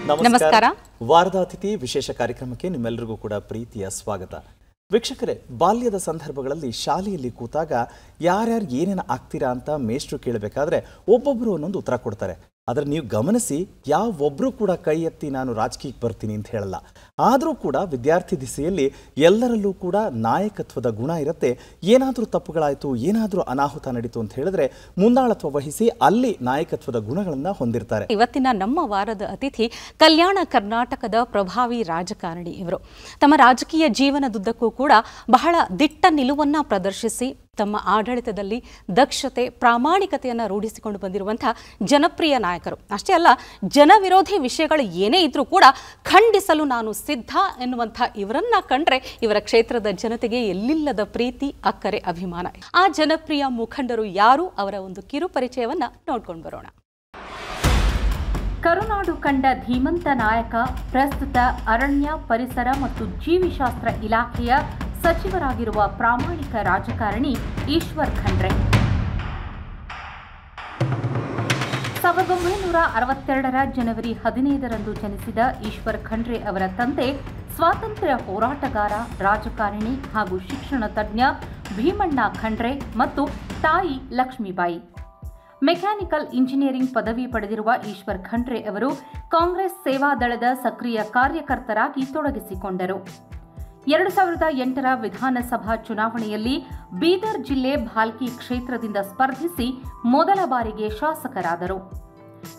ನಮಸ್ಕಾರ. ವಾರದ ಅತಿಥಿ ವಿಶೇಷ ಕಾರ್ಯಕ್ರಮಕ್ಕೆ ನಿಮ್ಮೆಲ್ಲರಿಗೂ ಕೂಡ ಪ್ರೀತಿಯ ಸ್ವಾಗತ. ವೀಕ್ಷಕರೇ, ಬಾಲ್ಯದ ಸಂದರ್ಭಗಳಲ್ಲಿ ಶಾಲೆಯಲ್ಲಿ ಕೂತಾಗ ಯಾರ್ಯಾರು ಏನೇನು ಆಗ್ತೀರಾ ಅಂತ ಮೇಷ್ಟ್ರು ಕೇಳಬೇಕಾದ್ರೆ ಒಬ್ಬೊಬ್ಬರು ಒಂದೊಂದು ಉತ್ತರ ಕೊಡ್ತಾರೆ. ಆದರೆ ನೀವು ಗಮನಿಸಿ, ಯಾವೊಬ್ಬರು ಕೂಡ ಕೈ ಎತ್ತಿ ನಾನು ರಾಜಕೀಯಕ್ಕೆ ಬರ್ತೀನಿ ಅಂತ ಹೇಳಲ್ಲ. ಆದರೂ ಕೂಡ ವಿದ್ಯಾರ್ಥಿ ದಿಸೆಯಲ್ಲಿ ಎಲ್ಲರಲ್ಲೂ ಕೂಡ ನಾಯಕತ್ವದ ಗುಣ ಇರುತ್ತೆ. ಏನಾದರೂ ತಪ್ಪುಗಳಾಯಿತು, ಏನಾದರೂ ಅನಾಹುತ ನಡೀತು ಅಂತ ಹೇಳಿದ್ರೆ ಮುಂದಾಳತ್ವ ವಹಿಸಿ ಅಲ್ಲಿ ನಾಯಕತ್ವದ ಗುಣಗಳನ್ನು ಹೊಂದಿರ್ತಾರೆ. ಇವತ್ತಿನ ನಮ್ಮ ವಾರದ ಅತಿಥಿ ಕಲ್ಯಾಣ ಕರ್ನಾಟಕದ ಪ್ರಭಾವಿ ರಾಜಕಾರಣಿ. ಇವರು ತಮ್ಮ ರಾಜಕೀಯ ಜೀವನದುದ್ದಕ್ಕೂ ಕೂಡ ಬಹಳ ದಿಟ್ಟ ನಿಲುವನ್ನು ಪ್ರದರ್ಶಿಸಿ ತಮ್ಮ ಆಡಳಿತದಲ್ಲಿ ದಕ್ಷತೆ, ಪ್ರಾಮಾಣಿಕತೆಯನ್ನು ರೂಢಿಸಿಕೊಂಡು ಬಂದಿರುವಂತಹ ಜನಪ್ರಿಯ ನಾಯಕರು. ಅಷ್ಟೇ ಅಲ್ಲ, ಜನವಿರೋಧಿ ವಿಷಯಗಳು ಏನೇ ಇದ್ರೂ ಕೂಡ ಖಂಡಿಸಲು ನಾನು ಸಿದ್ಧ ಎನ್ನುವಂಥ ಇವರನ್ನ ಕಂಡ್ರೆ ಇವರ ಕ್ಷೇತ್ರದ ಜನತೆಗೆ ಎಲ್ಲಿಲ್ಲದ ಪ್ರೀತಿ, ಅಕ್ಕರೆ, ಅಭಿಮಾನ. ಆ ಜನಪ್ರಿಯ ಮುಖಂಡರು ಯಾರು, ಅವರ ಒಂದು ಕಿರು ಪರಿಚಯವನ್ನ ನೋಡ್ಕೊಂಡು ಬರೋಣ. ಕರುನಾಡು ಕಂಡ ಧೀಮಂತ ನಾಯಕ, ಪ್ರಸ್ತುತ ಅರಣ್ಯ, ಪರಿಸರ ಮತ್ತು ಜೀವಿಶಾಸ್ತ್ರ ಇಲಾಖೆಯ ಸಚಿವರಾಗಿರುವ ಪ್ರಾಮಾಣಿಕ ರಾಜಕಾರಣಿ ಈಶ್ವರ್ ಖಂಡ್ರೆ. 1962ರ ಜನವರಿ 15ರಂದು ಜನಿಸಿದ ಈಶ್ವರ್ ಖಂಡ್ರೆ ಅವರ ತಂದೆ ಸ್ವಾತಂತ್ರ್ಯ ಹೋರಾಟಗಾರ, ರಾಜಕಾರಣಿ ಹಾಗೂ ಶಿಕ್ಷಣ ತಜ್ಞ ಭೀಮಣ್ಣ ಖಂಡ್ರೆ ಮತ್ತು ತಾಯಿ ಲಕ್ಷ್ಮೀಬಾಯಿ. ಮೆಕ್ಯಾನಿಕಲ್ ಇಂಜಿನಿಯರಿಂಗ್ ಪದವಿ ಪಡೆದಿರುವ ಈಶ್ವರ್ ಖಂಡ್ರೆ ಅವರು ಕಾಂಗ್ರೆಸ್ ಸೇವಾದಳದ ಸಕ್ರಿಯ ಕಾರ್ಯಕರ್ತರಾಗಿ ತೊಡಗಿಸಿಕೊಂಡರು. 2008ರ ವಿಧಾನಸಭಾ ಚುನಾವಣೆಯಲ್ಲಿ ಬೀದರ್ ಜಿಲ್ಲೆ ಭಾಲ್ಕಿ ಕ್ಷೇತ್ರದಿಂದ ಸ್ಪರ್ಧಿಸಿ ಮೊದಲ ಬಾರಿಗೆ ಶಾಸಕರಾದರು.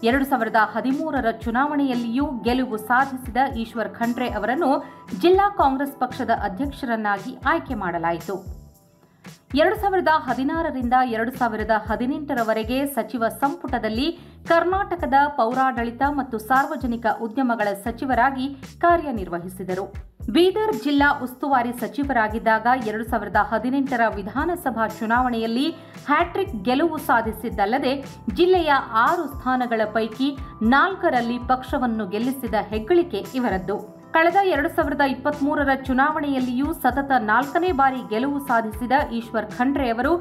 2013ರ ಚುನಾವಣೆಯಲ್ಲಿಯೂ ಗೆಲುವು ಸಾಧಿಸಿದ ಈಶ್ವರ್ ಖಂಡ್ರೆ ಅವರನ್ನು ಜಿಲ್ಲಾ ಕಾಂಗ್ರೆಸ್ ಪಕ್ಷದ ಅಧ್ಯಕ್ಷರನ್ನಾಗಿ ಆಯ್ಕೆ ಮಾಡಲಾಯಿತು. 2016ರಿಂದ 2018ರವರೆಗೆ ಸಚಿವ ಸಂಪುಟದಲ್ಲಿ ಕರ್ನಾಟಕದ ಪೌರಾಡಳಿತ ಮತ್ತು ಸಾರ್ವಜನಿಕ ಉದ್ಯಮಗಳ ಸಚಿವರಾಗಿ ಕಾರ್ಯನಿರ್ವಹಿಸಿದರು. ಬೀದರ್ ಜಿಲ್ಲಾ ಉಸ್ತುವಾರಿ ಸಚಿವರಾಗಿದ್ದಾಗ 2018ರ ವಿಧಾನಸಭಾ ಚುನಾವಣೆಯಲ್ಲಿ ಹ್ಯಾಟ್ರಿಕ್ ಗೆಲುವು ಸಾಧಿಸಿದ್ದಲ್ಲದೆ ಜಿಲ್ಲೆಯ 6 ಸ್ಥಾನಗಳ ಪೈಕಿ 4ರಲ್ಲಿ ಪಕ್ಷವನ್ನು ಗೆಲ್ಲಿಸಿದ ಹೆಗ್ಗಳಿಕೆ ಇವರದ್ದು. ಕಳೆದ 2023ರ ಚುನಾವಣೆಯಲ್ಲಿಯೂ ಸತತ 4ನೇ ಬಾರಿ ಗೆಲುವು ಸಾಧಿಸಿದ ಈಶ್ವರ್ ಖಂಡ್ರೆ ಅವರು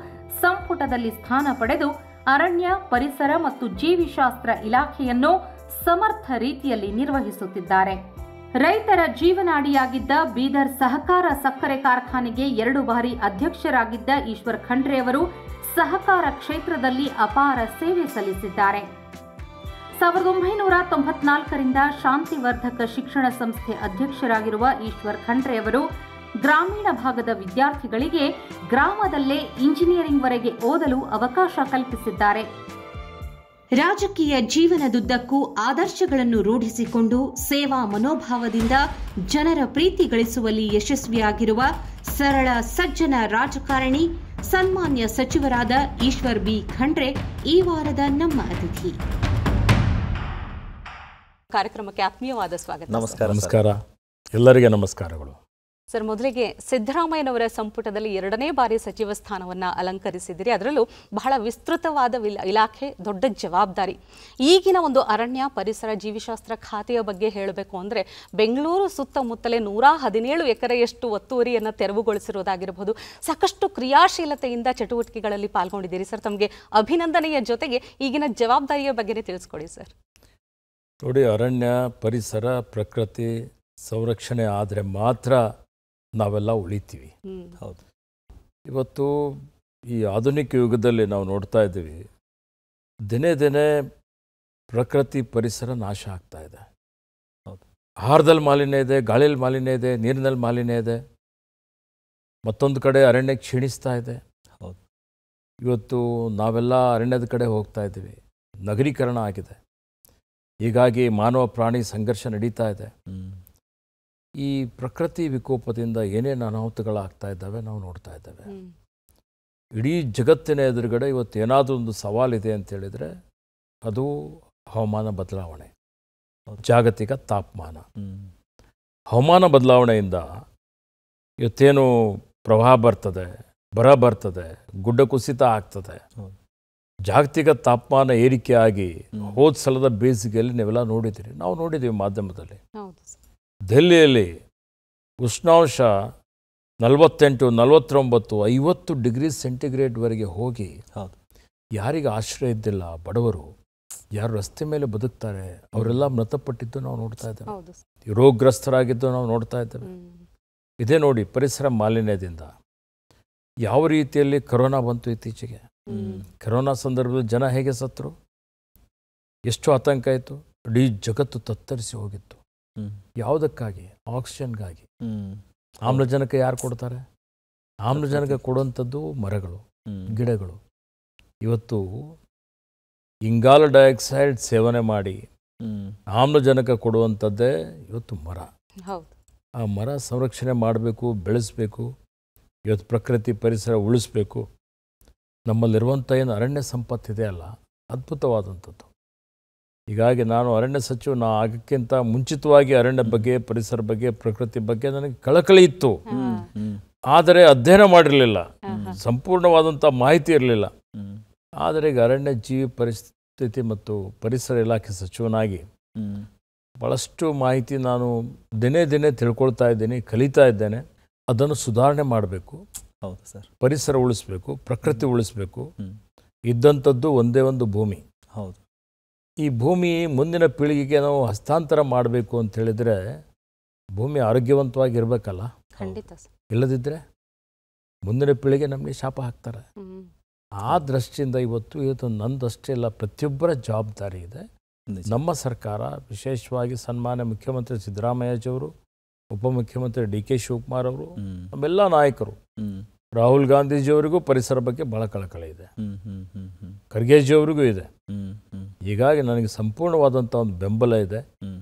ಸಂಪುಟದಲ್ಲಿ ಸ್ಥಾನ ಪಡೆದು ಅರಣ್ಯ, ಪರಿಸರ ಮತ್ತು ಜೀವಿಶಾಸ್ತ್ರ ಇಲಾಖೆಯನ್ನು ಸಮರ್ಥ ರೀತಿಯಲ್ಲಿ ನಿರ್ವಹಿಸುತ್ತಿದ್ದಾರೆ. ರೈತರ ಜೀವನಾಡಿಯಾಗಿದ್ದ ಬೀದರ್ ಸಹಕಾರ ಸಕ್ಕರೆ ಕಾರ್ಖಾನೆಗೆ 2 ಬಾರಿ ಅಧ್ಯಕ್ಷರಾಗಿದ್ದ ಈಶ್ವರ್ ಖಂಡ್ರೆ ಅವರು ಸಹಕಾರ ಕ್ಷೇತ್ರದಲ್ಲಿ ಅಪಾರ ಸೇವೆ ಸಲ್ಲಿಸಿದ್ದಾರೆ. 1994ರಿಂದ ಶಾಂತಿವರ್ಧಕ ಶಿಕ್ಷಣ ಸಂಸ್ಥೆ ಅಧ್ಯಕ್ಷರಾಗಿರುವ ಈಶ್ವರ್ ಖಂಡ್ರೆ ಅವರು ಗ್ರಾಮೀಣ ಭಾಗದ ವಿದ್ಯಾರ್ಥಿಗಳಿಗೆ ಗ್ರಾಮದಲ್ಲೇ ಇಂಜಿನಿಯರಿಂಗ್ವರೆಗೆ ಓದಲು ಅವಕಾಶ ಕಲ್ಪಿಸಿದ್ದಾರೆ. ರಾಜಕೀಯ ಜೀವನದುದ್ದಕ್ಕೂ ಆದರ್ಶಗಳನ್ನು ರೂಢಿಸಿಕೊಂಡು ಸೇವಾ ಮನೋಭಾವದಿಂದ ಜನರ ಪ್ರೀತಿ ಗಳಿಸುವಲ್ಲಿ ಯಶಸ್ವಿಯಾಗಿರುವ ಸರಳ ಸಜ್ಜನ ರಾಜಕಾರಣಿ, ಸನ್ಮಾನ್ಯ ಸಚಿವರಾದ ಈಶ್ವರ್ ಬಿ ಖಂಡ್ರೆ ಈ ವಾರದ ನಮ್ಮ ಅತಿಥಿ. ಕಾರ್ಯಕ್ರಮಕ್ಕೆ ಆತ್ಮೀಯವಾದ ಸ್ವಾಗತ. ನಮಸ್ಕಾರ. ಎಲ್ಲರಿಗೆ ನಮಸ್ಕಾರಗಳು. ಸರ್, ಮೊದಲಿಗೆ ಸಿದ್ದರಾಮಯ್ಯನವರ ಸಂಪುಟದಲ್ಲಿ 2ನೇ ಬಾರಿ ಸಚಿವ ಸ್ಥಾನವನ್ನು ಅಲಂಕರಿಸಿದಿರಿ. ಅದರಲ್ಲೂ ಬಹಳ ವಿಸ್ತೃತವಾದ ಇಲಾಖೆ, ದೊಡ್ಡ ಜವಾಬ್ದಾರಿ. ಈಗಿನ ಒಂದು ಅರಣ್ಯ, ಪರಿಸರ, ಜೀವಿಶಾಸ್ತ್ರ ಖಾತೆಯ ಬಗ್ಗೆ ಹೇಳಬೇಕು ಅಂದರೆ ಬೆಂಗಳೂರು ಸುತ್ತಮುತ್ತಲೇ 117 ಎಕರೆಯಷ್ಟು ಒತ್ತುವರಿಯನ್ನು ತೆರವುಗೊಳಿಸಿರೋದಾಗಿರಬಹುದು. ಸಾಕಷ್ಟು ಕ್ರಿಯಾಶೀಲತೆಯಿಂದ ಚಟುವಟಿಕೆಗಳಲ್ಲಿ ಪಾಲ್ಗೊಂಡಿದ್ದೀರಿ ಸರ್. ತಮಗೆ ಅಭಿನಂದನೆಯ ಜೊತೆಗೆ ಈಗಿನ ಜವಾಬ್ದಾರಿಯ ಬಗ್ಗೆ ತಿಳಿಸ್ಕೊಡಿ ಸರ್. ನೋಡಿ, ಅರಣ್ಯ, ಪರಿಸರ, ಪ್ರಕೃತಿ ಸಂರಕ್ಷಣೆ ಆದರೆ ಮಾತ್ರ ನಾವೆಲ್ಲ ಉಳಿತೀವಿ. ಹೌದು. ಇವತ್ತು ಈ ಆಧುನಿಕ ಯುಗದಲ್ಲಿ ನಾವು ನೋಡ್ತಾ ಇದ್ದೀವಿ, ದಿನೇ ದಿನೇ ಪ್ರಕೃತಿ ಪರಿಸರ ನಾಶ ಆಗ್ತಾ ಇದೆ. ಹೌದು. ಆಹಾರದಲ್ಲಿ ಮಾಲಿನ್ಯ ಇದೆ, ಗಾಳಿಯಲ್ಲಿ ಮಾಲಿನ್ಯ ಇದೆ, ನೀರಿನಲ್ಲಿ ಮಾಲಿನ್ಯ ಇದೆ, ಮತ್ತೊಂದು ಕಡೆ ಅರಣ್ಯ ಕ್ಷೀಣಿಸ್ತಾ ಇದೆ. ಹೌದು. ಇವತ್ತು ನಾವೆಲ್ಲ ಅರಣ್ಯದ ಕಡೆ ಹೋಗ್ತಾ ಇದ್ದೀವಿ, ನಗರೀಕರಣ ಆಗಿದೆ. ಹೀಗಾಗಿ ಮಾನವ ಪ್ರಾಣಿ ಸಂಘರ್ಷ ನಡೀತಾ ಇದೆ. ಈ ಪ್ರಕೃತಿ ವಿಕೋಪದಿಂದ ಏನೇನು ಅನಾಹುತಗಳಾಗ್ತಾ ಇದ್ದಾವೆ ನಾವು ನೋಡ್ತಾ ಇದ್ದೇವೆ. ಇಡೀ ಜಗತ್ತಿನ ಎದುರುಗಡೆ ಇವತ್ತು ಏನಾದರೂ ಒಂದು ಸವಾಲಿದೆ ಅಂತೇಳಿದರೆ ಅದು ಹವಾಮಾನ ಬದಲಾವಣೆ, ಜಾಗತಿಕ ತಾಪಮಾನ. ಹವಾಮಾನ ಬದಲಾವಣೆಯಿಂದ ಇವತ್ತೇನು ಪ್ರವಾಹ ಬರ್ತದೆ, ಬರ ಬರ್ತದೆ, ಗುಡ್ಡ ಕುಸಿತ ಆಗ್ತದೆ, ಜಾಗತಿಕ ತಾಪಮಾನ ಏರಿಕೆಯಾಗಿ ಹೋದ ಸಲದ ಬೇಸಿಗೆಯಲ್ಲಿ ನೀವೆಲ್ಲ ನೋಡಿದ್ದೀರಿ, ನಾವು ನೋಡಿದ್ದೀವಿ ಮಾಧ್ಯಮದಲ್ಲಿ. ದೆಹಲಿಯಲ್ಲಿ ಉಷ್ಣಾಂಶ 48, 49, 50 ಡಿಗ್ರಿ ಸೆಂಟಿಗ್ರೇಡ್ವರೆಗೆ ಹೋಗಿ ಯಾರಿಗೆ ಆಶ್ರಯ ಇದ್ದಿಲ್ಲ ಬಡವರು ಯಾರು ರಸ್ತೆ ಮೇಲೆ ಬದುಕ್ತಾರೆ ಅವರೆಲ್ಲ ಮೃತಪಟ್ಟಿದ್ದು ನಾವು ನೋಡ್ತಾ ಇದ್ದೇವೆ. ಹೌದು ಸರ್. ರೋಗಗ್ರಸ್ತರಾಗಿದ್ದು ನಾವು ನೋಡ್ತಾ ಇದ್ದೇವೆ. ಇದೇ ನೋಡಿ ಪರಿಸರ ಮಾಲಿನ್ಯದಿಂದ ಯಾವ ರೀತಿಯಲ್ಲಿ ಕರೋನಾ ಬಂತು ಇತ್ತೀಚೆಗೆ. ಕರೋನಾ ಸಂದರ್ಭದಲ್ಲಿ ಜನ ಹೇಗೆ ಸತ್ತರು, ಎಷ್ಟು ಆತಂಕ ಆಯಿತು, ಇಡೀ ಜಗತ್ತು ತತ್ತರಿಸಿ ಹೋಗಿತ್ತು. ಯಾವುದಕ್ಕಾಗಿ? ಆಕ್ಸಿಜನ್ಗಾಗಿ. ಆಮ್ಲಜನಕ ಯಾರು ಕೊಡ್ತಾರೆ? ಆಮ್ಲಜನಕ ಕೊಡುವಂಥದ್ದು ಮರಗಳು, ಗಿಡಗಳು. ಇವತ್ತು ಇಂಗಾಲ ಡೈಆಕ್ಸೈಡ್ ಸೇವನೆ ಮಾಡಿ ಆಮ್ಲಜನಕ ಕೊಡುವಂಥದ್ದೇ ಇವತ್ತು ಮರ. ಆ ಮರ ಸಂರಕ್ಷಣೆ ಮಾಡಬೇಕು, ಬೆಳೆಸಬೇಕು. ಇವತ್ತು ಪ್ರಕೃತಿ ಪರಿಸರ ಉಳಿಸ್ಬೇಕು. ನಮ್ಮಲ್ಲಿರುವಂಥ ಏನು ಅರಣ್ಯ ಸಂಪತ್ತಿದೆ ಅಲ್ಲ, ಅದ್ಭುತವಾದಂಥದ್ದು. ಹೀಗಾಗಿ ನಾನು ಅರಣ್ಯ ಸಚಿವ ಆಗಕ್ಕಿಂತ ಮುಂಚಿತವಾಗಿ ಅರಣ್ಯ ಬಗ್ಗೆ, ಪರಿಸರ ಬಗ್ಗೆ, ಪ್ರಕೃತಿ ಬಗ್ಗೆ ನನಗೆ ಕಳಕಳಿ ಇತ್ತು. ಆದರೆ ಅಧ್ಯಯನ ಮಾಡಿರಲಿಲ್ಲ, ಸಂಪೂರ್ಣವಾದಂಥ ಮಾಹಿತಿ ಇರಲಿಲ್ಲ. ಆದರೆ ಈಗ ಅರಣ್ಯ ಜೀವಿ ಪರಿಸ್ಥಿತಿ ಮತ್ತು ಪರಿಸರ ಇಲಾಖೆ ಸಚಿವನಾಗಿ ಭಾಳಷ್ಟು ಮಾಹಿತಿ ನಾನು ದಿನೇ ದಿನೇ ತಿಳ್ಕೊಳ್ತಾ ಇದ್ದೀನಿ, ಕಲಿತಾ ಇದ್ದೇನೆ. ಅದನ್ನು ಸುಧಾರಣೆ ಮಾಡಬೇಕು. ಹೌದು ಸರ್. ಪರಿಸರ ಉಳಿಸ್ಬೇಕು, ಪ್ರಕೃತಿ ಉಳಿಸ್ಬೇಕು. ಇದ್ದಂಥದ್ದು ಒಂದೇ ಒಂದು ಭೂಮಿ. ಹೌದು. ಈ ಭೂಮಿ ಮುಂದಿನ ಪೀಳಿಗೆಗೆ ನಾವು ಹಸ್ತಾಂತರ ಮಾಡಬೇಕು ಅಂತ ಹೇಳಿದರೆ ಭೂಮಿ ಆರೋಗ್ಯವಂತವಾಗಿರ್ಬೇಕಲ್ಲ. ಖಂಡಿತ ಸರ್. ಇಲ್ಲದಿದ್ದರೆ ಮುಂದಿನ ಪೀಳಿಗೆ ನಮಗೆ ಶಾಪ ಹಾಕ್ತಾರೆ. ಆ ದೃಷ್ಟಿಯಿಂದ ಇವತ್ತು ನಂದಷ್ಟೇ ಇಲ್ಲ, ಪ್ರತಿಯೊಬ್ಬರ ಜವಾಬ್ದಾರಿ ಇದೆ. ನಮ್ಮ ಸರ್ಕಾರ, ವಿಶೇಷವಾಗಿ ಸನ್ಮಾನ್ಯ ಮುಖ್ಯಮಂತ್ರಿ ಸಿದ್ದರಾಮಯ್ಯಜಿಯವರು, ಉಪಮುಖ್ಯಮಂತ್ರಿ ಡಿ.ಕೆ. ಶಿವಕುಮಾರ್ ಅವರು, ನಮ್ಮೆಲ್ಲ ನಾಯಕರು, ರಾಹುಲ್ ಗಾಂಧೀಜಿಯವರಿಗೂ ಪರಿಸರ ಬಗ್ಗೆ ಬಹಳ ಕಳಕಳಿ ಇದೆ, ಖರ್ಗೆಜಿಯವರಿಗೂ ಇದೆ. ಹೀಗಾಗಿ ನನಗೆ ಸಂಪೂರ್ಣವಾದಂಥ ಒಂದು ಬೆಂಬಲ ಇದೆ.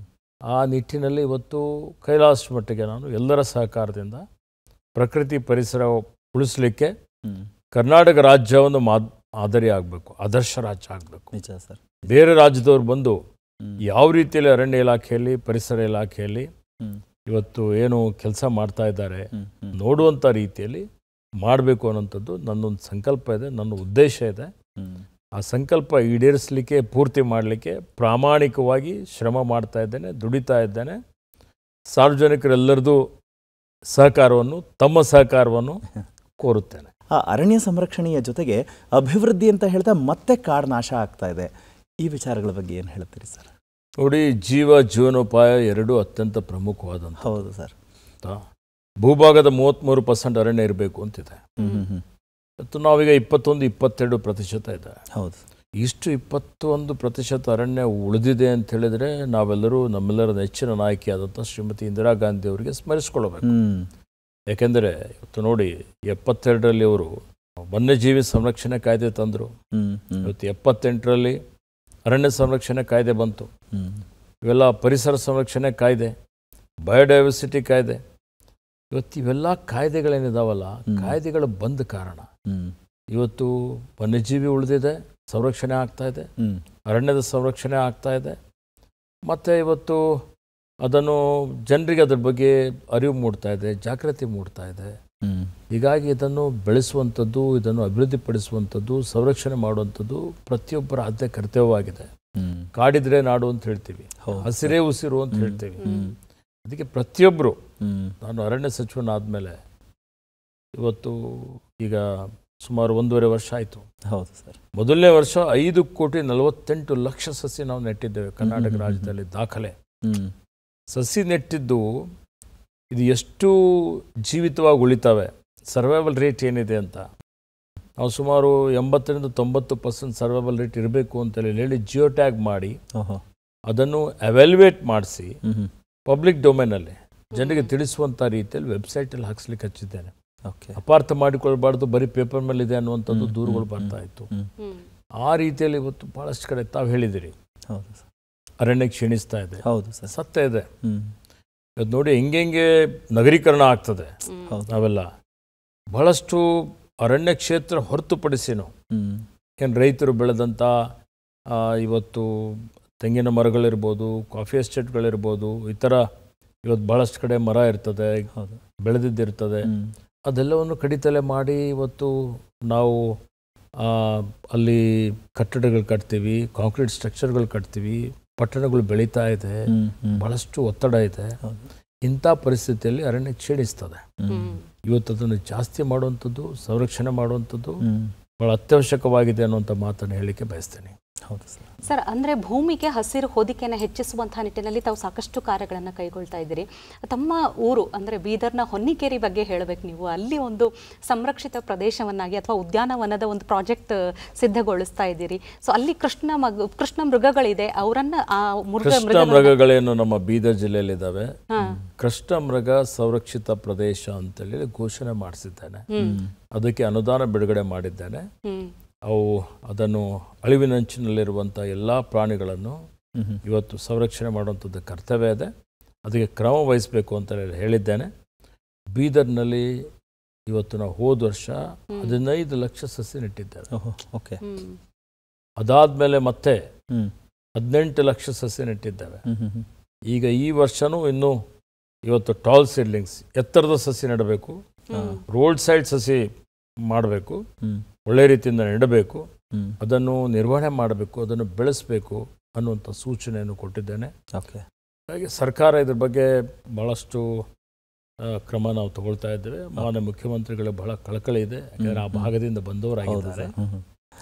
ಆ ನಿಟ್ಟಿನಲ್ಲಿ ಇವತ್ತು ಕೈಲಾಸ ಮಟ್ಟಿಗೆ ನಾನು ಎಲ್ಲರ ಸಹಕಾರದಿಂದ ಪ್ರಕೃತಿ ಪರಿಸರ ಉಳಿಸಲಿಕ್ಕೆ ಕರ್ನಾಟಕ ರಾಜ್ಯ ಒಂದು ಮಾದರಿ ಆಗಬೇಕು, ಆದರ್ಶ ರಾಜ್ಯ ಆಗಬೇಕು. ನಿಜ ಸರ್. ಬೇರೆ ರಾಜ್ಯದವ್ರು ಬಂದು ಯಾವ ರೀತಿಯಲ್ಲಿ ಅರಣ್ಯ ಇಲಾಖೆಯಲ್ಲಿ, ಪರಿಸರ ಇಲಾಖೆಯಲ್ಲಿ ಇವತ್ತು ಏನು ಕೆಲಸ ಮಾಡ್ತಾ ಇದ್ದಾರೆ ನೋಡುವಂಥ ರೀತಿಯಲ್ಲಿ ಮಾಡಬೇಕು ಅನ್ನೋಂಥದ್ದು ನನ್ನೊಂದು ಸಂಕಲ್ಪ ಇದೆ, ನನ್ನ ಉದ್ದೇಶ ಇದೆ. ಆ ಸಂಕಲ್ಪ ಈಡೇರಿಸಲಿಕ್ಕೆ, ಪೂರ್ತಿ ಮಾಡಲಿಕ್ಕೆ ಪ್ರಾಮಾಣಿಕವಾಗಿ ಶ್ರಮ ಮಾಡ್ತಾ ಇದ್ದೇನೆ, ದುಡಿತಾ ಇದ್ದೇನೆ. ಸಾರ್ವಜನಿಕರೆಲ್ಲರದು ಸಹಕಾರವನ್ನು, ತಮ್ಮ ಸಹಕಾರವನ್ನು ಕೋರುತ್ತೇನೆ. ಆ ಅರಣ್ಯ ಸಂರಕ್ಷಣೆಯ ಜೊತೆಗೆ ಅಭಿವೃದ್ಧಿ ಅಂತ ಹೇಳ್ತಾ ಮತ್ತೆ ಕಾಡು ನಾಶ ಆಗ್ತಾ ಇದೆ. ಈ ವಿಚಾರಗಳ ಬಗ್ಗೆ ಏನು ಹೇಳ್ತೀರಿ ಸರ್? ನೋಡಿ, ಜೀವನೋಪಾಯ ಎರಡೂ ಅತ್ಯಂತ ಪ್ರಮುಖವಾದಂಥ. ಹೌದು ಸರ್. ಭೂಭಾಗದ 33% ಅರಣ್ಯ ಇರಬೇಕು ಅಂತಿದೆ. ಮತ್ತು ನಾವೀಗ 21-22% ಇದೆ. ಹೌದು. ಇಷ್ಟು 21% ಅರಣ್ಯ ಉಳಿದಿದೆ ಅಂತ ಹೇಳಿದರೆ ನಾವೆಲ್ಲರೂ, ನಮ್ಮೆಲ್ಲರ ನೆಚ್ಚಿನ ನಾಯಕಿಯಾದಂಥ ಶ್ರೀಮತಿ ಇಂದಿರಾ ಗಾಂಧಿ ಅವರಿಗೆ ಸ್ಮರಿಸ್ಕೊಳ್ಬೇಕು. ಯಾಕೆಂದರೆ ಇವತ್ತು ನೋಡಿ, 72ರಲ್ಲಿ ಅವರು ವನ್ಯಜೀವಿ ಸಂರಕ್ಷಣೆ ಕಾಯ್ದೆ ತಂದರು. ಇವತ್ತು 78ರಲ್ಲಿ ಅರಣ್ಯ ಸಂರಕ್ಷಣೆ ಕಾಯ್ದೆ ಬಂತು. ಇವೆಲ್ಲ ಪರಿಸರ ಸಂರಕ್ಷಣೆ ಕಾಯ್ದೆ, ಬಯೋಡೈವರ್ಸಿಟಿ ಕಾಯ್ದೆ. ಇವತ್ತು ಇವೆಲ್ಲ ಕಾಯ್ದೆಗಳೇನಿದಾವಲ್ಲ, ಕಾಯ್ದೆಗಳು ಬಂದ ಕಾರಣ ಇವತ್ತು ವನ್ಯಜೀವಿ ಉಳಿದಿದೆ, ಸಂರಕ್ಷಣೆ ಆಗ್ತಾ ಇದೆ, ಅರಣ್ಯದ ಸಂರಕ್ಷಣೆ ಆಗ್ತಾ ಇದೆ. ಮತ್ತು ಇವತ್ತು ಅದನ್ನು ಜನರಿಗೆ ಅದ್ರ ಬಗ್ಗೆ ಅರಿವು ಮೂಡ್ತಾ ಇದೆ, ಜಾಗೃತಿ ಮೂಡ್ತಾ ಇದೆ. ಹೀಗಾಗಿ ಇದನ್ನು ಬೆಳೆಸುವಂಥದ್ದು, ಇದನ್ನು ಅಭಿವೃದ್ಧಿಪಡಿಸುವಂಥದ್ದು, ಸಂರಕ್ಷಣೆ ಮಾಡುವಂಥದ್ದು ಪ್ರತಿಯೊಬ್ಬರ ಆದ್ಯ ಕರ್ತವ್ಯವಾಗಿದೆ. ಕಾಡಿದ್ರೆ ನಾಡು ಅಂತ ಹೇಳ್ತೀವಿ, ಹಸಿರೇ ಉಸಿರು ಅಂತ ಹೇಳ್ತೀವಿ. ಅದಕ್ಕೆ ಪ್ರತಿಯೊಬ್ಬರು, ನಾನು ಅರಣ್ಯ ಸಚಿವನಾದಮೇಲೆ ಇವತ್ತು ಈಗ ಸುಮಾರು 1.5 ವರ್ಷ ಆಯಿತು. ಹೌದು ಸರ್. ಮೊದಲನೇ ವರ್ಷ 5,48,00,000 ಸಸಿ ನಾವು ನೆಟ್ಟಿದ್ದೇವೆ ಕರ್ನಾಟಕ ರಾಜ್ಯದಲ್ಲಿ, ದಾಖಲೆ. ಸಸಿ ನೆಟ್ಟಿದ್ದು ಇದು ಎಷ್ಟು ಜೀವಿತವಾಗಿ ಉಳಿತವೆ, ಸರ್ವೈವಲ್ ರೇಟ್ ಏನಿದೆ ಅಂತ ನಾವು ಸುಮಾರು 80-90% ಸರ್ವೈವಲ್ ರೇಟ್ ಇರಬೇಕು ಅಂತೇಳಿ ಹೇಳಿ ಜಿಯೋ ಟ್ಯಾಗ್ ಮಾಡಿ ಅದನ್ನು ಅವ್ಯಾಲ್ಯುವೇಟ್ ಮಾಡಿಸಿ ಪಬ್ಲಿಕ್ ಡೊಮೇನಲ್ಲಿ ಜನರಿಗೆ ತಿಳಿಸುವಂಥ ರೀತಿಯಲ್ಲಿ ವೆಬ್ಸೈಟಲ್ಲಿ ಹಾಕ್ಸ್ಲಿಕ್ಕೆ ಹಚ್ಚಿದ್ದೇನೆ. ಅಪಾರ್ಥ ಮಾಡಿಕೊಳ್ಬಾರ್ದು, ಬರೀ ಪೇಪರ್ ಮೇಲೆ ಇದೆ ಅನ್ನುವಂಥದ್ದು ದೂರುಗಳು ಬರ್ತಾ ಇತ್ತು. ಆ ರೀತಿಯಲ್ಲಿ ಇವತ್ತು ಭಾಳಷ್ಟು ಕಡೆ ತಾವು ಹೇಳಿದಿರಿ, ಅರಣ್ಯ ಕ್ಷೀಣಿಸ್ತಾ ಇದೆ. ಹೌದು ಸರ್, ಸತ್ಯ ಇದೆ. ಇವತ್ತು ನೋಡಿ ಹೆಂಗೆ ನಗರೀಕರಣ ಆಗ್ತದೆ. ನಾವೆಲ್ಲ ಬಹಳಷ್ಟು ಅರಣ್ಯ ಕ್ಷೇತ್ರ ಹೊರತುಪಡಿಸಿನೂ ಏನು ರೈತರು ಬೆಳೆದಂಥ ಇವತ್ತು ತೆಂಗಿನ ಮರಗಳಿರ್ಬೋದು, ಕಾಫಿ ಎಸ್ಟೇಟ್ಗಳಿರ್ಬೋದು, ಈ ಥರ ಇವತ್ತು ಭಾಳಷ್ಟು ಕಡೆ ಮರ ಇರ್ತದೆ, ಬೆಳೆದಿದ್ದಿರ್ತದೆ. ಅದೆಲ್ಲವನ್ನು ಕಡಿತಲೆ ಮಾಡಿ ಇವತ್ತು ನಾವು ಅಲ್ಲಿ ಕಟ್ಟಡಗಳು ಕಟ್ತೀವಿ, ಕಾಂಕ್ರೀಟ್ ಸ್ಟ್ರಕ್ಚರ್ಗಳು ಕಟ್ತೀವಿ, ಪಟ್ಟಣಗಳು ಬೆಳೀತಾ ಇದೆ, ಬಹಳಷ್ಟು ಒತ್ತಡ ಇದೆ. ಇಂಥ ಪರಿಸ್ಥಿತಿಯಲ್ಲಿ ಅರಣ್ಯ ಕ್ಷೀಣಿಸ್ತದೆ. ಇವತ್ತು ಅದನ್ನು ಜಾಸ್ತಿ ಮಾಡುವಂಥದ್ದು, ಸಂರಕ್ಷಣೆ ಮಾಡುವಂಥದ್ದು ಬಹಳ ಅತ್ಯವಶ್ಯಕವಾಗಿದೆ ಅನ್ನುವಂಥ ಮಾತನ್ನು ಹೇಳಲಿಕ್ಕೆ ಬಯಸ್ತೇನೆ. ಹೌದು ಸರ್. ಸರ್, ಅಂದರೆ ಭೂಮಿಗೆ ಹಸಿರು ಹೊದಿಕೆಯನ್ನು ಹೆಚ್ಚಿಸುವಂತಹ ನಿಟ್ಟಿನಲ್ಲಿ ತಾವು ಸಾಕಷ್ಟು ಕಾರ್ಯಗಳನ್ನು ಕೈಗೊಳ್ತಾ ಇದ್ದೀರಿ. ತಮ್ಮ ಊರು ಅಂದರೆ ಬೀದರ್ನ ಹೊನ್ನಿಕೇರಿ ಬಗ್ಗೆ ಹೇಳಬೇಕು ನೀವು. ಅಲ್ಲಿ ಒಂದು ಸಂರಕ್ಷಿತ ಪ್ರದೇಶವನ್ನಾಗಿ ಅಥವಾ ಉದ್ಯಾನವನದ ಒಂದು ಪ್ರಾಜೆಕ್ಟ್ ಸಿದ್ಧಗೊಳಿಸ್ತಾ ಇದ್ದೀರಿ. ಸೊ ಅಲ್ಲಿ ಕೃಷ್ಣ ಮೃಗಗಳಿದೆ, ಅವರನ್ನ ಆ ಕೃಷ್ಣ ಮೃಗಗಳೇನು ನಮ್ಮ ಬೀದರ್ ಜಿಲ್ಲೆಯಲ್ಲಿದ್ದಾವೆ. ಕೃಷ್ಣ ಮೃಗ ಸಂರಕ್ಷಿತ ಪ್ರದೇಶ ಅಂತೇಳಿ ಘೋಷಣೆ ಮಾಡಿಸಿದ್ದೇನೆ. ಅದಕ್ಕೆ ಅನುದಾನ ಬಿಡುಗಡೆ ಮಾಡಿದ್ದೇನೆ. ಅದನ್ನು ಅಳಿವಿನಂಚಿನಲ್ಲಿರುವಂಥ ಎಲ್ಲ ಪ್ರಾಣಿಗಳನ್ನು ಇವತ್ತು ಸಂರಕ್ಷಣೆ ಮಾಡುವಂಥದ್ದು ಕರ್ತವ್ಯ ಇದೆ. ಅದಕ್ಕೆ ಕ್ರಮ ವಹಿಸಬೇಕು ಅಂತ ಹೇಳಿದ್ದೇನೆ. ಬೀದರ್ನಲ್ಲಿ ಇವತ್ತು ನಾವು ಹೋದ ವರ್ಷ 15 ಲಕ್ಷ ಸಸಿ ನೆಟ್ಟಿದ್ದೇವೆ. ಓಕೆ. ಅದಾದಮೇಲೆ ಮತ್ತೆ 18 ಲಕ್ಷ ಸಸಿ ನೆಟ್ಟಿದ್ದೇವೆ. ಈಗ ಈ ವರ್ಷನೂ ಇನ್ನೂ ಇವತ್ತು ಟಾಲ್ ಸೀಡ್ಲಿಂಗ್ಸ್, ಎತ್ತರದ ಸಸಿ ನೆಡಬೇಕು, ರೋಡ್ ಸೈಡ್ ಸಸಿ ಮಾಡಬೇಕು, ಒಳ್ಳೆ ರೀತಿಯಿಂದ ನೆಡಬೇಕು, ಅದನ್ನು ನಿರ್ವಹಣೆ ಮಾಡಬೇಕು, ಅದನ್ನು ಬೆಳೆಸಬೇಕು ಅನ್ನುವಂಥ ಸೂಚನೆಯನ್ನು ಕೊಟ್ಟಿದ್ದೇನೆ. ಹಾಗೆ ಸರ್ಕಾರ ಇದ್ರ ಬಗ್ಗೆ ಭಾಳಷ್ಟು ಕ್ರಮ ನಾವು ತಗೊಳ್ತಾ ಇದ್ದೇವೆ. ಮಾನ್ಯ ಮುಖ್ಯಮಂತ್ರಿಗಳ ಬಹಳ ಕಳಕಳಿ ಇದೆ. ಯಾಕಂದರೆ ಆ ಭಾಗದಿಂದ ಬಂದವರಾಗಿದ್ದಾರೆ.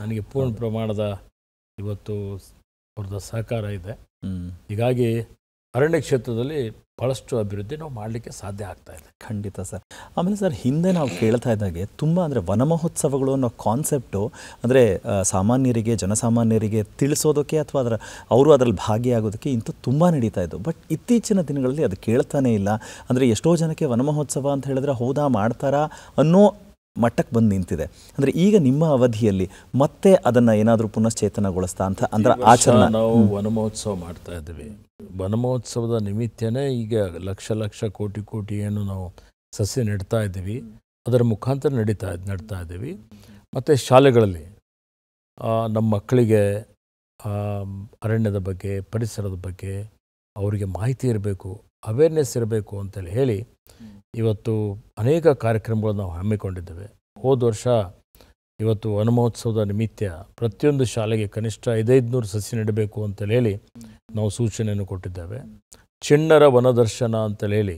ನನಗೆ ಪೂರ್ಣ ಪ್ರಮಾಣದ ಇವತ್ತು ಅವ್ರದ್ದು ಸಹಕಾರ ಇದೆ. ಹೀಗಾಗಿ ಅರಣ್ಯ ಕ್ಷೇತ್ರದಲ್ಲಿ ಭಾಳಷ್ಟು ಅಭಿವೃದ್ಧಿ ನಾವು ಮಾಡಲಿಕ್ಕೆ ಸಾಧ್ಯ ಆಗ್ತಾ ಇದೆ. ಖಂಡಿತ ಸರ್. ಆಮೇಲೆ ಸರ್, ಹಿಂದೆ ನಾವು ಕೇಳ್ತಾ ಇದ್ದಾಗೆ ತುಂಬ ಅಂದರೆ ವನ ಮಹೋತ್ಸವಗಳು ಅನ್ನೋ ಕಾನ್ಸೆಪ್ಟು ಅಂದರೆ ಸಾಮಾನ್ಯರಿಗೆ, ಜನಸಾಮಾನ್ಯರಿಗೆ ತಿಳಿಸೋದಕ್ಕೆ ಅಥವಾ ಅವರು ಅದರಲ್ಲಿ ಭಾಗಿಯಾಗೋದಕ್ಕೆ ಇಂಥ ತುಂಬ ನಡೀತಾ ಇದ್ದು. ಬಟ್ ಇತ್ತೀಚಿನ ದಿನಗಳಲ್ಲಿ ಅದು ಕೇಳ್ತಾನೇ ಇಲ್ಲ. ಅಂದರೆ ಎಷ್ಟೋ ಜನಕ್ಕೆ ವನ ಮಹೋತ್ಸವ ಅಂತ ಹೇಳಿದ್ರೆ ಹೌದಾ ಮಾಡ್ತಾರಾ ಅನ್ನೋ ಮಟ್ಟಕ್ಕೆ ಬಂದು ನಿಂತಿದೆ. ಅಂದರೆ ಈಗ ನಿಮ್ಮ ಅವಧಿಯಲ್ಲಿ ಮತ್ತೆ ಅದನ್ನು ಏನಾದರೂ ಪುನಶ್ಚೇತನಗೊಳಿಸ್ತಾ ಅಂತ ಅಂದ್ರೆ ಆಚರಣೆ ನಾವು ವನ ಮಹೋತ್ಸವ ಮಾಡ್ತಾ ಇದ್ದೀವಿ. ವನ ಮಹೋತ್ಸವದ ನಿಮಿತ್ತನೇ ಈಗ ಲಕ್ಷ ಲಕ್ಷ ಕೋಟಿ ಕೋಟಿ ಏನು ನಾವು ಸಸ್ಯ ನೆಡ್ತಾ ಇದ್ದೀವಿ, ಅದರ ಮುಖಾಂತರ ನೆಡ್ತಾ ಇದ್ದೀವಿ. ಮತ್ತು ಶಾಲೆಗಳಲ್ಲಿ ನಮ್ಮ ಮಕ್ಕಳಿಗೆ ಅರಣ್ಯದ ಬಗ್ಗೆ, ಪರಿಸರದ ಬಗ್ಗೆ ಅವರಿಗೆ ಮಾಹಿತಿ ಇರಬೇಕು, ಅವೇರ್ನೆಸ್ ಇರಬೇಕು ಅಂತೇಳಿ ಹೇಳಿ ಇವತ್ತು ಅನೇಕ ಕಾರ್ಯಕ್ರಮಗಳನ್ನು ನಾವು ಹಮ್ಮಿಕೊಂಡಿದ್ದೇವೆ. ಹೋದ ವರ್ಷ ಇವತ್ತು ವನ ಮಹೋತ್ಸವದ ನಿಮಿತ್ತ ಪ್ರತಿಯೊಂದು ಶಾಲೆಗೆ ಕನಿಷ್ಠ 500 ಸಸಿ ನೆಡಬೇಕು ಅಂತೇಳಿ ಹೇಳಿ ನಾವು ಸೂಚನೆಯನ್ನು ಕೊಟ್ಟಿದ್ದೇವೆ. ಚಿಣ್ಣರ ವನದರ್ಶನ ಅಂತೇಳಿ ಹೇಳಿ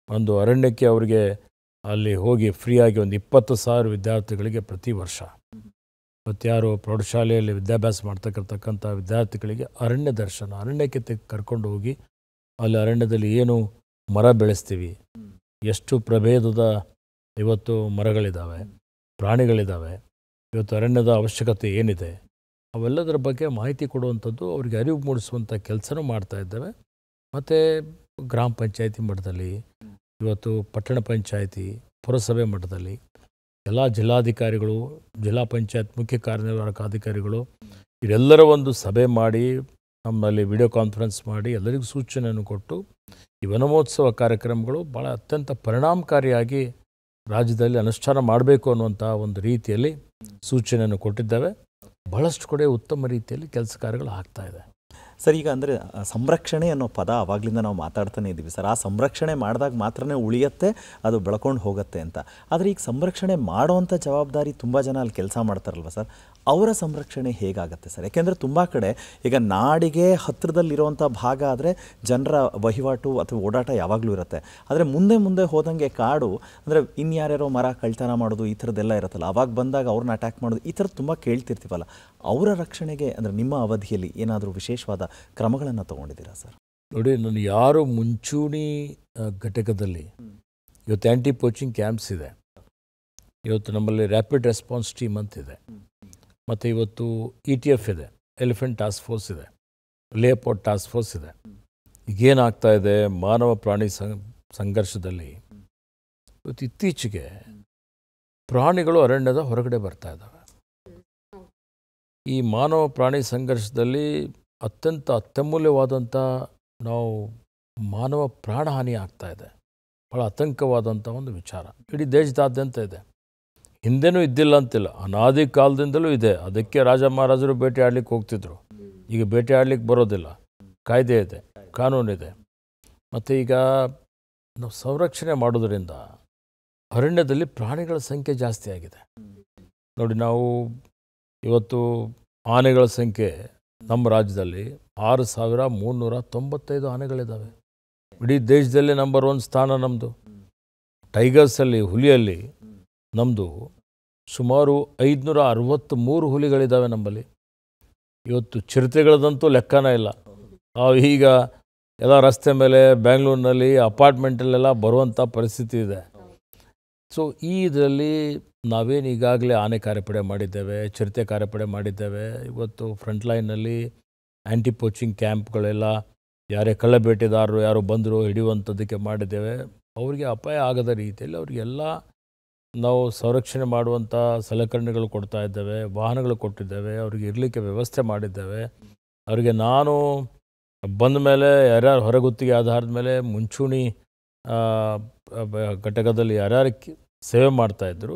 ಒಂದು ಅರಣ್ಯಕ್ಕೆ ಅವರಿಗೆ ಅಲ್ಲಿ ಹೋಗಿ ಫ್ರೀಯಾಗಿ ಒಂದು 20,000 ವಿದ್ಯಾರ್ಥಿಗಳಿಗೆ ಪ್ರತಿ ವರ್ಷ, ಮತ್ತು ಯಾರು ಪ್ರೌಢಶಾಲೆಯಲ್ಲಿ ವಿದ್ಯಾಭ್ಯಾಸ ಮಾಡ್ತಕ್ಕಂಥ ವಿದ್ಯಾರ್ಥಿಗಳಿಗೆ ಅರಣ್ಯ ದರ್ಶನ, ಅರಣ್ಯಕ್ಕೆ ಕರ್ಕೊಂಡು ಹೋಗಿ ಅಲ್ಲಿ ಅರಣ್ಯದಲ್ಲಿ ಏನು ಮರ ಬೆಳೆಸ್ತೀವಿ, ಎಷ್ಟು ಪ್ರಭೇದದ ಇವತ್ತು ಮರಗಳಿದ್ದಾವೆ, ಪ್ರಾಣಿಗಳಿದ್ದಾವೆ, ಇವತ್ತು ಅರಣ್ಯದ ಅವಶ್ಯಕತೆ ಏನಿದೆ, ಅವೆಲ್ಲದರ ಬಗ್ಗೆ ಮಾಹಿತಿ ಕೊಡುವಂಥದ್ದು, ಅವರಿಗೆ ಅರಿವು ಮೂಡಿಸುವಂಥ ಕೆಲಸನೂ ಮಾಡ್ತಾ ಇದ್ದೇವೆ. ಮತ್ತು ಗ್ರಾಮ ಪಂಚಾಯತಿ ಮಟ್ಟದಲ್ಲಿ, ಇವತ್ತು ಪಟ್ಟಣ ಪಂಚಾಯತಿ, ಪುರಸಭೆ ಮಟ್ಟದಲ್ಲಿ ಎಲ್ಲ ಜಿಲ್ಲಾಧಿಕಾರಿಗಳು, ಜಿಲ್ಲಾ ಪಂಚಾಯತ್ ಮುಖ್ಯ ಕಾರ್ಯನಿರ್ವಾಹಕ ಅಧಿಕಾರಿಗಳು ಇವರೆಲ್ಲರ ಒಂದು ಸಭೆ ಮಾಡಿ ನಮ್ಮಲ್ಲಿ ವಿಡಿಯೋ ಕಾನ್ಫರೆನ್ಸ್ ಮಾಡಿ ಎಲ್ಲರಿಗೂ ಸೂಚನೆಯನ್ನು ಕೊಟ್ಟು ಈ ವನಮಹೋತ್ಸವ ಕಾರ್ಯಕ್ರಮಗಳು ಭಾಳ ಅತ್ಯಂತ ಪರಿಣಾಮಕಾರಿಯಾಗಿ ರಾಜ್ಯದಲ್ಲಿ ಅನುಷ್ಠಾನ ಮಾಡಬೇಕು ಅನ್ನುವಂಥ ಒಂದು ರೀತಿಯಲ್ಲಿ ಸೂಚನೆಯನ್ನು ಕೊಟ್ಟಿದ್ದೇವೆ. ಬಹಳಷ್ಟು ಕಡೆ ಉತ್ತಮ ರೀತಿಯಲ್ಲಿ ಕೆಲಸ ಕಾರ್ಯಗಳು ಆಗ್ತಾ ಇದೆ. ಸರ್, ಈಗ ಅಂದರೆ ಸಂರಕ್ಷಣೆ ಅನ್ನೋ ಪದ ಆವಾಗಲಿಂದ ನಾವು ಮಾತಾಡ್ತಾನೆ ಇದ್ದೀವಿ ಸರ್. ಆ ಸಂರಕ್ಷಣೆ ಮಾಡಿದಾಗ ಮಾತ್ರನೇ ಉಳಿಯುತ್ತೆ, ಅದು ಬೆಳ್ಕೊಂಡು ಹೋಗುತ್ತೆ ಅಂತ. ಆದರೆ ಈಗ ಸಂರಕ್ಷಣೆ ಮಾಡೋವಂಥ ಜವಾಬ್ದಾರಿ ತುಂಬ ಜನ ಅಲ್ಲಿ ಕೆಲಸ ಮಾಡ್ತಾರಲ್ವ ಸರ್, ಅವರ ಸಂರಕ್ಷಣೆ ಹೇಗಾಗುತ್ತೆ ಸರ್? ಯಾಕೆಂದರೆ ತುಂಬ ಕಡೆ ಈಗ ನಾಡಿಗೆ ಹತ್ತಿರದಲ್ಲಿರುವಂಥ ಭಾಗ ಆದರೆ ಜನರ ವಹಿವಾಟು ಅಥವಾ ಓಡಾಟ ಯಾವಾಗಲೂ ಇರುತ್ತೆ. ಆದರೆ ಮುಂದೆ ಮುಂದೆ ಹೋದಂಗೆ ಕಾಡು ಅಂದರೆ ಇನ್ಯಾರ್ಯಾರೋ ಮರ ಕಳ್ತನ ಮಾಡೋದು ಈ ಥರದ್ದೆಲ್ಲ ಇರುತ್ತಲ್ಲ, ಅವಾಗ ಬಂದಾಗ ಅವ್ರನ್ನ ಅಟ್ಯಾಕ್ ಮಾಡೋದು, ಈ ಥರದ್ದು ತುಂಬ ಕೇಳ್ತಿರ್ತೀವಲ್ಲ. ಅವರ ರಕ್ಷಣೆಗೆ ಅಂದರೆ ನಿಮ್ಮ ಅವಧಿಯಲ್ಲಿ ಏನಾದರೂ ವಿಶೇಷವಾದ ಕ್ರಮಗಳನ್ನು ತಗೊಂಡಿದ್ದೀರಾ ಸರ್? ನೋಡಿ, ನಾನು ಯಾರು ಮುಂಚೂಣಿ ಘಟಕದಲ್ಲಿ ಇವತ್ತು ಆ್ಯಂಟಿ ಪೋಚಿಂಗ್ ಕ್ಯಾಂಪ್ಸ್ ಇದೆ, ಇವತ್ತು ನಮ್ಮಲ್ಲಿ ರ್ಯಾಪಿಡ್ ರೆಸ್ಪಾನ್ಸ್ ಟೀಮ್ ಅಂತಿದೆ, ಮತ್ತು ಇವತ್ತು ETF ಇದೆ, ಎಲಿಫೆಂಟ್ ಟಾಸ್ಕ್ ಫೋರ್ಸ್ ಇದೆ, ಲೇಪೋರ್ಟ್ ಟಾಸ್ಕ್ ಫೋರ್ಸ್ ಇದೆ. ಈಗೇನಾಗ್ತಾ ಇದೆ, ಮಾನವ ಪ್ರಾಣಿ ಸಂಘರ್ಷದಲ್ಲಿ ಇವತ್ತು ಇತ್ತೀಚೆಗೆ ಪ್ರಾಣಿಗಳು ಅರಣ್ಯದ ಹೊರಗಡೆ ಬರ್ತಾ ಇದ್ದಾವೆ. ಈ ಮಾನವ ಪ್ರಾಣಿ ಸಂಘರ್ಷದಲ್ಲಿ ಅತ್ಯಮೂಲ್ಯವಾದಂಥ ನಾವು ಮಾನವ ಪ್ರಾಣಹಾನಿ ಆಗ್ತಾ ಇದೆ. ಭಾಳ ಆತಂಕವಾದಂಥ ಒಂದು ವಿಚಾರ ಇಡೀ ದೇಶದಾದ್ಯಂತ ಇದೆ. ಹಿಂದೆನೂ ಇದ್ದಿಲ್ಲ ಅಂತಿಲ್ಲ, ಅನಾದಿ ಕಾಲದಿಂದಲೂ ಇದೆ. ಅದಕ್ಕೆ ರಾಜ ಮಹಾರಾಜರು ಬೇಟೆ ಆಡ್ಲಿಕ್ಕೆ ಹೋಗ್ತಿದ್ರು. ಈಗ ಬೇಟೆ ಆಡ್ಲಿಕ್ಕೆ ಬರೋದಿಲ್ಲ, ಕಾಯ್ದೆ ಇದೆ, ಕಾನೂನಿದೆ. ಮತ್ತು ಈಗ ನಾವು ಸಂರಕ್ಷಣೆ ಮಾಡೋದರಿಂದ ಅರಣ್ಯದಲ್ಲಿ ಪ್ರಾಣಿಗಳ ಸಂಖ್ಯೆ ಜಾಸ್ತಿ ಆಗಿದೆ. ನೋಡಿ, ನಾವು ಇವತ್ತು ಆನೆಗಳ ಸಂಖ್ಯೆ ನಮ್ಮ ರಾಜ್ಯದಲ್ಲಿ 6,395 ಆನೆಗಳಿದ್ದಾವೆ. ಇಡೀ ದೇಶದಲ್ಲಿ ನಂಬರ್ 1 ಸ್ಥಾನ ನಮ್ಮದು. ಟೈಗರ್ಸಲ್ಲಿ, ಹುಲಿಯಲ್ಲಿ ನಮ್ಮದು ಸುಮಾರು 563 ಹುಲಿಗಳಿದ್ದಾವೆ ನಮ್ಮಲ್ಲಿ. ಇವತ್ತು ಚಿರತೆಗಳದಂತೂ ಲೆಕ್ಕನೇ ಇಲ್ಲ. ಈಗ ಎಲ್ಲ ರಸ್ತೆ ಮೇಲೆ ಬ್ಯಾಂಗ್ಳೂರಿನಲ್ಲಿ ಅಪಾರ್ಟ್ಮೆಂಟಲ್ಲೆಲ್ಲ ಬರುವಂಥ ಪರಿಸ್ಥಿತಿ ಇದೆ. ಸೊ ಈ ಇದರಲ್ಲಿ ನಾವೇನು ಈಗಾಗಲೇ ಆನೆ ಕಾರ್ಯಪಡೆ ಮಾಡಿದ್ದೇವೆ, ಚಿರತೆ ಕಾರ್ಯಪಡೆ ಮಾಡಿದ್ದೇವೆ. ಇವತ್ತು ಫ್ರಂಟ್ಲೈನಲ್ಲಿ ಆ್ಯಂಟಿ ಪೋಚಿಂಗ್ ಕ್ಯಾಂಪ್ಗಳೆಲ್ಲ ಯಾರೇ ಕಳ್ಳಬೇಟೆದಾರರು ಯಾರು ಬಂದರು ಹಿಡಿಯುವಂಥದ್ದಕ್ಕೆ ಮಾಡಿದ್ದೇವೆ. ಅವರಿಗೆ ಅಪಾಯ ಆಗದ ರೀತಿಯಲ್ಲಿ ಅವರಿಗೆಲ್ಲ ನಾವು ಸಂರಕ್ಷಣೆ ಮಾಡುವಂಥ ಸಲಕರಣೆಗಳು ಕೊಡ್ತಾ ಇದ್ದೇವೆ, ವಾಹನಗಳು ಕೊಟ್ಟಿದ್ದೇವೆ, ಅವರಿಗೆ ಇರಲಿಕ್ಕೆ ವ್ಯವಸ್ಥೆ ಮಾಡಿದ್ದೇವೆ. ಅವರಿಗೆ ನಾನು ಬಂದ ಮೇಲೆ ಯಾರ್ಯಾರು ಹೊರಗುತ್ತಿಗೆ ಆಧಾರದ ಮೇಲೆ ಮುಂಚೂಣಿ ಘಟಕದಲ್ಲಿ ಯಾರ್ಯಾರು ಸೇವೆ ಮಾಡ್ತಾಯಿದ್ರು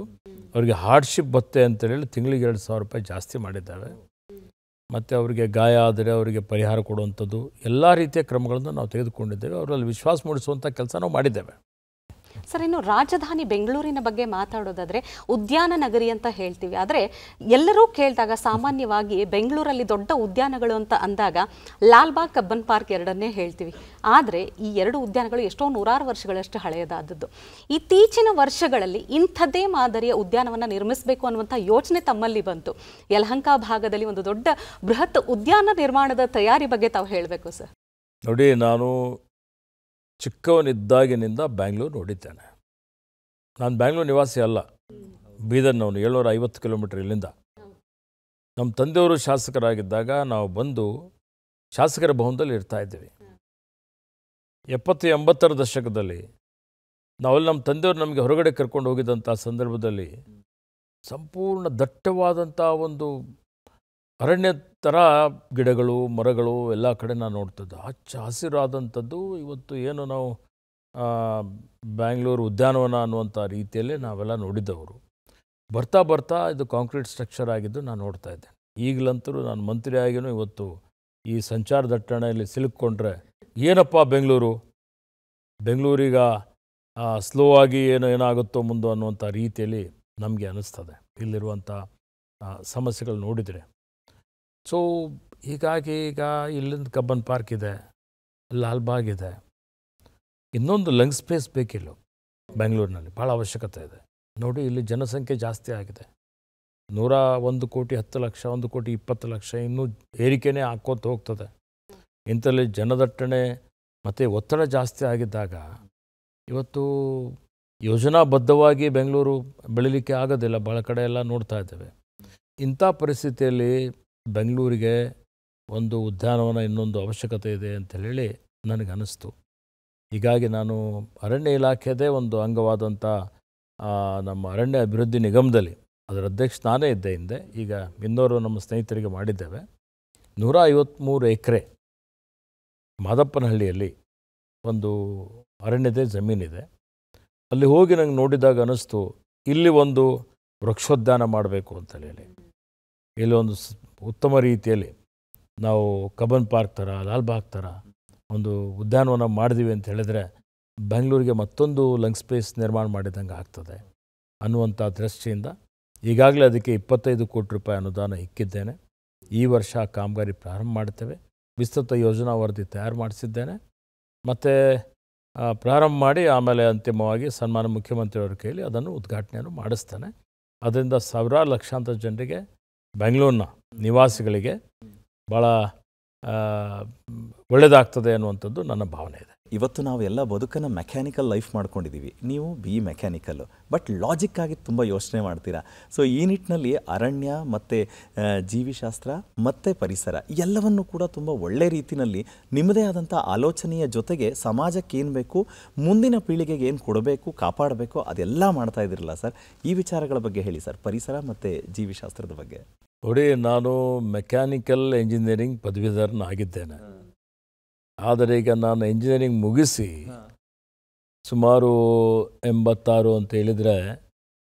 ಅವರಿಗೆ ಹಾರ್ಡ್ಶಿಪ್ ಭತ್ತೆ ಅಂತೇಳಿ ತಿಂಗಳಿಗೆ 2,000 ರೂಪಾಯಿ ಜಾಸ್ತಿ ಮಾಡಿದ್ದೇವೆ. ಮತ್ತು ಅವರಿಗೆ ಗಾಯ ಆದರೆ ಅವರಿಗೆ ಪರಿಹಾರ ಕೊಡುವಂಥದ್ದು ಎಲ್ಲ ರೀತಿಯ ಕ್ರಮಗಳನ್ನು ನಾವು ತೆಗೆದುಕೊಂಡಿದ್ದೇವೆ. ಅವರಲ್ಲಿ ವಿಶ್ವಾಸ ಮೂಡಿಸುವಂಥ ಕೆಲಸ ನಾವು ಮಾಡಿದ್ದೇವೆ. ಸರ್, ಇನ್ನು ರಾಜಧಾನಿ ಬೆಂಗಳೂರಿನ ಬಗ್ಗೆ ಮಾತಾಡೋದಾದರೆ ಉದ್ಯಾನ ನಗರಿ ಅಂತ ಹೇಳ್ತೀವಿ. ಆದರೆ ಎಲ್ಲರೂ ಕೇಳಿದಾಗ ಸಾಮಾನ್ಯವಾಗಿ ಬೆಂಗಳೂರಲ್ಲಿ ದೊಡ್ಡ ಉದ್ಯಾನಗಳು ಅಂತ ಅಂದಾಗ ಲಾಲ್ಬಾಗ್, ಕಬ್ಬನ್ ಪಾರ್ಕ್ ಎರಡನ್ನೇ ಹೇಳ್ತೀವಿ. ಆದರೆ ಈ ಎರಡು ಉದ್ಯಾನಗಳು ಎಷ್ಟೋ ನೂರಾರು ವರ್ಷಗಳಷ್ಟು ಹಳೆಯದಾದದ್ದು. ಇತ್ತೀಚಿನ ವರ್ಷಗಳಲ್ಲಿ ಇಂಥದ್ದೇ ಮಾದರಿಯ ಉದ್ಯಾನವನ್ನು ನಿರ್ಮಿಸಬೇಕು ಅನ್ನುವಂಥ ಯೋಚನೆ ತಮ್ಮಲ್ಲಿ ಬಂತು. ಯಲಹಂಕ ಭಾಗದಲ್ಲಿ ಒಂದು ದೊಡ್ಡ ಬೃಹತ್ ಉದ್ಯಾನ ನಿರ್ಮಾಣದ ತಯಾರಿ ಬಗ್ಗೆ ತಾವು ಹೇಳಬೇಕು ಸರ್. ನೋಡಿ, ನಾನು ಚಿಕ್ಕವನಿದ್ದಾಗಿನಿಂದ ಬ್ಯಾಂಗ್ಳೂರು ನೋಡಿದ್ದೇನೆ. ನಾನು ಬ್ಯಾಂಗ್ಳೂರು ನಿವಾಸಿ ಅಲ್ಲ, ಬೀದರ್ನವನು, 750 ಕಿಲೋಮೀಟರ್ ಇಲ್ಲಿಂದ. ನಮ್ಮ ತಂದೆಯವರು ಶಾಸಕರಾಗಿದ್ದಾಗ ನಾವು ಬಂದು ಶಾಸಕರ ಭವನದಲ್ಲಿ ಇರ್ತಾ ಇದ್ದೀವಿ. 70-80ರ ದಶಕದಲ್ಲಿ ನಾವಲ್ಲಿ ನಮ್ಮ ತಂದೆಯವರು ನಮಗೆ ಹೊರಗಡೆ ಕರ್ಕೊಂಡು ಹೋಗಿದ್ದಂಥ ಸಂದರ್ಭದಲ್ಲಿ ಸಂಪೂರ್ಣ ದಟ್ಟವಾದಂಥ ಒಂದು ಅರಣ್ಯ ಥರ ಗಿಡಗಳು ಮರಗಳು ಎಲ್ಲ ಕಡೆ ನಾನು ನೋಡ್ತಿದ್ದೆ. ಹಚ್ಚ ಹಸಿರಾದಂಥದ್ದು. ಇವತ್ತು ಏನು ನಾವು ಬ್ಯಾಂಗ್ಳೂರು ಉದ್ಯಾನವನ ಅನ್ನುವಂಥ ರೀತಿಯಲ್ಲೇ ನಾವೆಲ್ಲ ನೋಡಿದ್ದವರು. ಬರ್ತಾ ಬರ್ತಾ ಇದು ಕಾಂಕ್ರೀಟ್ ಸ್ಟ್ರಕ್ಚರ್ ಆಗಿದ್ದು ನಾನು ನೋಡ್ತಾ ಇದ್ದೆ. ಈಗಲಂತೂ ನಾನು ಮಂತ್ರಿ ಆಗಿನೂ ಇವತ್ತು ಈ ಸಂಚಾರ ದಟ್ಟಣೆಯಲ್ಲಿ ಸಿಲುಕೊಂಡ್ರೆ ಏನಪ್ಪ ಬೆಂಗಳೂರೀಗ ಸ್ಲೋ ಆಗಿ ಏನಾಗುತ್ತೋ ಮುಂದೋ ಅನ್ನುವಂಥ ರೀತಿಯಲ್ಲಿ ನಮಗೆ ಅನ್ನಿಸ್ತದೆ ಇಲ್ಲಿರುವಂಥ ಸಮಸ್ಯೆಗಳು ನೋಡಿದರೆ. ಸೊ ಹೀಗಾಗಿ ಈಗ ಇಲ್ಲಿಂದ ಕಬ್ಬನ್ ಪಾರ್ಕ್ ಇದೆ, ಲಾಲ್ಬಾಗ್ ಇದೆ. ಇನ್ನೊಂದು ಲಂಗ್ ಸ್ಪೇಸ್ ಬೇಕಿಲ್ಲ ಬೆಂಗಳೂರಿನಲ್ಲಿ, ಭಾಳ ಅವಶ್ಯಕತೆ ಇದೆ. ನೋಡಿ, ಇಲ್ಲಿ ಜನಸಂಖ್ಯೆ ಜಾಸ್ತಿ ಆಗಿದೆ. 101 ಕೋಟಿ 10 ಲಕ್ಷ, 1 ಕೋಟಿ 20 ಲಕ್ಷ, ಇನ್ನೂ ಏರಿಕೆನೇ ಹಾಕೋತ ಹೋಗ್ತದೆ. ಇಂಥಲ್ಲಿ ಜನದಟ್ಟಣೆ ಮತ್ತು ಒತ್ತಡ ಜಾಸ್ತಿ ಆಗಿದ್ದಾಗ ಇವತ್ತು ಯೋಜನಾಬದ್ಧವಾಗಿ ಬೆಂಗಳೂರು ಬೆಳೀಲಿಕ್ಕೆ ಆಗೋದಿಲ್ಲ. ಭಾಳ ಕಡೆ ಎಲ್ಲ ನೋಡ್ತಾ ಇದ್ದೇವೆ. ಇಂಥ ಪರಿಸ್ಥಿತಿಯಲ್ಲಿ ಬೆಂಗಳೂರಿಗೆ ಒಂದು ಉದ್ಯಾನವನ ಇನ್ನೊಂದು ಅವಶ್ಯಕತೆ ಇದೆ ಅಂತ ಹೇಳಿ ನನಗೆ ಅನ್ನಿಸ್ತು. ಹೀಗಾಗಿ ನಾನು ಅರಣ್ಯ ಇಲಾಖೆದೇ ಒಂದು ಅಂಗವಾದಂಥ ನಮ್ಮ ಅರಣ್ಯ ಅಭಿವೃದ್ಧಿ ನಿಗಮದಲ್ಲಿ ಅದರ ಅಧ್ಯಕ್ಷ ನಾನೇ ಇದ್ದೆ ಹಿಂದೆ. ಈಗ ಇನ್ನೋರು ನಮ್ಮ ಸ್ನೇಹಿತರಿಗೆ ಮಾಡಿದ್ದೇವೆ. 153 ಎಕರೆ ಮಾದಪ್ಪನಹಳ್ಳಿಯಲ್ಲಿ ಒಂದು ಅರಣ್ಯದೇ ಜಮೀನಿದೆ. ಅಲ್ಲಿ ಹೋಗಿ ನಂಗೆ ನೋಡಿದಾಗ ಅನ್ನಿಸ್ತು, ಇಲ್ಲಿ ಒಂದು ವೃಕ್ಷೋದ್ಯಾನ ಮಾಡಬೇಕು ಅಂತೇಳಿ. ಇಲ್ಲಿ ಒಂದು ಉತ್ತಮ ರೀತಿಯಲ್ಲಿ ನಾವು ಕಬ್ಬನ್ ಪಾರ್ಕ್ ಥರ, ಲಾಲ್ಬಾಗ್ ಥರ ಒಂದು ಉದ್ಯಾನವನ ಮಾಡಿದೀವಿ ಅಂತ ಹೇಳಿದ್ರೆ ಬೆಂಗಳೂರಿಗೆ ಮತ್ತೊಂದು ಲಂಗ್ ಸ್ಪೇಸ್ ನಿರ್ಮಾಣ ಮಾಡಿದಂಗೆ ಆಗ್ತದೆ ಅನ್ನುವಂಥ ದೃಷ್ಟಿಯಿಂದ ಈಗಾಗಲೇ ಅದಕ್ಕೆ 25 ಕೋಟಿ ರೂಪಾಯಿ ಅನುದಾನ ಇಕ್ಕಿದ್ದೇನೆ. ಈ ವರ್ಷ ಕಾಮಗಾರಿ ಪ್ರಾರಂಭ ಮಾಡ್ತೇವೆ. ವಿಸ್ತೃತ ಯೋಜನಾ ವರದಿ ತಯಾರು ಮಾಡಿಸಿದ್ದೇನೆ. ಮತ್ತು ಪ್ರಾರಂಭ ಮಾಡಿ ಆಮೇಲೆ ಅಂತಿಮವಾಗಿ ಸನ್ಮಾನ್ಯ ಮುಖ್ಯಮಂತ್ರಿಯವರ ಕೈಯಲ್ಲಿ ಅದನ್ನು ಉದ್ಘಾಟನೆಯನ್ನು ಮಾಡಿಸ್ತೇನೆ. ಅದರಿಂದ ಸಾವಿರಾರು ಲಕ್ಷಾಂತರ ಜನರಿಗೆ, ಬೆಂಗಳೂರಿನ ನಿವಾಸಿಗಳಿಗೆ ಭಾಳ ಒಳ್ಳೆಯದಾಗ್ತದೆ ಅನ್ನುವಂಥದ್ದು ನನ್ನ ಭಾವನೆ ಇದೆ. ಇವತ್ತು ನಾವು ಎಲ್ಲ ಬದುಕನ್ನು ಮೆಕ್ಯಾನಿಕಲ್ ಲೈಫ್ ಮಾಡ್ಕೊಂಡಿದ್ದೀವಿ. ನೀವು ಮೆಕ್ಯಾನಿಕಲ್ಲು, ಬಟ್ ಲಾಜಿಕ್ ಆಗಿ ತುಂಬ ಯೋಚನೆ ಮಾಡ್ತೀರಾ. ಸೊ ಈ ನಿಟ್ಟಿನಲ್ಲಿ ಅರಣ್ಯ ಮತ್ತು ಜೀವಿಶಾಸ್ತ್ರ ಮತ್ತು ಪರಿಸರ ಎಲ್ಲವನ್ನು ಕೂಡ ತುಂಬ ಒಳ್ಳೆ ರೀತಿಯಲ್ಲಿ ನಿಮ್ಮದೇ ಆದಂಥ ಆಲೋಚನೆಯ ಜೊತೆಗೆ ಸಮಾಜಕ್ಕೆ ಏನು ಬೇಕು, ಮುಂದಿನ ಪೀಳಿಗೆಗೆ ಏನು ಕೊಡಬೇಕು, ಕಾಪಾಡಬೇಕು, ಅದೆಲ್ಲ ಮಾಡ್ತಾ ಇದ್ದೀರಲ್ಲ ಸರ್. ಈ ವಿಚಾರಗಳ ಬಗ್ಗೆ ಹೇಳಿ ಸರ್, ಪರಿಸರ ಮತ್ತು ಜೀವಿಶಾಸ್ತ್ರದ ಬಗ್ಗೆ. ನೋಡಿ, ನಾನು ಮೆಕ್ಯಾನಿಕಲ್ ಇಂಜಿನಿಯರಿಂಗ್ ಪದವೀಧರನಾಗಿದ್ದೇನೆ. ಆದರೆ ಈಗ ನಾನು ಇಂಜಿನಿಯರಿಂಗ್ ಮುಗಿಸಿ ಸುಮಾರು 86 ಅಂತ ಹೇಳಿದರೆ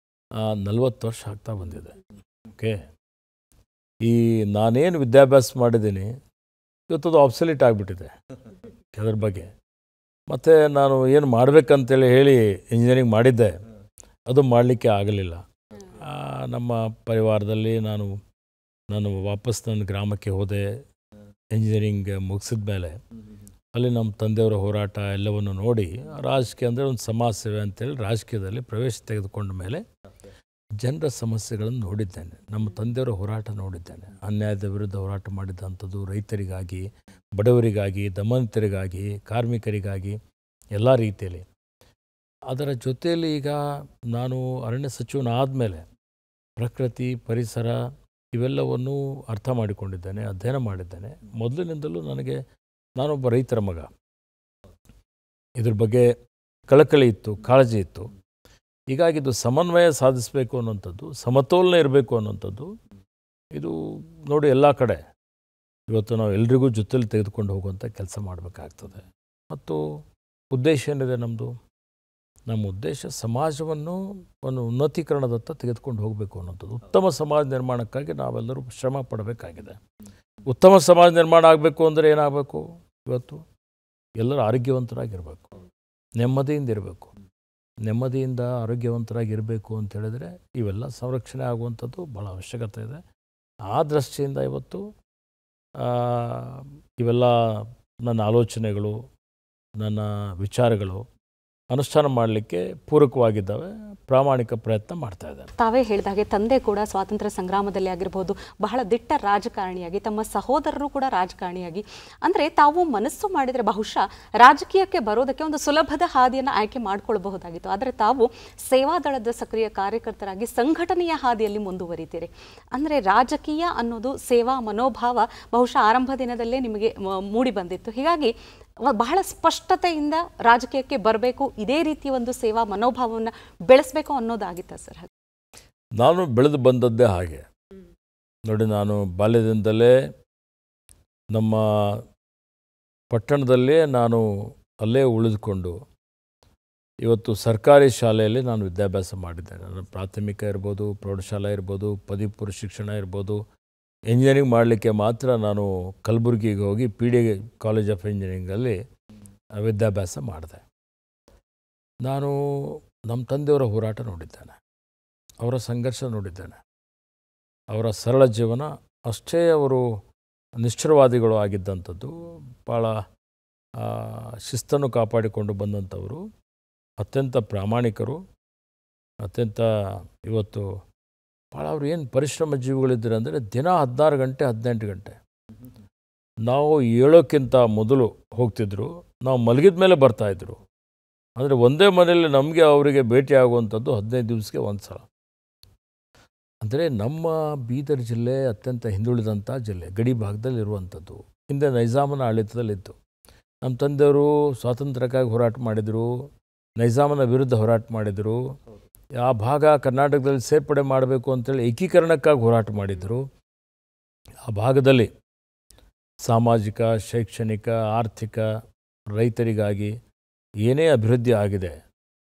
40 ವರ್ಷ ಆಗ್ತಾ ಬಂದಿದೆ. ಓಕೆ, ಈ ನಾನೇನು ವಿದ್ಯಾಭ್ಯಾಸ ಮಾಡಿದ್ದೀನಿ ಇವತ್ತದು ಆಬ್ಸೊಲ್ಯೂಟ್ ಆಗಿಬಿಟ್ಟಿದೆ ಅದರ ಬಗ್ಗೆ. ಮತ್ತು ನಾನು ಏನು ಮಾಡಬೇಕಂತೇಳಿ ಹೇಳಿ ಇಂಜಿನಿಯರಿಂಗ್ ಮಾಡಿದ್ದೆ, ಅದು ಮಾಡಲಿಕ್ಕೆ ಆಗಲಿಲ್ಲ. ನಮ್ಮ ಪರಿವಾರದಲ್ಲಿ ನಾನು ವಾಪಸ್ ನನ್ನ ಗ್ರಾಮಕ್ಕೆ ಹೋದೆ. ಇಂಜಿನಿಯರಿಂಗ್ ಮುಗಿಸಿದ ಮೇಲೆ ಅಲ್ಲಿ ನಮ್ಮ ತಂದೆಯವರ ಹೋರಾಟ ಎಲ್ಲವನ್ನು ನೋಡಿ ರಾಜಕೀಯ ಅಂದರೆ ಒಂದು ಸಮಾಜ ಸೇವೆ ಅಂತೇಳಿ ರಾಜಕೀಯದಲ್ಲಿ ಪ್ರವೇಶ ತೆಗೆದುಕೊಂಡ ಮೇಲೆ ಜನರ ಸಮಸ್ಯೆಗಳನ್ನು ನೋಡಿದ್ದೇನೆ. ನಮ್ಮ ತಂದೆಯವರ ಹೋರಾಟ ನೋಡಿದ್ದೇನೆ. ಅನ್ಯಾಯದ ವಿರುದ್ಧ ಹೋರಾಟ ಮಾಡಿದಂಥದ್ದು, ರೈತರಿಗಾಗಿ, ಬಡವರಿಗಾಗಿ, ದಮನಿತರಿಗಾಗಿ, ಕಾರ್ಮಿಕರಿಗಾಗಿ ಎಲ್ಲ ರೀತಿಯಲ್ಲಿ. ಅದರ ಜೊತೆಯಲ್ಲಿ ಈಗ ನಾನು ಅರಣ್ಯ ಸಚಿವನಾದಮೇಲೆ ಪ್ರಕೃತಿ, ಪರಿಸರ ಇವೆಲ್ಲವನ್ನೂ ಅರ್ಥ ಮಾಡಿಕೊಂಡಿದ್ದೇನೆ, ಅಧ್ಯಯನ ಮಾಡಿದ್ದೇನೆ. ಮೊದಲಿನಿಂದಲೂ ನಾನೊಬ್ಬ ರೈತರ ಮಗ. ಇದ್ರ ಬಗ್ಗೆ ಕಳಕಳಿ ಇತ್ತು, ಕಾಳಜಿ ಇತ್ತು. ಹೀಗಾಗಿ ಇದು ಸಮನ್ವಯ ಸಾಧಿಸಬೇಕು ಅನ್ನೋಂಥದ್ದು, ಸಮತೋಲನ ಇರಬೇಕು ಅನ್ನೋಂಥದ್ದು, ಇದು ನೋಡಿ ಎಲ್ಲ ಕಡೆ ಇವತ್ತು ನಾವು ಎಲ್ರಿಗೂ ಜೊತೆಲಿ ತೆಗೆದುಕೊಂಡು ಹೋಗುವಂಥ ಕೆಲಸ ಮಾಡಬೇಕಾಗ್ತದೆ. ಮತ್ತು ಉದ್ದೇಶ ಏನಿದೆ ನಮ್ಮದು? ನಮ್ಮ ಉದ್ದೇಶ ಸಮಾಜವನ್ನು ಒಂದು ಉನ್ನತೀಕರಣದತ್ತ ತೆಗೆದುಕೊಂಡು ಹೋಗಬೇಕು ಅನ್ನೋಂಥದ್ದು. ಉತ್ತಮ ಸಮಾಜ ನಿರ್ಮಾಣಕ್ಕಾಗಿ ನಾವೆಲ್ಲರೂ ಶ್ರಮ ಪಡಬೇಕಾಗಿದೆ. ಉತ್ತಮ ಸಮಾಜ ನಿರ್ಮಾಣ ಆಗಬೇಕು ಅಂದರೆ ಏನಾಗಬೇಕು? ಇವತ್ತು ಎಲ್ಲರೂ ಆರೋಗ್ಯವಂತರಾಗಿರಬೇಕು, ನೆಮ್ಮದಿಯಿಂದ ಇರಬೇಕು. ನೆಮ್ಮದಿಯಿಂದ ಆರೋಗ್ಯವಂತರಾಗಿರಬೇಕು ಅಂತ ಹೇಳಿದರೆ ಇವೆಲ್ಲ ಸಂರಕ್ಷಣೆ ಆಗುವಂಥದ್ದು ಭಾಳ ಅವಶ್ಯಕತೆ ಇದೆ. ಆ ದೃಷ್ಟಿಯಿಂದ ಇವತ್ತು ಇವೆಲ್ಲ ನನ್ನ ಆಲೋಚನೆಗಳು, ನನ್ನ ವಿಚಾರಗಳು ಅನುಷ್ಠಾನ ಮಾಡಲಿಕ್ಕೆ ಪೂರಕವಾಗಿದ್ದಾವೆ. ಪ್ರಾಮಾಣಿಕ ಪ್ರಯತ್ನ ಮಾಡ್ತಾ ಇದ್ದಾರೆ. ತಾವೇ ಹೇಳಿದಾಗೆ ತಂದೆ ಕೂಡ ಸ್ವಾತಂತ್ರ್ಯ ಸಂಗ್ರಾಮದಲ್ಲಿ ಆಗಿರಬಹುದು ಬಹಳ ದಿಟ್ಟ ರಾಜಕಾರಣಿಯಾಗಿ, ತಮ್ಮ ಸಹೋದರರು ಕೂಡ ರಾಜಕಾರಣಿಯಾಗಿ, ಅಂದರೆ ತಾವು ಮನಸ್ಸು ಮಾಡಿದರೆ ಬಹುಶಃ ರಾಜಕೀಯಕ್ಕೆ ಬರೋದಕ್ಕೆ ಒಂದು ಸುಲಭದ ಹಾದಿಯನ್ನು ಆಯ್ಕೆ ಮಾಡಿಕೊಳ್ಳಬಹುದಾಗಿತ್ತು. ಆದರೆ ತಾವು ಸೇವಾದಳದ ಸಕ್ರಿಯ ಕಾರ್ಯಕರ್ತರಾಗಿ ಸಂಘಟನೆಯ ಹಾದಿಯಲ್ಲಿ ಮುಂದುವರಿತೀರಿ. ಅಂದರೆ ರಾಜಕೀಯ ಅನ್ನೋದು ಸೇವಾ ಮನೋಭಾವ ಬಹುಶಃ ಆರಂಭ ದಿನದಲ್ಲೇ ನಿಮಗೆ ಮೂಡಿ ಬಂದಿತ್ತು. ಹೀಗಾಗಿ ಬಹಳ ಸ್ಪಷ್ಟತೆಯಿಂದ ರಾಜಕೀಯಕ್ಕೆ ಬರಬೇಕು, ಇದೇ ರೀತಿಯ ಒಂದು ಸೇವಾ ಮನೋಭಾವವನ್ನು ಬೆಳೆಸಬೇಕು ಅನ್ನೋದಾಗಿತ್ತ ಸರ್? ನಾನು ಬೆಳೆದು ಬಂದದ್ದೇ ಹಾಗೆ ನೋಡಿ. ನಾನು ಬಾಲ್ಯದಿಂದಲೇ ನಮ್ಮ ಪಟ್ಟಣದಲ್ಲೇ ನಾನು ಅಲ್ಲೇ ಉಳಿದುಕೊಂಡು ಇವತ್ತು ಸರ್ಕಾರಿ ಶಾಲೆಯಲ್ಲಿ ನಾನು ವಿದ್ಯಾಭ್ಯಾಸ ಮಾಡಿದ್ದೇನೆ. ನನ್ನ ಪ್ರಾಥಮಿಕ ಇರ್ಬೋದು, ಪ್ರೌಢಶಾಲಾ ಇರ್ಬೋದು, ಪದವಿ ಪೂರ್ವ ಶಿಕ್ಷಣ ಇರ್ಬೋದು. ಇಂಜಿನಿಯರಿಂಗ್ ಮಾಡಲಿಕ್ಕೆ ಮಾತ್ರ ನಾನು ಕಲಬುರಗಿಗೆ ಹೋಗಿ PD ಕಾಲೇಜ್ ಆಫ್ ಇಂಜಿನಿಯರಿಂಗಲ್ಲಿ ವಿದ್ಯಾಭ್ಯಾಸ ಮಾಡಿದೆ. ನಾನು ನಮ್ಮ ತಂದೆಯವರ ಹೋರಾಟ ನೋಡಿದ್ದೇನೆ, ಅವರ ಸಂಘರ್ಷ ನೋಡಿದ್ದೇನೆ. ಅವರ ಸರಳ ಜೀವನ ಅಷ್ಟೇ. ಅವರು ನಿಷ್ಠುರವಾದಿಗಳು ಆಗಿದ್ದಂಥದ್ದು, ಭಾಳ ಶಿಸ್ತನ್ನು ಕಾಪಾಡಿಕೊಂಡು ಬಂದಂಥವರು, ಅತ್ಯಂತ ಪ್ರಾಮಾಣಿಕರು, ಅತ್ಯಂತ ಇವತ್ತು ಭಾಳ ಅವ್ರು ಏನು ಪರಿಶ್ರಮ ಜೀವಿಗಳಿದ್ದಾರೆ ಅಂದರೆ ದಿನ 16 ಗಂಟೆ 18 ಗಂಟೆ. ನಾವು ಹೇಳೋಕ್ಕಿಂತ ಮೊದಲು ಹೋಗ್ತಿದ್ರು, ನಾವು ಮಲಗಿದ ಮೇಲೆ ಬರ್ತಾಯಿದ್ರು. ಅಂದರೆ ಒಂದೇ ಮನೆಯಲ್ಲಿ ನಮಗೆ ಅವರಿಗೆ ಭೇಟಿ ಆಗುವಂಥದ್ದು 15 ದಿವಸಕ್ಕೆ ಒಂದು ಸಲ. ಅಂದರೆ ನಮ್ಮ ಬೀದರ್ ಜಿಲ್ಲೆ ಅತ್ಯಂತ ಹಿಂದುಳಿದಂಥ ಜಿಲ್ಲೆ, ಗಡಿ ಭಾಗದಲ್ಲಿರುವಂಥದ್ದು. ಹಿಂದೆ ನೈಜಾಮನ ಆಡಳಿತದಲ್ಲಿತ್ತು. ನಮ್ಮ ತಂದೆಯವರು ಸ್ವಾತಂತ್ರ್ಯಕ್ಕಾಗಿ ಹೋರಾಟ ಮಾಡಿದರು, ನೈಜಾಮನ ವಿರುದ್ಧ ಹೋರಾಟ ಮಾಡಿದರು. ಆ ಭಾಗ ಕರ್ನಾಟಕದಲ್ಲಿ ಸೇರ್ಪಡೆ ಮಾಡಬೇಕು ಅಂತೇಳಿ ಏಕೀಕರಣಕ್ಕಾಗಿ ಹೋರಾಟ ಮಾಡಿದರು. ಆ ಭಾಗದಲ್ಲಿ ಸಾಮಾಜಿಕ, ಶೈಕ್ಷಣಿಕ, ಆರ್ಥಿಕ, ರೈತರಿಗಾಗಿ ಏನೇ ಅಭಿವೃದ್ಧಿ ಆಗಿದೆ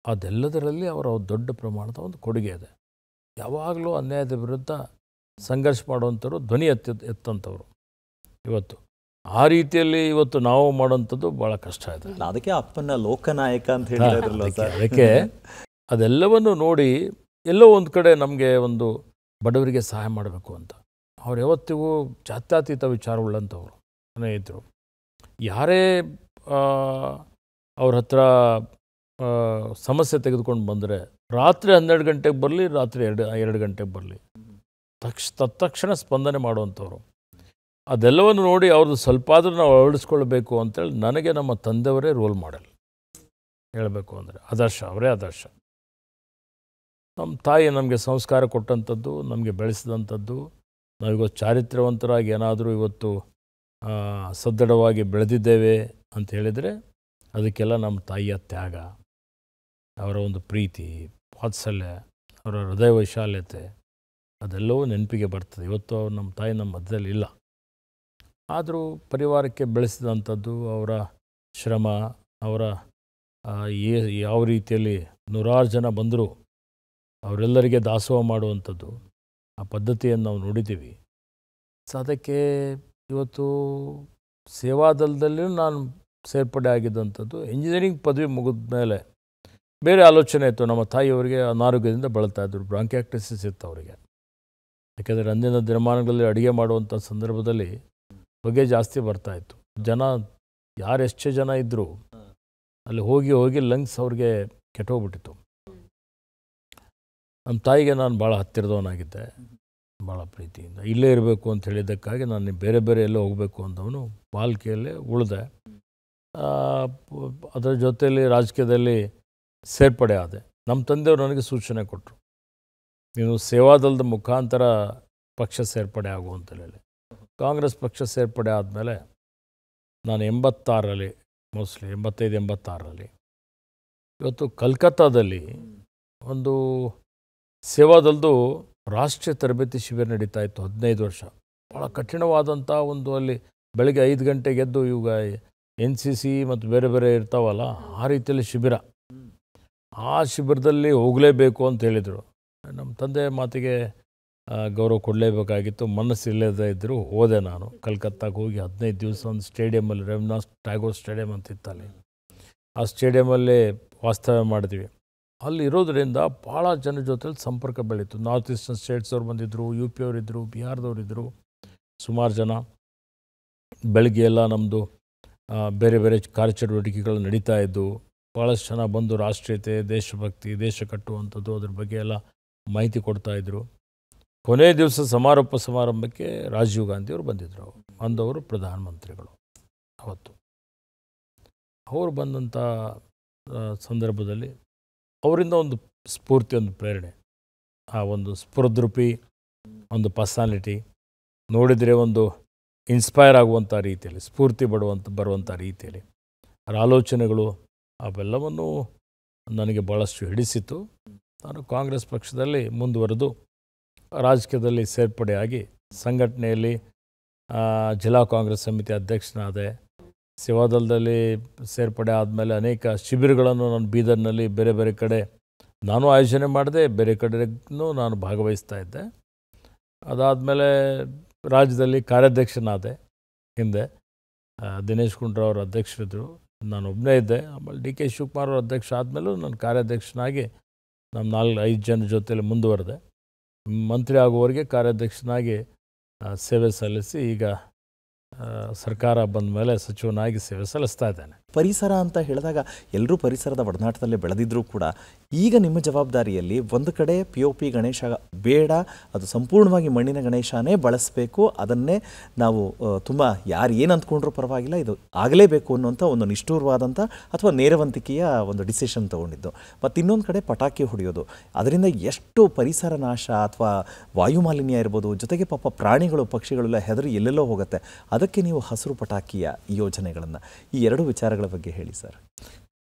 ಅದೆಲ್ಲದರಲ್ಲಿ ಅವರ ದೊಡ್ಡ ಪ್ರಮಾಣದ ಒಂದು ಕೊಡುಗೆ ಇದೆ. ಯಾವಾಗಲೂ ಅನ್ಯಾಯದ ವಿರುದ್ಧ ಸಂಘರ್ಷ ಮಾಡುವಂಥವ್ರು, ಧ್ವನಿ ಎತ್ತಂಥವ್ರು. ಇವತ್ತು ಆ ರೀತಿಯಲ್ಲಿ ಇವತ್ತು ನಾವು ಮಾಡುವಂಥದ್ದು ಭಾಳ ಕಷ್ಟ ಇದೆ. ಅದಕ್ಕೆ ಅಪ್ಪನ ಲೋಕನಾಯಕ ಅಂತ ಹೇಳಿದ್ರಲ್ಲ ಸರ್. ಅದಕ್ಕೆ ಅದೆಲ್ಲವನ್ನು ನೋಡಿ ಎಲ್ಲೋ ಒಂದು ಕಡೆ ನಮಗೆ ಒಂದು ಬಡವರಿಗೆ ಸಹಾಯ ಮಾಡಬೇಕು ಅಂತ. ಅವ್ರು ಯಾವತ್ತಿಗೂ ಜಾತ್ಯತೀತ ವಿಚಾರವುಳ್ಳಂಥವ್ರು ಸ್ನೇಹಿತರು. ಯಾರೇ ಅವ್ರ ಹತ್ರ ಸಮಸ್ಯೆ ತೆಗೆದುಕೊಂಡು ಬಂದರೆ ರಾತ್ರಿ 12 ಗಂಟೆಗೆ ಬರಲಿ, ರಾತ್ರಿ 2 ಗಂಟೆಗೆ ಬರಲಿ, ತತ್ಕ್ಷಣ ಸ್ಪಂದನೆ ಮಾಡುವಂಥವ್ರು. ಅದೆಲ್ಲವನ್ನು ನೋಡಿ ಅವ್ರದ್ದು ಸ್ವಲ್ಪ ಆದರೂ ನಾವು ಅಳವಡಿಸ್ಕೊಳ್ಬೇಕು ಅಂತೇಳಿ ನನಗೆ ನಮ್ಮ ತಂದೆಯವರೇ ರೋಲ್ ಮಾಡೆಲ್ ಹೇಳಬೇಕು ಅಂದರೆ ಆದರ್ಶ, ಅವರೇ ಆದರ್ಶ. ನಮ್ಮ ತಾಯಿ ನಮಗೆ ಸಂಸ್ಕಾರ ಕೊಟ್ಟಂಥದ್ದು, ನಮಗೆ ಬೆಳೆಸಿದಂಥದ್ದು. ನಾವಿವತ್ತು ಚಾರಿತ್ರ್ಯವಂತರಾಗಿ ಏನಾದರೂ ಇವತ್ತು ಸದೃಢವಾಗಿ ಬೆಳೆದಿದ್ದೇವೆ ಅಂತ ಹೇಳಿದರೆ ಅದಕ್ಕೆಲ್ಲ ನಮ್ಮ ತಾಯಿಯ ತ್ಯಾಗ, ಅವರ ಒಂದು ಪ್ರೀತಿ, ವಾತ್ಸಲ್ಯ, ಅವರ ಹೃದಯ ವೈಶಾಲ್ಯತೆ ಅದೆಲ್ಲವೂ ನೆನಪಿಗೆ ಬರ್ತದೆ. ಇವತ್ತು ನಮ್ಮ ತಾಯಿ ನಮ್ಮ ಮಧ್ಯದಲ್ಲಿ ಇಲ್ಲ. ಆದರೂ ಪರಿವಾರಕ್ಕೆ ಬೆಳೆಸಿದಂಥದ್ದು ಅವರ ಶ್ರಮ, ಅವರ ಯಾವ ರೀತಿಯಲ್ಲಿ ನೂರಾರು ಜನ ಬಂದರೂ ಅವರೆಲ್ಲರಿಗೆ ದಾಸೋಹ ಮಾಡುವಂಥದ್ದು, ಆ ಪದ್ಧತಿಯನ್ನು ನಾವು ನೋಡಿದ್ದೀವಿ. ಸೊ ಅದಕ್ಕೆ ಇವತ್ತು ಸೇವಾದಳದಲ್ಲಿ ನಾನು ಸೇರ್ಪಡೆ ಆಗಿದ್ದಂಥದ್ದು. ಇಂಜಿನಿಯರಿಂಗ್ ಪದವಿ ಮುಗಿದ ಮೇಲೆ ಬೇರೆ ಆಲೋಚನೆ ಇತ್ತು. ನಮ್ಮ ತಾಯಿಯವರಿಗೆ ಅನಾರೋಗ್ಯದಿಂದ ಬಳಲ್ತಾಯಿದ್ರು, ಬ್ರಾಂಕ್ಯಾಕ್ಟಿಸಿಸ್ ಇತ್ತು ಅವರಿಗೆ. ಯಾಕೆಂದರೆ ಅಂದಿನ ದಿನಮಾನಗಳಲ್ಲಿ ಅಡುಗೆ ಮಾಡುವಂಥ ಸಂದರ್ಭದಲ್ಲಿ ಹೊಗೆ ಜಾಸ್ತಿ ಬರ್ತಾಯಿತ್ತು. ಜನ ಯಾರೆಷ್ಟೇ ಜನ ಇದ್ದರೂ ಅಲ್ಲಿ ಹೋಗಿ ಲಂಗ್ಸ್ ಅವ್ರಿಗೆ ಕೆಟ್ಟೋಗ್ಬಿಟ್ಟಿತ್ತು. ನಮ್ಮ ತಾಯಿಗೆ ನಾನು ಭಾಳ ಹತ್ತಿರದವನಾಗಿದ್ದೆ, ಭಾಳ ಪ್ರೀತಿಯಿಂದ ಇಲ್ಲೇ ಇರಬೇಕು ಅಂತ ಹೇಳಿದ್ದಕ್ಕಾಗಿ ನಾನು ಬೇರೆ ಬೇರೆ ಎಲ್ಲೋ ಹೋಗಬೇಕು ಅಂದವನು ಪಾಲ್ಕಿಯಲ್ಲೇ ಉಳಿದೆ. ಅದರ ಜೊತೆಯಲ್ಲಿ ರಾಜಕೀಯದಲ್ಲಿ ಸೇರ್ಪಡೆ ಆದೆ. ನಮ್ಮ ತಂದೆಯವರು ನನಗೆ ಸೂಚನೆ ಕೊಟ್ಟರು, ನೀನು ಸೇವಾದಳದ ಮುಖಾಂತರ ಪಕ್ಷ ಸೇರ್ಪಡೆ ಆಗುವಂತ ಹೇಳಿ. ಕಾಂಗ್ರೆಸ್ ಪಕ್ಷ ಸೇರ್ಪಡೆ ಆದಮೇಲೆ ನಾನು 86ರಲ್ಲಿ, ಮೋಸ್ಟ್ಲಿ 85-86ರಲ್ಲಿ ಇವತ್ತು ಕಲ್ಕತ್ತಾದಲ್ಲಿ ಒಂದು ಸೇವಾದಳದು ರಾಷ್ಟ್ರೀಯ ತರಬೇತಿ ಶಿಬಿರ ನಡೀತಾ ಇತ್ತು 15 ವರ್ಷ. ಭಾಳ ಕಠಿಣವಾದಂಥ ಒಂದು, ಅಲ್ಲಿ ಬೆಳಗ್ಗೆ 5 ಗಂಟೆಗೆ ಎದ್ದು ಇವಾಗ NCC ಮತ್ತು ಬೇರೆ ಬೇರೆ ಇರ್ತಾವಲ್ಲ, ಆ ರೀತಿಯಲ್ಲಿ ಶಿಬಿರ. ಆ ಶಿಬಿರದಲ್ಲಿ ಹೋಗಲೇಬೇಕು ಅಂತ ಹೇಳಿದರು. ನಮ್ಮ ತಂದೆ ಮಾತಿಗೆ ಗೌರವ ಕೊಡಲೇಬೇಕಾಗಿತ್ತು. ಮನಸ್ಸಿಲ್ಲದೇ ಇದ್ದರೂ ಹೋದೆ ನಾನು. ಕಲ್ಕತ್ತಾಗೆ ಹೋಗಿ 15 ದಿವಸ ಒಂದು ಸ್ಟೇಡಿಯಮಲ್ಲಿ, ರವೀಂದ್ರನಾಥ್ ಟ್ಯಾಗೋರ್ ಸ್ಟೇಡಿಯಂ ಅಂತ ಇತ್ತಲ್ಲಿ, ಆ ಸ್ಟೇಡಿಯಮಲ್ಲಿ ವಾಸ್ತವ್ಯ ಮಾಡಿದ್ವಿ. ಅಲ್ಲಿ ಇರೋದರಿಂದ ಭಾಳ ಜನ ಜೊತೆಲಿ ಸಂಪರ್ಕ ಬೆಳೀತು. ನಾರ್ತ್ ಈಸ್ಟರ್ನ್ ಸ್ಟೇಟ್ಸವ್ರು ಬಂದಿದ್ದರು, UP ಅವರಿದ್ದರು, ಬಿಹಾರದವರಿದ್ದರು, ಸುಮಾರು ಜನ. ಬೆಳಗ್ಗೆ ಎಲ್ಲ ನಮ್ಮದು ಬೇರೆ ಬೇರೆ ಕಾರ್ಯಚಟುವಟಿಕೆಗಳು ನಡೀತಾ ಇದ್ದವು. ಭಾಳಷ್ಟು ಜನ ಬಂದು ರಾಷ್ಟ್ರೀಯತೆ, ದೇಶಭಕ್ತಿ, ದೇಶ ಕಟ್ಟುವಂಥದ್ದು ಅದ್ರ ಬಗ್ಗೆ ಎಲ್ಲ ಮಾಹಿತಿ ಕೊಡ್ತಾಯಿದ್ರು. ಕೊನೆಯ ದಿವಸ ಸಮಾರಂಭಕ್ಕೆ ರಾಜೀವ್ ಗಾಂಧಿಯವರು ಬಂದಿದ್ದರು. ಅಂದವರು ಪ್ರಧಾನಮಂತ್ರಿಗಳು ಅವತ್ತು. ಅವರು ಬಂದಂಥ ಸಂದರ್ಭದಲ್ಲಿ ಅವರಿಂದ ಒಂದು ಸ್ಫೂರ್ತಿ, ಒಂದು ಪ್ರೇರಣೆ, ಆ ಒಂದು ಸ್ಫುರದ್ರೂಪಿ ಒಂದು ಪರ್ಸನಾಲಿಟಿ ನೋಡಿದರೆ ಒಂದು ಇನ್ಸ್ಪೈರ್ ಆಗುವಂಥ ರೀತಿಯಲ್ಲಿ, ಸ್ಫೂರ್ತಿ ಬರುವಂಥ ರೀತಿಯಲ್ಲಿ ಅವರ ಆಲೋಚನೆಗಳು ಅವೆಲ್ಲವನ್ನು ನನಗೆ ಭಾಳಷ್ಟು ಹಿಡಿಸಿತು. ನಾನು ಕಾಂಗ್ರೆಸ್ ಪಕ್ಷದಲ್ಲಿ ಮುಂದುವರೆದು ರಾಜಕೀಯದಲ್ಲಿ ಸೇರ್ಪಡೆಯಾಗಿ ಸಂಘಟನೆಯಲ್ಲಿ ಜಿಲ್ಲಾ ಕಾಂಗ್ರೆಸ್ ಸಮಿತಿ ಅಧ್ಯಕ್ಷನಾದೆ. ಸೇವಾದಳದಲ್ಲಿ ಸೇರ್ಪಡೆ ಆದಮೇಲೆ ಅನೇಕ ಶಿಬಿರಗಳನ್ನು ನಾನು ಬೀದರ್ನಲ್ಲಿ ಬೇರೆ ಬೇರೆ ಕಡೆ ನಾನು ಆಯೋಜನೆ ಮಾಡಿದೆ, ಬೇರೆ ಕಡೆಗೂ ನಾನು ಭಾಗವಹಿಸ್ತಾ ಇದ್ದೆ. ಅದಾದಮೇಲೆ ರಾಜ್ಯದಲ್ಲಿ ಕಾರ್ಯಾಧ್ಯಕ್ಷನಾದೆ. ಹಿಂದೆ ದಿನೇಶ್ ಗುಂಡೂರಾವ್ ಅವರು ಅಧ್ಯಕ್ಷರಿದ್ದರು, ನಾನು ಒಬ್ಬನೇ ಇದ್ದೆ. ಆಮೇಲೆ DK ಶಿವಕುಮಾರ್ ಅವರು ಅಧ್ಯಕ್ಷ ಆದಮೇಲೂ ನಾನು ಕಾರ್ಯಾಧ್ಯಕ್ಷನಾಗಿ ನಮ್ಮ 4-5 ಜನ ಜೊತೆಯಲ್ಲಿ ಮುಂದುವರೆದೆ. ಮಂತ್ರಿ ಆಗುವವರೆಗೆ ಕಾರ್ಯಾಧ್ಯಕ್ಷನಾಗಿ ಸೇವೆ ಸಲ್ಲಿಸಿ ಈಗ ಸರ್ಕಾರ ಬಂದ ಮೇಲೆ ಸಚಿವನಾಗಿ ಸೇವೆ ಸಲ್ಲಿಸ್ತಾ ಇದ್ದೇನೆ. ಪರಿಸರ ಅಂತ ಹೇಳಿದಾಗ ಎಲ್ಲರೂ ಪರಿಸರದ ಒಡನಾಟದಲ್ಲೇ ಬೆಳೆದಿದ್ರೂ ಕೂಡ ಈಗ ನಿಮ್ಮ ಜವಾಬ್ದಾರಿಯಲ್ಲಿ ಒಂದು ಕಡೆ POP ಗಣೇಶ ಬೇಡ, ಅದು ಸಂಪೂರ್ಣವಾಗಿ ಮಣ್ಣಿನ ಗಣೇಶನೇ ಬಳಸಬೇಕು, ಅದನ್ನೇ ನಾವು ತುಂಬ ಯಾರು ಏನು ಅಂದ್ಕೊಂಡ್ರೂ ಪರವಾಗಿಲ್ಲ, ಇದು ಆಗಲೇಬೇಕು ಅನ್ನುವಂಥ ಒಂದು ನಿಷ್ಠೂರವಾದಂಥ ಅಥವಾ ನೇರವಂತಿಕೆಯ ಒಂದು ಡಿಸಿಷನ್ ತೊಗೊಂಡಿದ್ದು. ಮತ್ತು ಇನ್ನೊಂದು ಕಡೆ ಪಟಾಕಿ ಹೊಡೆಯೋದು, ಅದರಿಂದ ಎಷ್ಟು ಪರಿಸರ ನಾಶ ಅಥವಾ ವಾಯುಮಾಲಿನ್ಯ ಇರ್ಬೋದು, ಜೊತೆಗೆ ಪಾಪ ಪ್ರಾಣಿಗಳು ಪಕ್ಷಿಗಳೆಲ್ಲ ಹೆದರಿ ಎಲ್ಲೆಲ್ಲೋ ಹೋಗುತ್ತೆ. ಅದಕ್ಕೆ ನೀವು ಹಸಿರು ಪಟಾಕಿಯ ಯೋಜನೆಗಳನ್ನು, ಈ ಎರಡು ವಿಚಾರಗಳ ಬಗ್ಗೆ ಹೇಳಿ ಸರ್.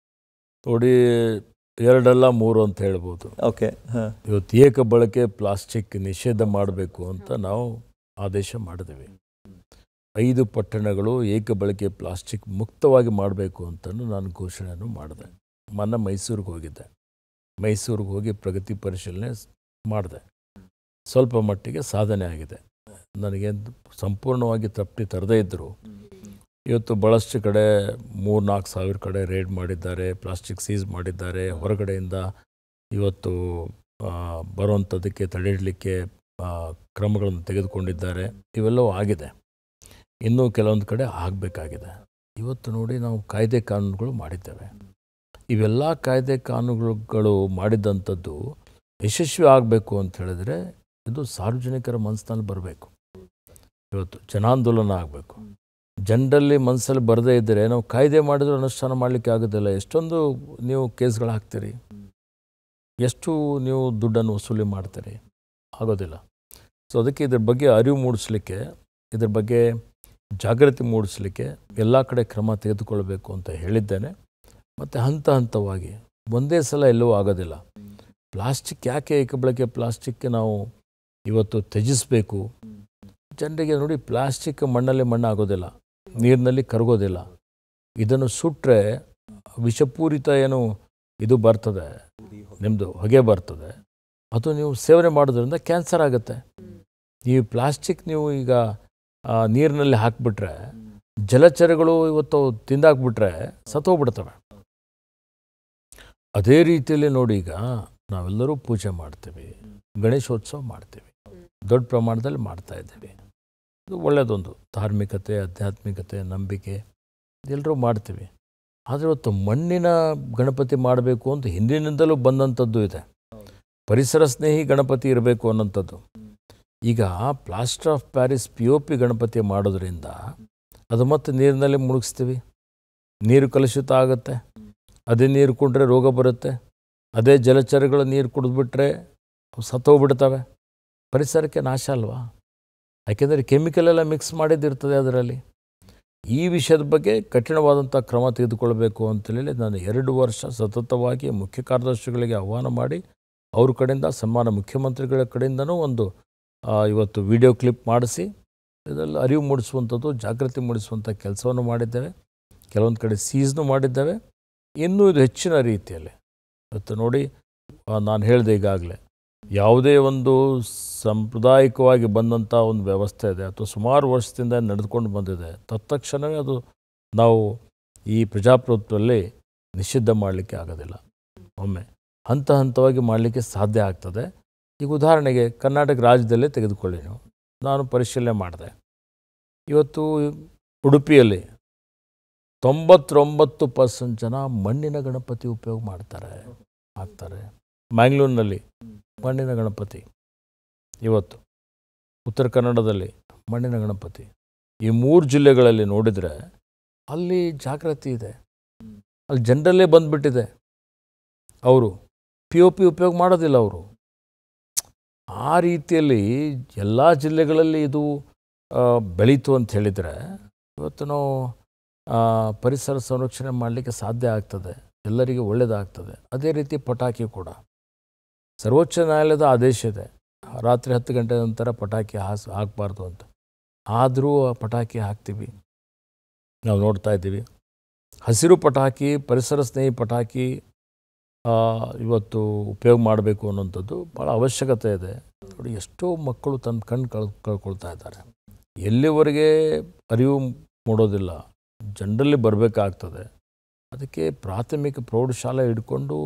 ನೋಡಿ, 2 ಅಲ್ಲ 3 ಅಂತ ಹೇಳ್ಬೋದು. ಓಕೆ, ಇವತ್ತು ಏಕ ಬಳಕೆ ಪ್ಲಾಸ್ಟಿಕ್ ನಿಷೇಧ ಮಾಡಬೇಕು ಅಂತ ನಾವು ಆದೇಶ ಮಾಡಿದ್ದೇವೆ. 5 ಪಟ್ಟಣಗಳು ಏಕ ಬಳಕೆ ಪ್ಲಾಸ್ಟಿಕ್ ಮುಕ್ತವಾಗಿ ಮಾಡಬೇಕು ಅಂತಲೂ ನಾನು ಘೋಷಣೆಯನ್ನು ಮಾಡಿದೆ. ಮೊನ್ನೆ ಮೈಸೂರಿಗೆ ಹೋಗಿದ್ದೆ. ಮೈಸೂರಿಗೆ ಹೋಗಿ ಪ್ರಗತಿ ಪರಿಶೀಲನೆ ಮಾಡಿದೆ. ಸ್ವಲ್ಪ ಮಟ್ಟಿಗೆ ಸಾಧನೆ ಆಗಿದೆ. ನನಗೆ ಸಂಪೂರ್ಣವಾಗಿ ತೃಪ್ತಿ ತರದೇ ಇದ್ದರು. ಇವತ್ತು ಭಾಳಷ್ಟು ಕಡೆ 3-4 ಸಾವಿರ ಕಡೆ ರೇಡ್ ಮಾಡಿದ್ದಾರೆ, ಪ್ಲಾಸ್ಟಿಕ್ ಸೀಸ್ ಮಾಡಿದ್ದಾರೆ. ಹೊರಗಡೆಯಿಂದ ಇವತ್ತು ಬರುವಂಥದ್ದಕ್ಕೆ ತಡೆಹಿಡಲಿಕ್ಕೆ ಕ್ರಮಗಳನ್ನು ತೆಗೆದುಕೊಂಡಿದ್ದಾರೆ. ಇವೆಲ್ಲವೂ ಆಗಿದೆ. ಇನ್ನೂ ಕೆಲವೊಂದು ಕಡೆ ಆಗಬೇಕಾಗಿದೆ. ಇವತ್ತು ನೋಡಿ, ನಾವು ಕಾಯ್ದೆ ಕಾನೂನುಗಳು ಮಾಡಿದ್ದೇವೆ. ಇವೆಲ್ಲ ಕಾಯ್ದೆ ಕಾನೂನುಗಳು ಮಾಡಿದಂಥದ್ದು ಯಶಸ್ವಿ ಆಗಬೇಕು ಅಂತ ಹೇಳಿದ್ರೆ ಇದು ಸಾರ್ವಜನಿಕರ ಮನಸ್ಸಿನಲ್ಲಿ ಬರಬೇಕು. ಇವತ್ತು ಜನಾಂದೋಲನ ಆಗಬೇಕು. ಜನರಲ್ಲಿ ಮನಸ್ಸಲ್ಲಿ ಬರದೇ ಇದ್ದರೆ ನಾವು ಕಾಯ್ದೆ ಮಾಡಿದರೂ ಅನುಷ್ಠಾನ ಮಾಡಲಿಕ್ಕೆ ಆಗೋದಿಲ್ಲ. ಎಷ್ಟೊಂದು ನೀವು ಕೇಸ್ಗಳು ಹಾಕ್ತೀರಿ, ಎಷ್ಟು ನೀವು ದುಡ್ಡನ್ನು ವಸೂಲಿ ಮಾಡ್ತೀರಿ, ಆಗೋದಿಲ್ಲ. ಸೊ ಅದಕ್ಕೆ ಇದ್ರ ಬಗ್ಗೆ ಅರಿವು ಮೂಡಿಸ್ಲಿಕ್ಕೆ, ಇದ್ರ ಬಗ್ಗೆ ಜಾಗೃತಿ ಮೂಡಿಸ್ಲಿಕ್ಕೆ ಎಲ್ಲ ಕಡೆ ಕ್ರಮ ತೆಗೆದುಕೊಳ್ಬೇಕು ಅಂತ ಹೇಳಿದ್ದೇನೆ. ಮತ್ತು ಹಂತವಾಗಿ ಒಂದೇ ಸಲ ಎಲ್ಲವೂ ಆಗೋದಿಲ್ಲ. ಪ್ಲಾಸ್ಟಿಕ್ ಯಾಕೆ ಏಕಬಳಕೆ ಪ್ಲಾಸ್ಟಿಕ್ಗೆ ನಾವು ಇವತ್ತು ತ್ಯಜಿಸಬೇಕು? ಜನರಿಗೆ ನೋಡಿ, ಪ್ಲಾಸ್ಟಿಕ್ ಮಣ್ಣಲ್ಲಿ ಮಣ್ಣು ಆಗೋದಿಲ್ಲ, ನೀರಿನಲ್ಲಿ ಕರಗೋದಿಲ್ಲ. ಇದನ್ನು ಸುಟ್ಟರೆ ವಿಷಪೂರಿತ ಏನು ಇದು ಬರ್ತದೆ, ನಿಮ್ಮದು ಹೊಗೆ ಬರ್ತದೆ, ಅದು ನೀವು ಸೇವನೆ ಮಾಡೋದ್ರಿಂದ ಕ್ಯಾನ್ಸರ್ ಆಗುತ್ತೆ. ಈ ಪ್ಲಾಸ್ಟಿಕ್ ನೀವು ಈಗ ನೀರಿನಲ್ಲಿ ಹಾಕಿಬಿಟ್ರೆ, ಜಲಚರಗಳು ಇವತ್ತು ತಿಂದಾಕ್ಬಿಟ್ರೆ ಸತ್ತೋಗ್ಬಿಡ್ತವೆ. ಅದೇ ರೀತಿಯಲ್ಲಿ ನೋಡಿ, ಈಗ ನಾವೆಲ್ಲರೂ ಪೂಜೆ ಮಾಡ್ತೀವಿ, ಗಣೇಶೋತ್ಸವ ಮಾಡ್ತೀವಿ, ದೊಡ್ಡ ಪ್ರಮಾಣದಲ್ಲಿ ಮಾಡ್ತಾ ಇದ್ದೀವಿ. ಇದು ಒಳ್ಳೆಯದೊಂದು ಧಾರ್ಮಿಕತೆ, ಆಧ್ಯಾತ್ಮಿಕತೆ, ನಂಬಿಕೆ ಎಲ್ಲರೂ ಮಾಡ್ತೀವಿ. ಆದರೆ ಇವತ್ತು ಮಣ್ಣಿನ ಗಣಪತಿ ಮಾಡಬೇಕು ಅಂತ ಹಿಂದಿನಿಂದಲೂ ಬಂದಂಥದ್ದು ಇದೆ. ಪರಿಸರ ಸ್ನೇಹಿ ಗಣಪತಿ ಇರಬೇಕು ಅನ್ನೋಂಥದ್ದು. ಈಗ plaster of Paris POP Ganapati ಮಾಡೋದ್ರಿಂದ ಅದು ಮತ್ತೆ ನೀರಿನಲ್ಲಿ ಮುಳುಗಿಸ್ತೀವಿ, ನೀರು ಕಲುಷಿತ ಆಗುತ್ತೆ, ಅದೇ ನೀರು ಕುಡಿದ್ರೆ ರೋಗ ಬರುತ್ತೆ, ಅದೇ ಜಲಚರಗಳು ನೀರು ಕುಡಿದ್ಬಿಟ್ರೆ ಸತ್ತೋಗ್ಬಿಡ್ತವೆ, ಪರಿಸರಕ್ಕೆ ನಾಶ ಅಲ್ವಾ? ಯಾಕೆಂದರೆ ಕೆಮಿಕಲ್ ಎಲ್ಲ ಮಿಕ್ಸ್ ಮಾಡಿದ್ದಿರ್ತದೆ ಅದರಲ್ಲಿ. ಈ ವಿಷಯದ ಬಗ್ಗೆ ಕಠಿಣವಾದಂಥ ಕ್ರಮ ತೆಗೆದುಕೊಳ್ಬೇಕು ಅಂತೇಳಿ ನಾನು 2 ವರ್ಷ ಸತತವಾಗಿ ಮುಖ್ಯ ಕಾರ್ಯದರ್ಶಿಗಳಿಗೆ ಆಹ್ವಾನ ಮಾಡಿ ಅವ್ರ ಕಡೆಯಿಂದ ಸನ್ಮಾನ ಮುಖ್ಯಮಂತ್ರಿಗಳ ಕಡೆಯಿಂದನೂ ಒಂದು ಇವತ್ತು ವಿಡಿಯೋ ಕ್ಲಿಪ್ ಮಾಡಿಸಿ ಇದೆಲ್ಲ ಅರಿವು ಮೂಡಿಸುವಂಥದ್ದು, ಜಾಗೃತಿ ಮೂಡಿಸುವಂಥ ಕೆಲಸವನ್ನು ಮಾಡಿದ್ದೇವೆ. ಕೆಲವೊಂದು ಕಡೆ ಸೀಸ್ನು ಮಾಡಿದ್ದೇವೆ. ಇನ್ನೂ ಇದು ಹೆಚ್ಚಿನ ರೀತಿಯಲ್ಲಿ ಇವತ್ತು ನೋಡಿ, ನಾನು ಹೇಳಿದೆ ಈಗಾಗಲೇ, ಯಾವುದೇ ಒಂದು ಸಾಂಪ್ರದಾಯಿಕವಾಗಿ ಬಂದಂಥ ಒಂದು ವ್ಯವಸ್ಥೆ ಇದೆ ಅಥವಾ ಸುಮಾರು ವರ್ಷದಿಂದ ನಡೆದುಕೊಂಡು ಬಂದಿದೆ, ತತ್ಕ್ಷಣವೇ ಅದು ನಾವು ಈ ಪ್ರಜಾಪ್ರಭುತ್ವದಲ್ಲಿ ನಿಷಿದ್ಧ ಮಾಡಲಿಕ್ಕೆ ಆಗೋದಿಲ್ಲ. ಒಮ್ಮೆ ಹಂತವಾಗಿ ಮಾಡಲಿಕ್ಕೆ ಸಾಧ್ಯ ಆಗ್ತದೆ. ಈಗ ಉದಾಹರಣೆಗೆ ಕರ್ನಾಟಕ ರಾಜ್ಯದಲ್ಲೇ ತೆಗೆದುಕೊಳ್ಳಿ ನೀವು, ನಾನು ಪರಿಶೀಲನೆ ಮಾಡಿದೆ. ಇವತ್ತು ಉಡುಪಿಯಲ್ಲಿ 99% ಜನ ಮಣ್ಣಿನ ಗಣಪತಿ ಉಪಯೋಗ ಆಗ್ತಾರೆ. ಮ್ಯಾಂಗ್ಳೂರಿನಲ್ಲಿ ಮಣ್ಣಿನ ಗಣಪತಿ, ಇವತ್ತು ಉತ್ತರ ಕನ್ನಡದಲ್ಲಿ ಮಣ್ಣಿನ ಗಣಪತಿ. ಈ 3 ಜಿಲ್ಲೆಗಳಲ್ಲಿ ನೋಡಿದರೆ ಅಲ್ಲಿ ಜಾಗೃತಿ ಇದೆ, ಅಲ್ಲಿ ಜನರಲ್ಲೇ ಬಂದುಬಿಟ್ಟಿದೆ. ಅವರು POP ಉಪಯೋಗ ಮಾಡೋದಿಲ್ಲ. ಅವರು ಆ ರೀತಿಯಲ್ಲಿ ಎಲ್ಲ ಜಿಲ್ಲೆಗಳಲ್ಲಿ ಇದು ಬೆಳೀತು ಅಂತ ಹೇಳಿದರೆ ಇವತ್ತು ನಾವು ಪರಿಸರ ಸಂರಕ್ಷಣೆ ಮಾಡಲಿಕ್ಕೆ ಸಾಧ್ಯ ಆಗ್ತದೆ, ಎಲ್ಲರಿಗೂ ಒಳ್ಳೆಯದಾಗ್ತದೆ. ಅದೇ ರೀತಿ ಪಟಾಕಿ ಕೂಡ ಸರ್ವೋಚ್ಚ ನ್ಯಾಯಾಲಯದ ಆದೇಶ ಇದೆ, ರಾತ್ರಿ 10 ಗಂಟೆ ನಂತರ ಪಟಾಕಿ ಹಾಕಬಾರ್ದು ಅಂತ. ಆದರೂ ಆ ಪಟಾಕಿ ಹಾಕ್ತೀವಿ, ನಾವು ನೋಡ್ತಾ ಇದ್ದೀವಿ. ಹಸಿರು ಪಟಾಕಿ, ಪರಿಸರ ಸ್ನೇಹಿ ಪಟಾಕಿ ಇವತ್ತು ಉಪಯೋಗ ಮಾಡಬೇಕು ಅನ್ನೋಂಥದ್ದು ಭಾಳ ಅವಶ್ಯಕತೆ ಇದೆ. ನೋಡಿ, ಎಷ್ಟೋ ಮಕ್ಕಳು ತನ್ನ ಕಣ್ಣು ಕಳ್ಕೊಳ್ತಾ ಇದ್ದಾರೆ. ಎಲ್ಲಿವರೆಗೆ ಅರಿವು ಮೂಡೋದಿಲ್ಲ, ಜನರಲ್ಲಿ ಬರಬೇಕಾಗ್ತದೆ. ಅದಕ್ಕೆ ಪ್ರಾಥಮಿಕ ಪ್ರೌಢಶಾಲೆ ಹಿಡ್ಕೊಂಡು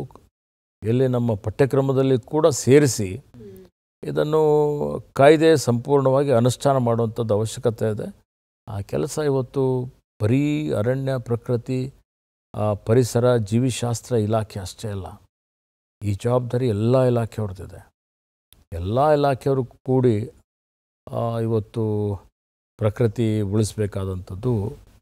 ಎಲ್ಲಿ ನಮ್ಮ ಪಠ್ಯಕ್ರಮದಲ್ಲಿ ಕೂಡ ಸೇರಿಸಿ ಇದನ್ನು ಕಾಯ್ದೆ ಸಂಪೂರ್ಣವಾಗಿ ಅನುಷ್ಠಾನ ಮಾಡುವಂಥದ್ದು ಅವಶ್ಯಕತೆ ಇದೆ. ಆ ಕೆಲಸ ಇವತ್ತು ಬರೀ ಅರಣ್ಯ, ಪ್ರಕೃತಿ, ಪರಿಸರ, ಜೀವಿಶಾಸ್ತ್ರ ಇಲಾಖೆ ಅಷ್ಟೇ ಅಲ್ಲ, ಈ ಜವಾಬ್ದಾರಿ ಎಲ್ಲ ಇಲಾಖೆಯವ್ರದ್ದಿದೆ. ಎಲ್ಲ ಇಲಾಖೆಯವರು ಕೂಡಿ ಇವತ್ತು ಪ್ರಕೃತಿ ಉಳಿಸಬೇಕಾದಂಥದ್ದು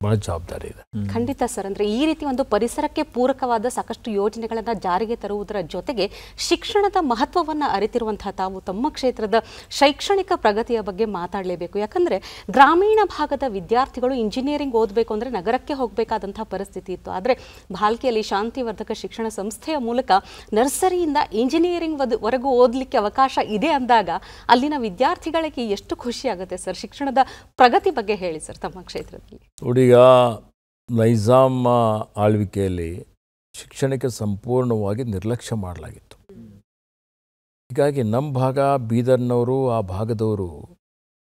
ಭಾಳ ಜವಾಬ್ದಾರಿ ಇದೆ. ಖಂಡಿತ ಸರ್. ಅಂದರೆ ಈ ರೀತಿ ಒಂದು ಪರಿಸರಕ್ಕೆ ಪೂರಕವಾದ ಸಾಕಷ್ಟು ಯೋಜನೆಗಳನ್ನು ಜಾರಿಗೆ ತರುವುದರ ಜೊತೆಗೆ ಶಿಕ್ಷಣದ ಮಹತ್ವವನ್ನು ಅರಿತಿರುವಂತಹ ತಾವು ತಮ್ಮ ಕ್ಷೇತ್ರದ ಶೈಕ್ಷಣಿಕ ಪ್ರಗತಿಯ ಬಗ್ಗೆ ಮಾತಾಡಲೇಬೇಕು. ಯಾಕಂದರೆ ಗ್ರಾಮೀಣ ಭಾಗದ ವಿದ್ಯಾರ್ಥಿಗಳು ಇಂಜಿನಿಯರಿಂಗ್ ಓದಬೇಕು ಅಂದರೆ ನಗರಕ್ಕೆ ಹೋಗಬೇಕಾದಂತಹ ಪರಿಸ್ಥಿತಿ ಇತ್ತು. ಆದರೆ ಭಾಲ್ಕಿಯಲ್ಲಿ ಶಾಂತಿವರ್ಧಕ ಶಿಕ್ಷಣ ಸಂಸ್ಥೆಯ ಮೂಲಕ ನರ್ಸರಿಯಿಂದ ಇಂಜಿನಿಯರಿಂಗ್ ವರೆಗೂ ಓದಲಿಕ್ಕೆ ಅವಕಾಶ ಇದೆ ಅಂದಾಗ ಅಲ್ಲಿನ ವಿದ್ಯಾರ್ಥಿಗಳಿಗೆ ಎಷ್ಟು ಖುಷಿ ಆಗುತ್ತೆ ಸರ್. ಶಿಕ್ಷಣದ ಪ್ರಗತಿ ಬಗ್ಗೆ ಹೇಳಿ ಸರ್ ತಮ್ಮ ಕ್ಷೇತ್ರದಲ್ಲಿ. ಈಗ ನೈಜಾಮ್ ಆಳ್ವಿಕೆಯಲ್ಲಿ ಶಿಕ್ಷಣಕ್ಕೆ ಸಂಪೂರ್ಣವಾಗಿ ನಿರ್ಲಕ್ಷ್ಯ ಮಾಡಲಾಗಿತ್ತು. ಹೀಗಾಗಿ ನಮ್ಮ ಭಾಗ ಬೀದರ್ನವರು, ಆ ಭಾಗದವರು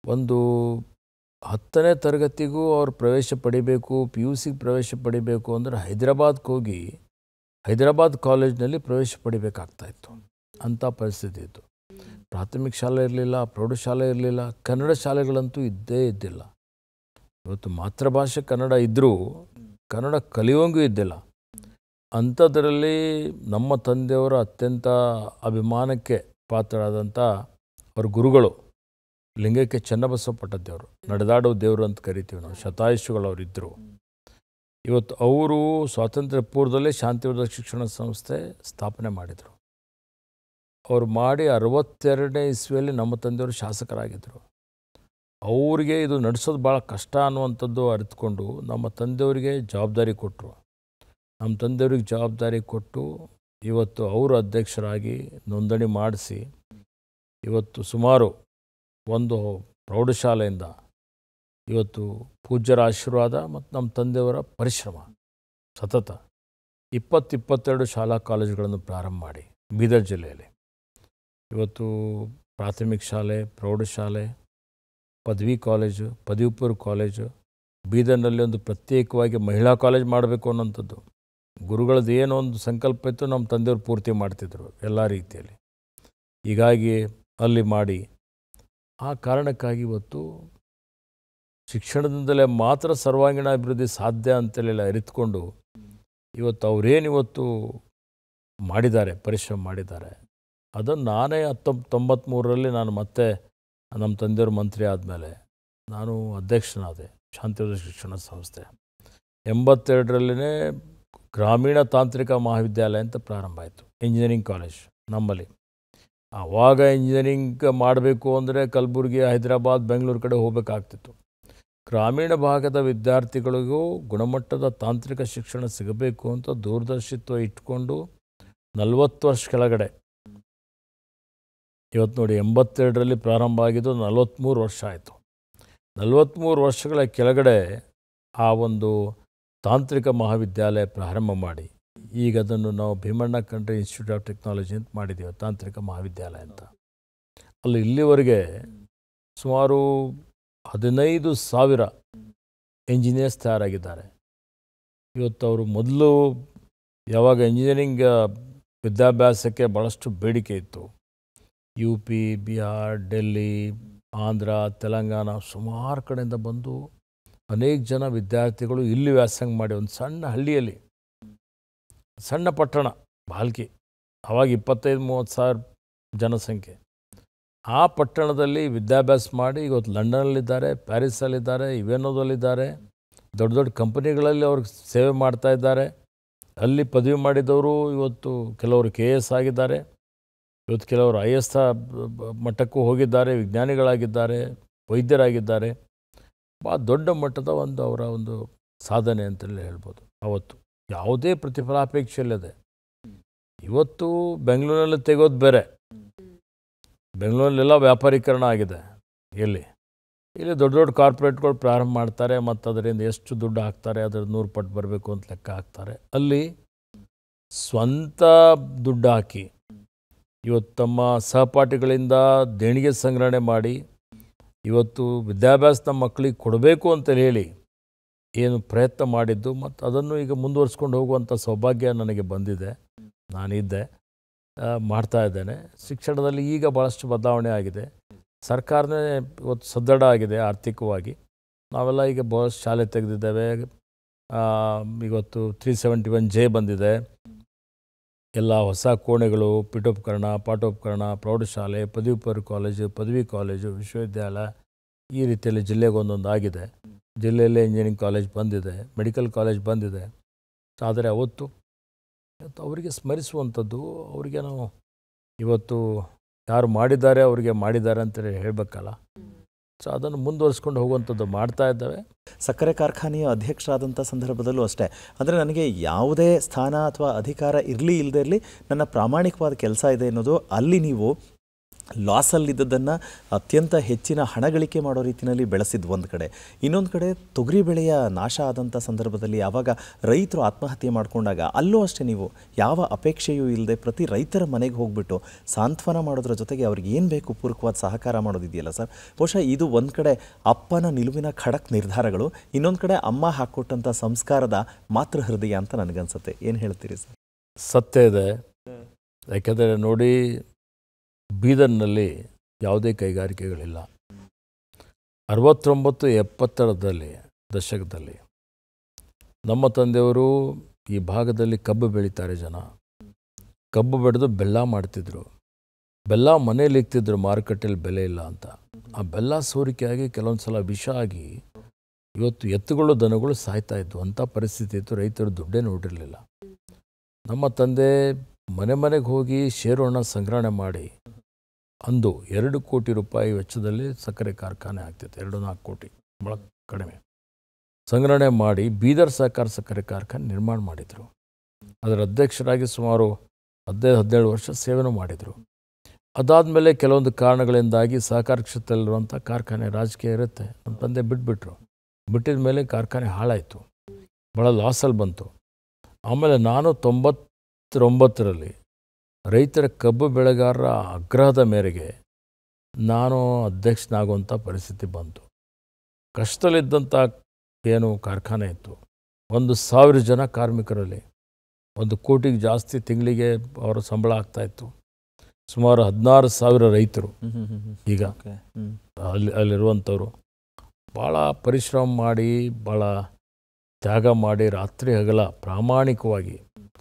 ಒಂದು 10ನೇ ತರಗತಿಗೂ ಅವ್ರು ಪ್ರವೇಶ ಪಡಿಬೇಕು, PUC ಪ್ರವೇಶ ಪಡಿಬೇಕು ಅಂದರೆ ಹೈದರಾಬಾದ್ಗೆ ಹೋಗಿ ಹೈದರಾಬಾದ್ ಕಾಲೇಜ್ನಲ್ಲಿ ಪ್ರವೇಶ ಪಡಿಬೇಕಾಗ್ತಾಯಿತ್ತು. ಅಂಥ ಪರಿಸ್ಥಿತಿ ಇತ್ತು. ಪ್ರಾಥಮಿಕ ಶಾಲೆ ಇರಲಿಲ್ಲ, ಪ್ರೌಢಶಾಲೆ ಇರಲಿಲ್ಲ, ಕನ್ನಡ ಶಾಲೆಗಳಂತೂ ಇದ್ದೇ ಇದ್ದಿಲ್ಲ. ಇವತ್ತು ಮಾತೃಭಾಷೆ ಕನ್ನಡ ಇದ್ದರೂ ಕನ್ನಡ ಕಲಿಯೋಂಗೂ ಇದ್ದಿಲ್ಲ. ಅಂಥದ್ರಲ್ಲಿ ನಮ್ಮ ತಂದೆಯವರ ಅತ್ಯಂತ ಅಭಿಮಾನಕ್ಕೆ ಪಾತ್ರರಾದಂಥ ಅವ್ರ ಗುರುಗಳು ಲಿಂಗೈಕ್ಯ ಚನ್ನಬಸವ ಪಟ್ಟದೇವರು, ನಡೆದಾಡೋ ದೇವರು ಅಂತ ಕರಿತೀವಿ ನಾವು, ಶತಾಯುಷಿಗಳವರಿದ್ದರು. ಇವತ್ತು ಅವರು ಸ್ವಾತಂತ್ರ್ಯ ಪೂರ್ವದಲ್ಲೇ ಶಾಂತಿವರ್ಧಕ ಶಿಕ್ಷಣ ಸಂಸ್ಥೆ ಸ್ಥಾಪನೆ ಮಾಡಿದರು. ಅವರು ಮಾಡಿ 62ನೇ ಇಸ್ವಿಯಲ್ಲಿ ನಮ್ಮ ತಂದೆಯವರು ಶಾಸಕರಾಗಿದ್ದರು. ಅವರಿಗೆ ಇದು ನಡೆಸೋದು ಭಾಳ ಕಷ್ಟ ಅನ್ನುವಂಥದ್ದು ಅರಿತುಕೊಂಡು ನಮ್ಮ ತಂದೆಯವರಿಗೆ ಜವಾಬ್ದಾರಿ ಕೊಟ್ಟರು. ನಮ್ಮ ತಂದೆಯವ್ರಿಗೆ ಜವಾಬ್ದಾರಿ ಕೊಟ್ಟು ಇವತ್ತು ಅವರು ಅಧ್ಯಕ್ಷರಾಗಿ ನೋಂದಣಿ ಮಾಡಿಸಿ ಇವತ್ತು ಸುಮಾರು ಒಂದು ಪ್ರೌಢಶಾಲೆಯಿಂದ ಇವತ್ತು ಪೂಜ್ಯರ ಆಶೀರ್ವಾದ ಮತ್ತು ನಮ್ಮ ತಂದೆಯವರ ಪರಿಶ್ರಮ ಸತತ 22 ಶಾಲಾ ಕಾಲೇಜುಗಳನ್ನು ಪ್ರಾರಂಭ ಮಾಡಿ ಬೀದರ್ ಜಿಲ್ಲೆಯಲ್ಲಿ ಇವತ್ತು ಪ್ರಾಥಮಿಕ ಶಾಲೆ, ಪ್ರೌಢಶಾಲೆ, ಪದವಿ ಕಾಲೇಜು, ಪದವಿ ಪೂರ್ವ ಕಾಲೇಜು, ಬೀದರ್ನಲ್ಲಿ ಒಂದು ಪ್ರತ್ಯೇಕವಾಗಿ ಮಹಿಳಾ ಕಾಲೇಜ್ ಮಾಡಬೇಕು ಅನ್ನೋಂಥದ್ದು ಗುರುಗಳದ್ದು ಏನೋ ಒಂದು ಸಂಕಲ್ಪ ಇತ್ತು, ನಮ್ಮ ತಂದೆಯವರು ಪೂರ್ತಿ ಮಾಡ್ತಿದ್ರು ಎಲ್ಲ ರೀತಿಯಲ್ಲಿ. ಹೀಗಾಗಿ ಅಲ್ಲಿ ಮಾಡಿ ಆ ಕಾರಣಕ್ಕಾಗಿ ಇವತ್ತು ಶಿಕ್ಷಣದಿಂದಲೇ ಮಾತ್ರ ಸರ್ವಾಂಗೀಣ ಅಭಿವೃದ್ಧಿ ಸಾಧ್ಯ ಅಂತೇಳಿ ಅರಿತುಕೊಂಡು ಇವತ್ತು ಅವರೇನಿವತ್ತು ಮಾಡಿದ್ದಾರೆ, ಪರಿಶ್ರಮ ಮಾಡಿದ್ದಾರೆ. ಅದನ್ನು ನಾನೇ 1993ರಲ್ಲಿ ನಾನು ಮತ್ತೆ ನಮ್ಮ ತಂದೆಯವರು ಮಂತ್ರಿ ಆದಮೇಲೆ ನಾನು ಅಧ್ಯಕ್ಷನಾದೆ ಶಾಂತಿಯುತ ಶಿಕ್ಷಣ ಸಂಸ್ಥೆ. 82ರಲ್ಲೇ ಗ್ರಾಮೀಣ ತಾಂತ್ರಿಕ ಮಹಾವಿದ್ಯಾಲಯ ಅಂತ ಪ್ರಾರಂಭ ಆಯಿತು, ಇಂಜಿನಿಯರಿಂಗ್ ಕಾಲೇಜ್ ನಮ್ಮಲ್ಲಿ. ಆವಾಗ ಇಂಜಿನಿಯರಿಂಗ್ ಮಾಡಬೇಕು ಅಂದರೆ ಕಲಬುರಗಿ, ಹೈದರಾಬಾದ್, ಬೆಂಗಳೂರು ಕಡೆ ಹೋಗಬೇಕಾಗ್ತಿತ್ತು. ಗ್ರಾಮೀಣ ಭಾಗದ ವಿದ್ಯಾರ್ಥಿಗಳಿಗೂ ಗುಣಮಟ್ಟದ ತಾಂತ್ರಿಕ ಶಿಕ್ಷಣ ಸಿಗಬೇಕು ಅಂತ ದೂರದರ್ಶಿತ್ವ ಇಟ್ಕೊಂಡು 40 ವರ್ಷ ಕೆಳಗಡೆ, ಇವತ್ತು ನೋಡಿ 82ರಲ್ಲಿ ಪ್ರಾರಂಭ ಆಗಿದ್ದು 43 ವರ್ಷ ಆಯಿತು. 43 ವರ್ಷಗಳ ಕೆಳಗಡೆ ಆ ಒಂದು ತಾಂತ್ರಿಕ ಮಹಾವಿದ್ಯಾಲಯ ಪ್ರಾರಂಭ ಮಾಡಿ ಈಗ ಅದನ್ನು ನಾವು Bheemanna Khandre institute of technology ಅಂತ ಮಾಡಿದ್ದೀವಿ, ತಾಂತ್ರಿಕ ಮಹಾವಿದ್ಯಾಲಯ ಅಂತ. ಅಲ್ಲಿ ಇಲ್ಲಿವರೆಗೆ ಸುಮಾರು 15,000 ಇಂಜಿನಿಯರ್ಸ್ ತಯಾರಾಗಿದ್ದಾರೆ. ಇವತ್ತು ಅವರು ಮೊದಲು ಯಾವಾಗ ಇಂಜಿನಿಯರಿಂಗ್ ವಿದ್ಯಾಭ್ಯಾಸಕ್ಕೆ ಭಾಳಷ್ಟು ಬೇಡಿಕೆ ಇತ್ತು, UP, ಬಿಹಾರ್, ಡೆಲ್ಲಿ, ಆಂಧ್ರ, ತೆಲಂಗಾಣ ಸುಮಾರು ಕಡೆಯಿಂದ ಬಂದು ಅನೇಕ ಜನ ವಿದ್ಯಾರ್ಥಿಗಳು ಇಲ್ಲಿ ವ್ಯಾಸಂಗ ಮಾಡಿ ಒಂದು ಸಣ್ಣ ಹಳ್ಳಿಯಲ್ಲಿ, ಸಣ್ಣ ಪಟ್ಟಣ ಭಾಲ್ಕಿ, ಆವಾಗ 25-30 ಸಾವಿರ ಜನಸಂಖ್ಯೆ, ಆ ಪಟ್ಟಣದಲ್ಲಿ ವಿದ್ಯಾಭ್ಯಾಸ ಮಾಡಿ ಇವತ್ತು ಲಂಡನ್ನಲ್ಲಿದ್ದಾರೆ, ಪ್ಯಾರಿಸಲ್ಲಿದ್ದಾರೆ, ಇವೆನೋದಲ್ಲಿದ್ದಾರೆ, ದೊಡ್ಡ ದೊಡ್ಡ ಕಂಪನಿಗಳಲ್ಲಿ ಅವ್ರಿಗೆ ಸೇವೆ ಮಾಡ್ತಾ ಇದ್ದಾರೆ. ಅಲ್ಲಿ ಪದವಿ ಮಾಡಿದವರು ಇವತ್ತು ಕೆಲವರು KS ಆಗಿದ್ದಾರೆ, ಇವತ್ತು ಕೆಲವರು IS ಮಟ್ಟಕ್ಕೂ ಹೋಗಿದ್ದಾರೆ, ವಿಜ್ಞಾನಿಗಳಾಗಿದ್ದಾರೆ, ವೈದ್ಯರಾಗಿದ್ದಾರೆ. ಭಾಳ ದೊಡ್ಡ ಮಟ್ಟದ ಅವರ ಒಂದು ಸಾಧನೆ ಅಂತಲೇ ಹೇಳ್ಬೋದು. ಅವತ್ತು ಯಾವುದೇ ಪ್ರತಿಫಲಾಪೇಕ್ಷೆ ಇಲ್ಲದೆ, ಇವತ್ತು ಬೆಂಗಳೂರಲ್ಲಿ ತೆಗೋದು ಬೇರೆ, ಬೆಂಗಳೂರಲ್ಲೆಲ್ಲ ವ್ಯಾಪಾರೀಕರಣ ಆಗಿದೆ. ಇಲ್ಲಿ ದೊಡ್ಡ ದೊಡ್ಡ ಕಾರ್ಪೊರೇಟ್ಗಳು ಪ್ರಾರಂಭ ಮಾಡ್ತಾರೆ ಮತ್ತು ಅದರಿಂದ ಎಷ್ಟು ದುಡ್ಡು ಹಾಕ್ತಾರೆ ಅದರ 100 ಪಟ್ಟು ಬರಬೇಕು ಅಂತ ಲೆಕ್ಕ ಹಾಕ್ತಾರೆ. ಅಲ್ಲಿ ಸ್ವಂತ ದುಡ್ಡು ಹಾಕಿ ಇವತ್ತು ತಮ್ಮ ಸಹಪಾಠಿಗಳಿಂದ ದೇಣಿಗೆ ಸಂಗ್ರಹಣೆ ಮಾಡಿ ಇವತ್ತು ವಿದ್ಯಾಭ್ಯಾಸ ನಮ್ಮ ಮಕ್ಕಳಿಗೆ ಕೊಡಬೇಕು ಅಂತ ಹೇಳಿ ಏನು ಪ್ರಯತ್ನ ಮಾಡಿದ್ದು ಮತ್ತು ಅದನ್ನು ಈಗ ಮುಂದುವರಿಸ್ಕೊಂಡು ಹೋಗುವಂಥ ಸೌಭಾಗ್ಯ ನನಗೆ ಬಂದಿದೆ. ನಾನಿದ್ದೆ, ಮಾಡ್ತಾ ಇದ್ದೇನೆ. ಶಿಕ್ಷಣದಲ್ಲಿ ಈಗ ಭಾಳಷ್ಟು ಬದಲಾವಣೆ ಆಗಿದೆ. ಸರ್ಕಾರನೇ ಇವತ್ತು ಸದೃಢ ಆಗಿದೆ ಆರ್ಥಿಕವಾಗಿ. ನಾವೆಲ್ಲ ಈಗ ಭಾಳಷ್ಟು ಶಾಲೆ ತೆಗೆದಿದ್ದೇವೆ. ಇವತ್ತು 371J ಬಂದಿದೆ. ಎಲ್ಲ ಹೊಸ ಕೋಣೆಗಳು, ಪೀಠೋಪಕರಣ, ಪಾಠೋಪಕರಣ, ಪ್ರೌಢಶಾಲೆ, ಪದವಿ ಪೂರ್ವ ಕಾಲೇಜು, ಪದವಿ ಕಾಲೇಜು, ವಿಶ್ವವಿದ್ಯಾಲಯ ಈ ರೀತಿಯಲ್ಲಿ ಜಿಲ್ಲೆಗೆ ಒಂದೊಂದು ಆಗಿದೆ. ಜಿಲ್ಲೆಯಲ್ಲೇ ಇಂಜಿನಿಯರಿಂಗ್ ಕಾಲೇಜ್ ಬಂದಿದೆ, ಮೆಡಿಕಲ್ ಕಾಲೇಜ್ ಬಂದಿದೆ. ಆದರೆ ಅವತ್ತು ಅವರಿಗೆ ಸ್ಮರಿಸುವಂಥದ್ದು, ಅವರಿಗೆ ನಾವು ಇವತ್ತು ಯಾರು ಮಾಡಿದ್ದಾರೆ ಅವರಿಗೆ ಮಾಡಿದ್ದಾರೆ ಅಂತೇಳಿ ಹೇಳಬೇಕಲ್ಲ. ಸೊ ಅದನ್ನು ಮುಂದುವರಿಸ್ಕೊಂಡು ಹೋಗುವಂಥದ್ದು ಮಾಡ್ತಾ ಇದ್ದಾವೆ. ಸಕ್ಕರೆ ಕಾರ್ಖಾನೆಯ ಅಧ್ಯಕ್ಷರಾದಂಥ ಸಂದರ್ಭದಲ್ಲೂ ಅಷ್ಟೇ, ಅಂದರೆ ನನಗೆ ಯಾವುದೇ ಸ್ಥಾನ ಅಥವಾ ಅಧಿಕಾರ ಇರಲಿ ಇಲ್ಲದೇ ಇರಲಿ, ನನ್ನ ಪ್ರಾಮಾಣಿಕವಾದ ಕೆಲಸ ಇದೆ ಅನ್ನೋದು, ಅಲ್ಲಿ ನೀವು ಲಾಸಲ್ಲಿದ್ದದನ್ನು ಅತ್ಯಂತ ಹೆಚ್ಚಿನ ಹಣ ಗಳಿಕೆ ಮಾಡೋ ರೀತಿಯಲ್ಲಿ ಬೆಳೆಸಿದ್ದು ಒಂದು ಕಡೆ. ಇನ್ನೊಂದು ಕಡೆ ತೊಗರಿ ಬೆಳೆಯ ನಾಶ ಆದಂಥ ಸಂದರ್ಭದಲ್ಲಿ ಯಾವಾಗ ರೈತರು ಆತ್ಮಹತ್ಯೆ ಮಾಡಿಕೊಂಡಾಗ ಅಲ್ಲೂ ಅಷ್ಟೇ ನೀವು ಯಾವ ಅಪೇಕ್ಷೆಯೂ ಇಲ್ಲದೆ ಪ್ರತಿ ರೈತರ ಮನೆಗೆ ಹೋಗ್ಬಿಟ್ಟು ಸಾಂತ್ವನ ಮಾಡೋದ್ರ ಜೊತೆಗೆ ಅವ್ರಿಗೆ ಏನು ಬೇಕು ಪೂರಕವಾದ ಸಹಕಾರ ಮಾಡೋದಿದೆಯಲ್ಲ ಸರ್, ಬಹುಶಃ ಇದು ಒಂದು ಕಡೆ ಅಪ್ಪನ ನಿಲುವಿನ ಖಡಕ್ ನಿರ್ಧಾರಗಳು, ಇನ್ನೊಂದು ಕಡೆ ಅಮ್ಮ ಹಾಕ್ಕೊಟ್ಟಂಥ ಸಂಸ್ಕಾರದ ಮಾತೃ ಹೃದಯ ಅಂತ ನನಗನ್ಸುತ್ತೆ. ಏನು ಹೇಳ್ತೀರಿ ಸರ್? ಸತ್ಯ ಇದೆ. ಯಾಕೆಂದರೆ ನೋಡಿ, ಬೀದರ್ನಲ್ಲಿ ಯಾವುದೇ ಕೈಗಾರಿಕೆಗಳಿಲ್ಲ. 69-70ರಲ್ಲಿ ದಶಕದಲ್ಲಿ ನಮ್ಮ ತಂದೆಯವರು ಈ ಭಾಗದಲ್ಲಿ ಕಬ್ಬು ಬೆಳೀತಾರೆ. ಜನ ಕಬ್ಬು ಬೆಳೆದು ಬೆಲ್ಲ ಮಾಡ್ತಿದ್ರು. ಬೆಲ್ಲ ಮನೇಲಿ ಇಕ್ತಿದ್ರು, ಮಾರುಕಟ್ಟೆಯಲ್ಲಿ ಬೆಲೆ ಇಲ್ಲ ಅಂತ. ಆ ಬೆಲ್ಲ ಸೋರಿಕೆಯಾಗಿ ಕೆಲವೊಂದು ಸಲ ವಿಷ ಆಗಿ ಇವತ್ತು ಎತ್ತುಗಳು ದನಗಳು ಸಾಯ್ತಾ ಇದ್ವು. ಅಂಥ ಪರಿಸ್ಥಿತಿ ಇತ್ತು. ರೈತರು ದುಡ್ಡೇ ನೋಡಿರಲಿಲ್ಲ. ನಮ್ಮ ತಂದೆ ಮನೆಗೆ ಹೋಗಿ ಷೇರುಹಣ ಸಂಗ್ರಹಣೆ ಮಾಡಿ ಅಂದು 2 ಕೋಟಿ ರೂಪಾಯಿ ವೆಚ್ಚದಲ್ಲಿ ಸಕ್ಕರೆ ಕಾರ್ಖಾನೆ ಆಗ್ತಿತ್ತು. 2-4 ಕೋಟಿ, ಭಾಳ ಕಡಿಮೆ ಸಂಗ್ರಹಣೆ ಮಾಡಿ ಬೀದರ್ ಸಹಕಾರ ಸಕ್ಕರೆ ಕಾರ್ಖಾನೆ ನಿರ್ಮಾಣ ಮಾಡಿದರು. ಅದರ ಅಧ್ಯಕ್ಷರಾಗಿ ಸುಮಾರು 15-17 ವರ್ಷ ಸೇವೆನೂ ಮಾಡಿದರು. ಅದಾದಮೇಲೆ ಕೆಲವೊಂದು ಕಾರಣಗಳಿಂದಾಗಿ ಸಹಕಾರ ಕ್ಷೇತ್ರದಲ್ಲಿರುವಂಥ ಕಾರ್ಖಾನೆ, ರಾಜಕೀಯ ಇರುತ್ತೆ, ನಮ್ಮ ತಂದೆ ಬಿಟ್ಟಿದ ಮೇಲೆ ಕಾರ್ಖಾನೆ ಹಾಳಾಯಿತು, ಭಾಳ ಲಾಸಲ್ಲಿ ಬಂತು. ಆಮೇಲೆ ನಾನು 99ರಲ್ಲಿ ರೈತರ ಕಬ್ಬು ಬೆಳೆಗಾರರ ಆಗ್ರಹದ ಮೇರೆಗೆ ನಾನು ಅಧ್ಯಕ್ಷನಾಗುವಂಥ ಪರಿಸ್ಥಿತಿ ಬಂತು. ಕಷ್ಟದಲ್ಲಿದ್ದಂಥ ಏನು ಕಾರ್ಖಾನೆ ಇತ್ತು, 1,000 ಜನ ಕಾರ್ಮಿಕರಲ್ಲಿ 1 ಕೋಟಿಗೆ ಜಾಸ್ತಿ ತಿಂಗಳಿಗೆ ಅವರ ಸಂಬಳ ಆಗ್ತಾಯಿತ್ತು. ಸುಮಾರು 16,000 ರೈತರು ಈಗ ಅಲ್ಲಿರುವಂಥವ್ರು ಭಾಳ ಪರಿಶ್ರಮ ಮಾಡಿ, ಭಾಳ ತ್ಯಾಗ ಮಾಡಿ, ರಾತ್ರಿ ಹಗಲ ಪ್ರಾಮಾಣಿಕವಾಗಿ,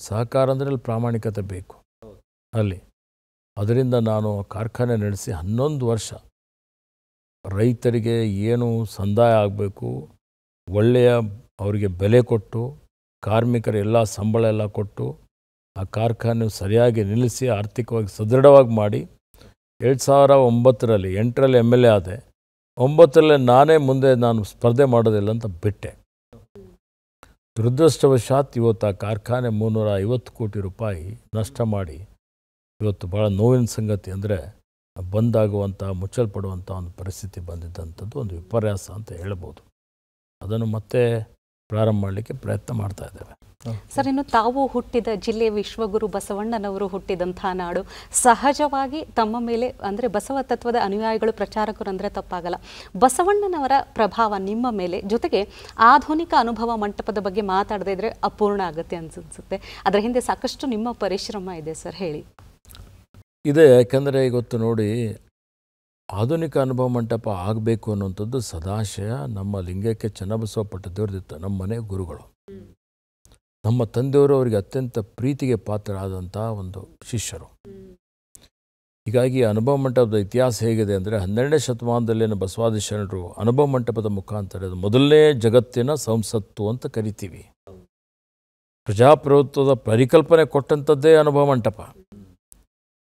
ಸಹಕಾರ ಅಂದರೆ ಅಲ್ಲಿ ಪ್ರಾಮಾಣಿಕತೆ ಬೇಕು. ಅಲ್ಲಿ ಅದರಿಂದ ನಾನು ಕಾರ್ಖಾನೆ ನಡೆಸಿ 11 ವರ್ಷ ರೈತರಿಗೆ ಏನು ಸಂದಾಯ ಆಗಬೇಕು, ಒಳ್ಳೆಯ ಅವರಿಗೆ ಬೆಲೆ ಕೊಟ್ಟು, ಕಾರ್ಮಿಕರ ಎಲ್ಲ ಸಂಬಳ ಎಲ್ಲ ಕೊಟ್ಟು, ಆ ಕಾರ್ಖಾನೆ ಸರಿಯಾಗಿ ನಿಲ್ಲಿಸಿ ಆರ್ಥಿಕವಾಗಿ ಸದೃಢವಾಗಿ ಮಾಡಿ 2009ರಲ್ಲಿ 8ರಲ್ಲಿ MLA ಆದೆ. 9ರಲ್ಲಿ ನಾನೇ ಮುಂದೆ ನಾನು ಸ್ಪರ್ಧೆ ಮಾಡೋದಿಲ್ಲ ಅಂತ ಬಿಟ್ಟೆ. ದುರದೃಷ್ಟವಶಾತ್ ಇವತ್ತು ಆ ಕಾರ್ಖಾನೆ 350 ಕೋಟಿ ರೂಪಾಯಿ ನಷ್ಟ ಮಾಡಿ ಇವತ್ತು ಭಾಳ ನೋವಿನ ಸಂಗತಿ ಅಂದರೆ ಬಂದಾಗುವಂಥ ಮುಚ್ಚಲ್ಪಡುವಂಥ ಒಂದು ಪರಿಸ್ಥಿತಿ ಬಂದಿದ್ದಂಥದ್ದು ಒಂದು ವಿಪರ್ಯಾಸ ಅಂತ ಹೇಳ್ಬೋದು. ಅದನ್ನು ಮತ್ತೆ ಪ್ರಾರಂಭ ಮಾಡಲಿಕ್ಕೆ ಪ್ರಯತ್ನ ಮಾಡ್ತಾ ಇದ್ದೇವೆ. ಸರ್, ಇನ್ನು ತಾವು ಹುಟ್ಟಿದ ಜಿಲ್ಲೆ ವಿಶ್ವಗುರು ಬಸವಣ್ಣನವರು ಹುಟ್ಟಿದಂಥ ನಾಡು. ಸಹಜವಾಗಿ ತಮ್ಮ ಮೇಲೆ ಅಂದರೆ ಬಸವ ತತ್ವದ ಅನುಯಾಯಿಗಳು, ಪ್ರಚಾರಕರು ಅಂದರೆ ತಪ್ಪಾಗಲ್ಲ, ಬಸವಣ್ಣನವರ ಪ್ರಭಾವ ನಿಮ್ಮ ಮೇಲೆ, ಜೊತೆಗೆ ಆಧುನಿಕ ಅನುಭವ ಮಂಟಪದ ಬಗ್ಗೆ ಮಾತಾಡದೇ ಇದ್ರೆ ಅಪೂರ್ಣ ಆಗುತ್ತೆ ಅನ್ಸುತ್ತೆ. ಅದರ ಹಿಂದೆ ಸಾಕಷ್ಟು ನಿಮ್ಮ ಪರಿಶ್ರಮ ಇದೆ ಸರ್, ಹೇಳಿ. ಇದೆ, ಯಾಕೆಂದರೆ ಇವತ್ತು ನೋಡಿ, ಆಧುನಿಕ ಅನುಭವ ಮಂಟಪ ಆಗಬೇಕು ಅನ್ನುವಂಥದ್ದು ಸದಾಶಯ ನಮ್ಮ ಲಿಂಗೈಕ್ಯ ಚನ್ನಬಸವ ಪಟ್ಟದೇವ್ರದಿತ್ತು. ನಮ್ಮ ಮನೆ ಗುರುಗಳು, ನಮ್ಮ ತಂದೆಯವರು ಅವರಿಗೆ ಅತ್ಯಂತ ಪ್ರೀತಿಗೆ ಪಾತ್ರರಾದಂಥ ಒಂದು ಶಿಷ್ಯರು. ಹೀಗಾಗಿ ಅನುಭವ ಮಂಟಪದ ಇತಿಹಾಸ ಹೇಗಿದೆ ಅಂದರೆ 12ನೇ ಶತಮಾನದಲ್ಲಿನ ಬಸವಾದಿ ಶರಣರು ಅನುಭವ ಮಂಟಪದ ಮುಖಾಂತರ ಮೊದಲನೇ ಜಗತ್ತಿನ ಸಂಸತ್ತು ಅಂತ ಕರಿತೀವಿ. ಪ್ರಜಾಪ್ರಭುತ್ವದ ಪರಿಕಲ್ಪನೆ ಕೊಟ್ಟಂಥದ್ದೇ ಅನುಭವ ಮಂಟಪ.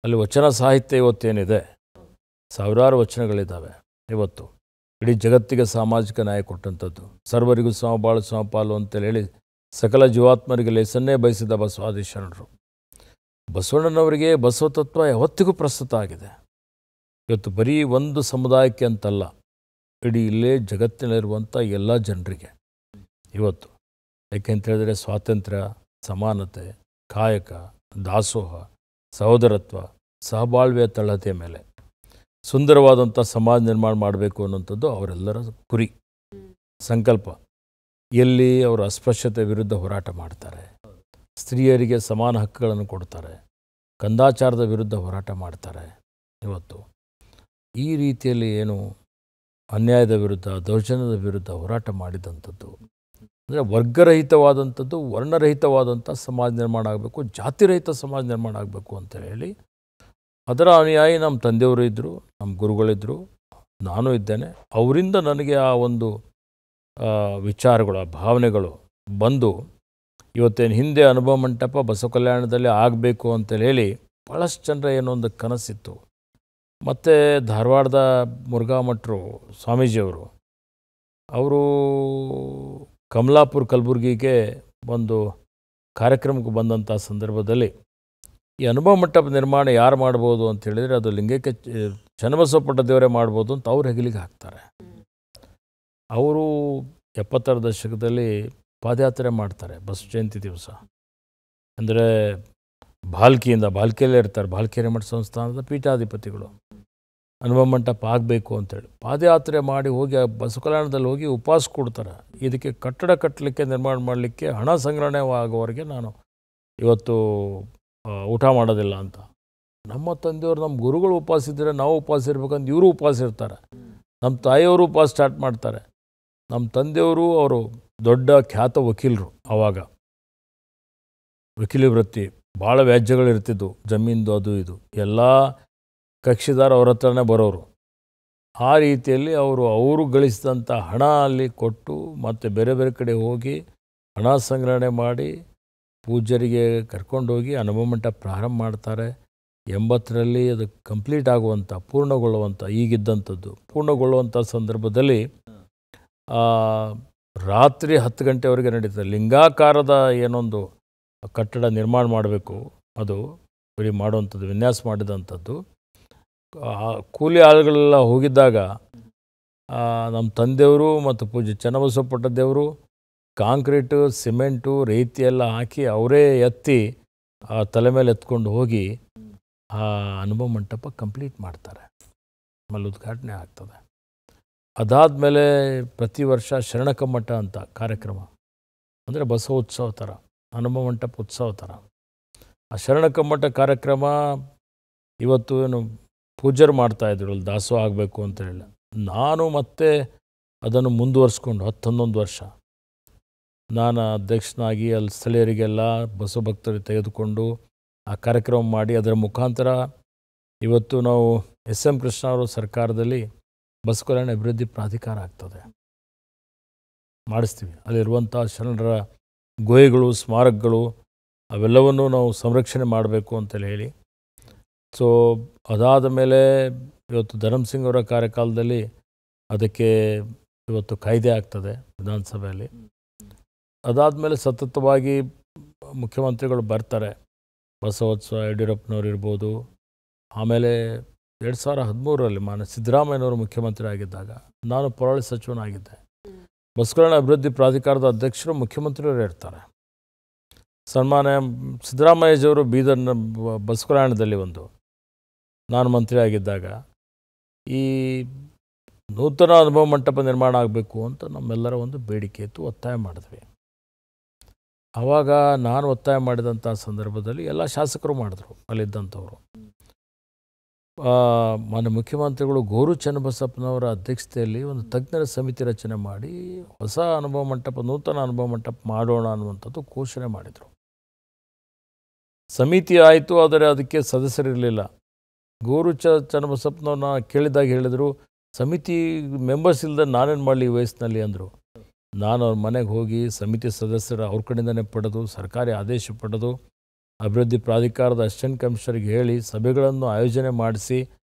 ಅಲ್ಲಿ ವಚನ ಸಾಹಿತ್ಯ ಇವತ್ತೇನಿದೆ, ಸಾವಿರಾರು ವಚನಗಳಿದ್ದಾವೆ. ಇವತ್ತು ಇಡೀ ಜಗತ್ತಿಗೆ ಸಾಮಾಜಿಕ ನ್ಯಾಯ ಕೊಟ್ಟಂಥದ್ದು, ಸರ್ವರಿಗೂ ಸಮಬಾಳು ಸಮಪಾಲು ಅಂತೇಳಿ ಹೇಳಿ ಸಕಲ ಜೀವಾತ್ಮರಿಗೆ ಲೇಸನ್ನೇ ಬಯಸಿದ ಬಸವಾದಿ ಶರಣರು. ಬಸವಣ್ಣನವರಿಗೆ ಬಸವ ತತ್ವ ಯಾವತ್ತಿಗೂ ಪ್ರಸ್ತುತ ಆಗಿದೆ. ಇವತ್ತು ಬರೀ ಒಂದು ಸಮುದಾಯಕ್ಕೆ ಅಂತಲ್ಲ, ಇಡೀ ಇಲ್ಲೇ ಜಗತ್ತಿನಲ್ಲಿರುವಂಥ ಎಲ್ಲ ಜನರಿಗೆ ಇವತ್ತು. ಯಾಕೆಂತ ಹೇಳಿದ್ರೆ ಸ್ವಾತಂತ್ರ್ಯ, ಸಮಾನತೆ, ಕಾಯಕ, ದಾಸೋಹ, ಸಹೋದರತ್ವ, ಸಹಬಾಳ್ವೆಯ ತಳಹದಿಯ ಮೇಲೆ ಸುಂದರವಾದಂಥ ಸಮಾಜ ನಿರ್ಮಾಣ ಮಾಡಬೇಕು ಅನ್ನೋಂಥದ್ದು ಅವರೆಲ್ಲರ ಗುರಿ, ಸಂಕಲ್ಪ. ಎಲ್ಲಿ ಅವರು ಅಸ್ಪೃಶ್ಯತೆ ವಿರುದ್ಧ ಹೋರಾಟ ಮಾಡ್ತಾರೆ, ಸ್ತ್ರೀಯರಿಗೆ ಸಮಾನ ಹಕ್ಕುಗಳನ್ನು ಕೊಡ್ತಾರೆ, ಕಂದಾಚಾರದ ವಿರುದ್ಧ ಹೋರಾಟ ಮಾಡ್ತಾರೆ. ಇವತ್ತು ಈ ರೀತಿಯಲ್ಲಿ ಏನು ಅನ್ಯಾಯದ ವಿರುದ್ಧ, ದೌರ್ಜನ್ಯದ ವಿರುದ್ಧ ಹೋರಾಟ ಮಾಡಿದಂಥದ್ದು, ಅಂದರೆ ವರ್ಗರಹಿತವಾದಂಥದ್ದು, ವರ್ಣರಹಿತವಾದಂಥ ಸಮಾಜ ನಿರ್ಮಾಣ ಆಗಬೇಕು, ಜಾತಿರಹಿತ ಸಮಾಜ ನಿರ್ಮಾಣ ಆಗಬೇಕು ಅಂತ ಹೇಳಿ ಅದರ ಅನುಯಾಯಿ ನಮ್ಮ ತಂದೆಯವರು ಇದ್ದರು, ನಮ್ಮ ಗುರುಗಳಿದ್ದರು, ನಾನು ಇದ್ದೇನೆ. ಅವರಿಂದ ನನಗೆ ಆ ಒಂದು ವಿಚಾರಗಳು, ಆ ಭಾವನೆಗಳು ಬಂದು ಇವತ್ತೇನು ಹಿಂದೆ ಅನುಭವ ಮಂಟಪ ಬಸವ ಕಲ್ಯಾಣದಲ್ಲಿ ಆಗಬೇಕು ಅಂತೇಳಿ ಹೇಳಿ ಭಾಳಷ್ಟು ಜನರ ಏನೋ ಒಂದು ಕನಸಿತ್ತು. ಮತ್ತು ಧಾರವಾಡದ ಮುರುಘಾಮಠರು ಸ್ವಾಮೀಜಿಯವರು ಅವರು ಕಮಲಾಪುರ ಕಲಬುರ್ಗಿಗೆ ಒಂದು ಕಾರ್ಯಕ್ರಮಕ್ಕೆ ಬಂದಂಥ ಸಂದರ್ಭದಲ್ಲಿ ಈ ಅನುಭವ ಮಂಟಪ ನಿರ್ಮಾಣ ಯಾರು ಮಾಡ್ಬೋದು ಅಂತ ಹೇಳಿದರೆ ಅದು ಲಿಂಗೈಕ್ಯ ಚನ್ನಬಸವ ಪಟ್ಟದೇವರೇ ಮಾಡ್ಬೋದು ಅಂತ ಅವ್ರು ಹೆಗಲಿಗೆ ಹಾಕ್ತಾರೆ. ಅವರು 70ರ ದಶಕದಲ್ಲಿ ಪಾದಯಾತ್ರೆ ಮಾಡ್ತಾರೆ ಬಸವ ಜಯಂತಿ ದಿವಸ. ಅಂದರೆ ಭಾಲ್ಕಿಯಲ್ಲೇ ಇರ್ತಾರೆ, ಭಾಲ್ಕಿಯರೆ ಮಠ ಸಂಸ್ಥಾನದ ಪೀಠಾಧಿಪತಿಗಳು. ಅನುಭವ ಮಂಟಪ ಆಗಬೇಕು ಅಂತೇಳಿ ಪಾದಯಾತ್ರೆ ಮಾಡಿ ಹೋಗಿ ಬಸವ ಕಲ್ಯಾಣದಲ್ಲಿ ಹೋಗಿ ಉಪವಾಸ ಕೊಡ್ತಾರೆ. ಇದಕ್ಕೆ ಕಟ್ಟಡ ಕಟ್ಟಲಿಕ್ಕೆ, ನಿರ್ಮಾಣ ಮಾಡಲಿಕ್ಕೆ ಹಣ ಸಂಗ್ರಹಣೆ ಆಗೋವರೆಗೆ ನಾನು ಇವತ್ತು ಊಟ ಮಾಡೋದಿಲ್ಲ ಅಂತ. ನಮ್ಮ ತಂದೆಯವರು, ನಮ್ಮ ಗುರುಗಳು ಉಪವಾಸ ಇದ್ದರೆ ನಾವು ಉಪವಾಸ ಇರ್ಬೇಕಂತ ಇವರು ಉಪವಾಸ ಇರ್ತಾರೆ. ನಮ್ಮ ತಾಯಿಯವರು ಉಪವಾಸ ಸ್ಟಾರ್ಟ್ ಮಾಡ್ತಾರೆ. ನಮ್ಮ ತಂದೆಯವರು ಅವರು ದೊಡ್ಡ ಖ್ಯಾತ ವಕೀಲರು. ಆವಾಗ ವಕೀಲಿ ವೃತ್ತಿ, ಭಾಳ ವ್ಯಾಜ್ಯಗಳಿರ್ತಿದ್ವು, ಜಮೀನ್ದು ಅದು ಇದು, ಎಲ್ಲ ಕಕ್ಷಿದಾರ ಅವ್ರ ಹತ್ರನೇ ಬರೋರು. ಆ ರೀತಿಯಲ್ಲಿ ಅವರು ಗಳಿಸಿದಂಥ ಹಣ ಅಲ್ಲಿ ಕೊಟ್ಟು ಮತ್ತು ಬೇರೆ ಬೇರೆ ಕಡೆ ಹೋಗಿ ಹಣ ಸಂಗ್ರಹಣೆ ಮಾಡಿ ಪೂಜ್ಯರಿಗೆ ಕರ್ಕೊಂಡೋಗಿ ಅನುಭವ ಮಂಟಪ ಪ್ರಾರಂಭ ಮಾಡ್ತಾರೆ. 80ರಲ್ಲಿ ಅದು ಕಂಪ್ಲೀಟ್ ಆಗುವಂಥ, ಪೂರ್ಣಗೊಳ್ಳುವಂಥ ಸಂದರ್ಭದಲ್ಲಿ ರಾತ್ರಿ 10 ಗಂಟೆವರೆಗೆ ನಡೀತದೆ. ಲಿಂಗಾಕಾರದ ಏನೊಂದು ಕಟ್ಟಡ ನಿರ್ಮಾಣ ಮಾಡಬೇಕು, ಅದು ಬರೀ ಮಾಡುವಂಥದ್ದು, ವಿನ್ಯಾಸ ಮಾಡಿದಂಥದ್ದು. ಕೂಲಿ ಆಳುಗಳೆಲ್ಲ ಹೋಗಿದ್ದಾಗ ನಮ್ಮ ತಂದೆಯವರು ಮತ್ತು ಪೂಜ್ಯ ಚನ್ನಬಸವ ಪಟ್ಟದೇವರು ಕಾಂಕ್ರೀಟು, ಸಿಮೆಂಟು, ರೀತಿ ಎಲ್ಲ ಹಾಕಿ ಅವರೇ ಎತ್ತಿ ತಲೆ ಮೇಲೆ ಎತ್ಕೊಂಡು ಹೋಗಿ ಆ ಅನುಭವ ಮಂಟಪ ಕಂಪ್ಲೀಟ್ ಮಾಡ್ತಾರೆ. ಆಮೇಲೆ ಉದ್ಘಾಟನೆ ಆಗ್ತದೆ. ಅದಾದಮೇಲೆ ಪ್ರತಿ ವರ್ಷ ಶರಣಕಮ್ಮಟ ಅಂತ ಕಾರ್ಯಕ್ರಮ, ಅಂದರೆ ಬಸವ ಉತ್ಸವ ಥರ, ಅನುಭವ ಮಂಟಪ ಉತ್ಸವ ಥರ. ಆ ಶರಣಕಮ್ಮಟ ಕಾರ್ಯಕ್ರಮ ಇವತ್ತು ಏನು ಪೂಜಾರು ಮಾಡ್ತಾಯಿದ್ರು, ಅಲ್ಲಿ ದಾಸೋಹ ಆಗಬೇಕು ಅಂತೇಳಿ. ನಾನು ಮತ್ತೆ ಅದನ್ನು ಮುಂದುವರಿಸ್ಕೊಂಡು 10-11 ವರ್ಷ ನಾನು ಅಧ್ಯಕ್ಷನಾಗಿ ಅಲ್ಲಿ ಸ್ಥಳೀಯರಿಗೆಲ್ಲ ಬಸವ ಭಕ್ತರಿಗೆ ತೆಗೆದುಕೊಂಡು ಆ ಕಾರ್ಯಕ್ರಮ ಮಾಡಿ ಅದರ ಮುಖಾಂತರ ಇವತ್ತು ನಾವು ಎಸ್.ಎಂ. ಕೃಷ್ಣ ಅವರ ಸರ್ಕಾರದಲ್ಲಿ ಬಸ್ ಕಲ್ಯಾಣ ಅಭಿವೃದ್ಧಿ ಪ್ರಾಧಿಕಾರ ಆಗ್ತದೆ, ಮಾಡಿಸ್ತೀವಿ. ಅಲ್ಲಿರುವಂಥ ಶರಣರ ಗುಹೆಗಳು, ಸ್ಮಾರಕಗಳು ಅವೆಲ್ಲವನ್ನು ನಾವು ಸಂರಕ್ಷಣೆ ಮಾಡಬೇಕು ಅಂತೇಳಿ ಹೇಳಿ. ಸೊ ಅದಾದ ಮೇಲೆ ಇವತ್ತು ಧರ್ಮಸಿಂಗ್ ಅವರ ಕಾರ್ಯಕಾಲದಲ್ಲಿ ಅದಕ್ಕೆ ಇವತ್ತು ಕಾಯ್ದೆ ಆಗ್ತದೆ ವಿಧಾನಸಭೆಯಲ್ಲಿ. ಅದಾದಮೇಲೆ ಸತತವಾಗಿ ಮುಖ್ಯಮಂತ್ರಿಗಳು ಬರ್ತಾರೆ, ಬಸವೋತ್ಸವ ಯಡಿಯೂರಪ್ಪನವ್ರು ಇರ್ಬೋದು. ಆಮೇಲೆ 2013ರಲ್ಲಿ ಮಾನ್ಯ ಸಿದ್ದರಾಮಯ್ಯನವರು ಮುಖ್ಯಮಂತ್ರಿ ಆಗಿದ್ದಾಗ ನಾನು ಪೌರಾಡಳಿತ ಸಚಿವನಾಗಿದ್ದೆ. ಬಸ್ ಕಲ್ಯಾಣ ಅಭಿವೃದ್ಧಿ ಪ್ರಾಧಿಕಾರದ ಅಧ್ಯಕ್ಷರು ಮುಖ್ಯಮಂತ್ರಿಯವರು ಇರ್ತಾರೆ. ಸನ್ಮಾನ್ಯ ಸಿದ್ದರಾಮಯ್ಯಜಿಯವರು ಬೀದರ್ನ ಬಸ್ ಕಲ್ಯಾಣದಲ್ಲಿ ನಾನು ಮಂತ್ರಿ ಆಗಿದ್ದಾಗ ಈ ನೂತನ ಅನುಭವ ಮಂಟಪ ನಿರ್ಮಾಣ ಆಗಬೇಕು ಅಂತ ನಮ್ಮೆಲ್ಲರ ಬೇಡಿಕೆ ಇತ್ತು, ಒತ್ತಾಯ ಮಾಡಿದ್ವಿ. ಆವಾಗ ನಾನು ಒತ್ತಾಯ ಮಾಡಿದಂಥ ಸಂದರ್ಭದಲ್ಲಿ ಎಲ್ಲ ಶಾಸಕರು ಮಾಡಿದ್ರು, ಅಲ್ಲಿದ್ದಂಥವರು. ಮಾನ್ಯ ಮುಖ್ಯಮಂತ್ರಿಗಳು ಗೋರು ಚನ್ನಬಸಪ್ಪನವರ ಅಧ್ಯಕ್ಷತೆಯಲ್ಲಿ ತಜ್ಞರ ಸಮಿತಿ ರಚನೆ ಮಾಡಿ ಹೊಸ ಅನುಭವ ಮಂಟಪ, ನೂತನ ಅನುಭವ ಮಂಟಪ ಮಾಡೋಣ ಅನ್ನುವಂಥದ್ದು ಘೋಷಣೆ ಮಾಡಿದರು. ಸಮಿತಿ ಆಯಿತು, ಆದರೆ ಅದಕ್ಕೆ ಸದಸ್ಯರಿರಲಿಲ್ಲ. ಗೋರು ಚನ್ನಬಸಪ್ಪನವ್ರನ್ನ ಕೇಳಿದಾಗ ಹೇಳಿದರು, ಸಮಿತಿ ಮೆಂಬರ್ಸ್ ಇಲ್ಲದೆ ನಾನೇನು ಮಾಡಲಿ ಈ ವಯಸ್ಸಿನಲ್ಲಿ ಅಂದರು. ನಾನು ಅವ್ರ ಮನೆಗೆ ಹೋಗಿ ಸಮಿತಿ ಸದಸ್ಯರ ಅವ್ರ ಕಡೆಯಿಂದನೇ ಪಡೆದು, ಸರ್ಕಾರಿ ಆದೇಶ ಪಡೆದು, ಅಭಿವೃದ್ಧಿ ಪ್ರಾಧಿಕಾರದ ಅಸಿಸ್ಟೆಂಟ್ ಕಮಿಷನರ್ಗೆ ಹೇಳಿ ಸಭೆಗಳನ್ನು ಆಯೋಜನೆ ಮಾಡಿಸಿ,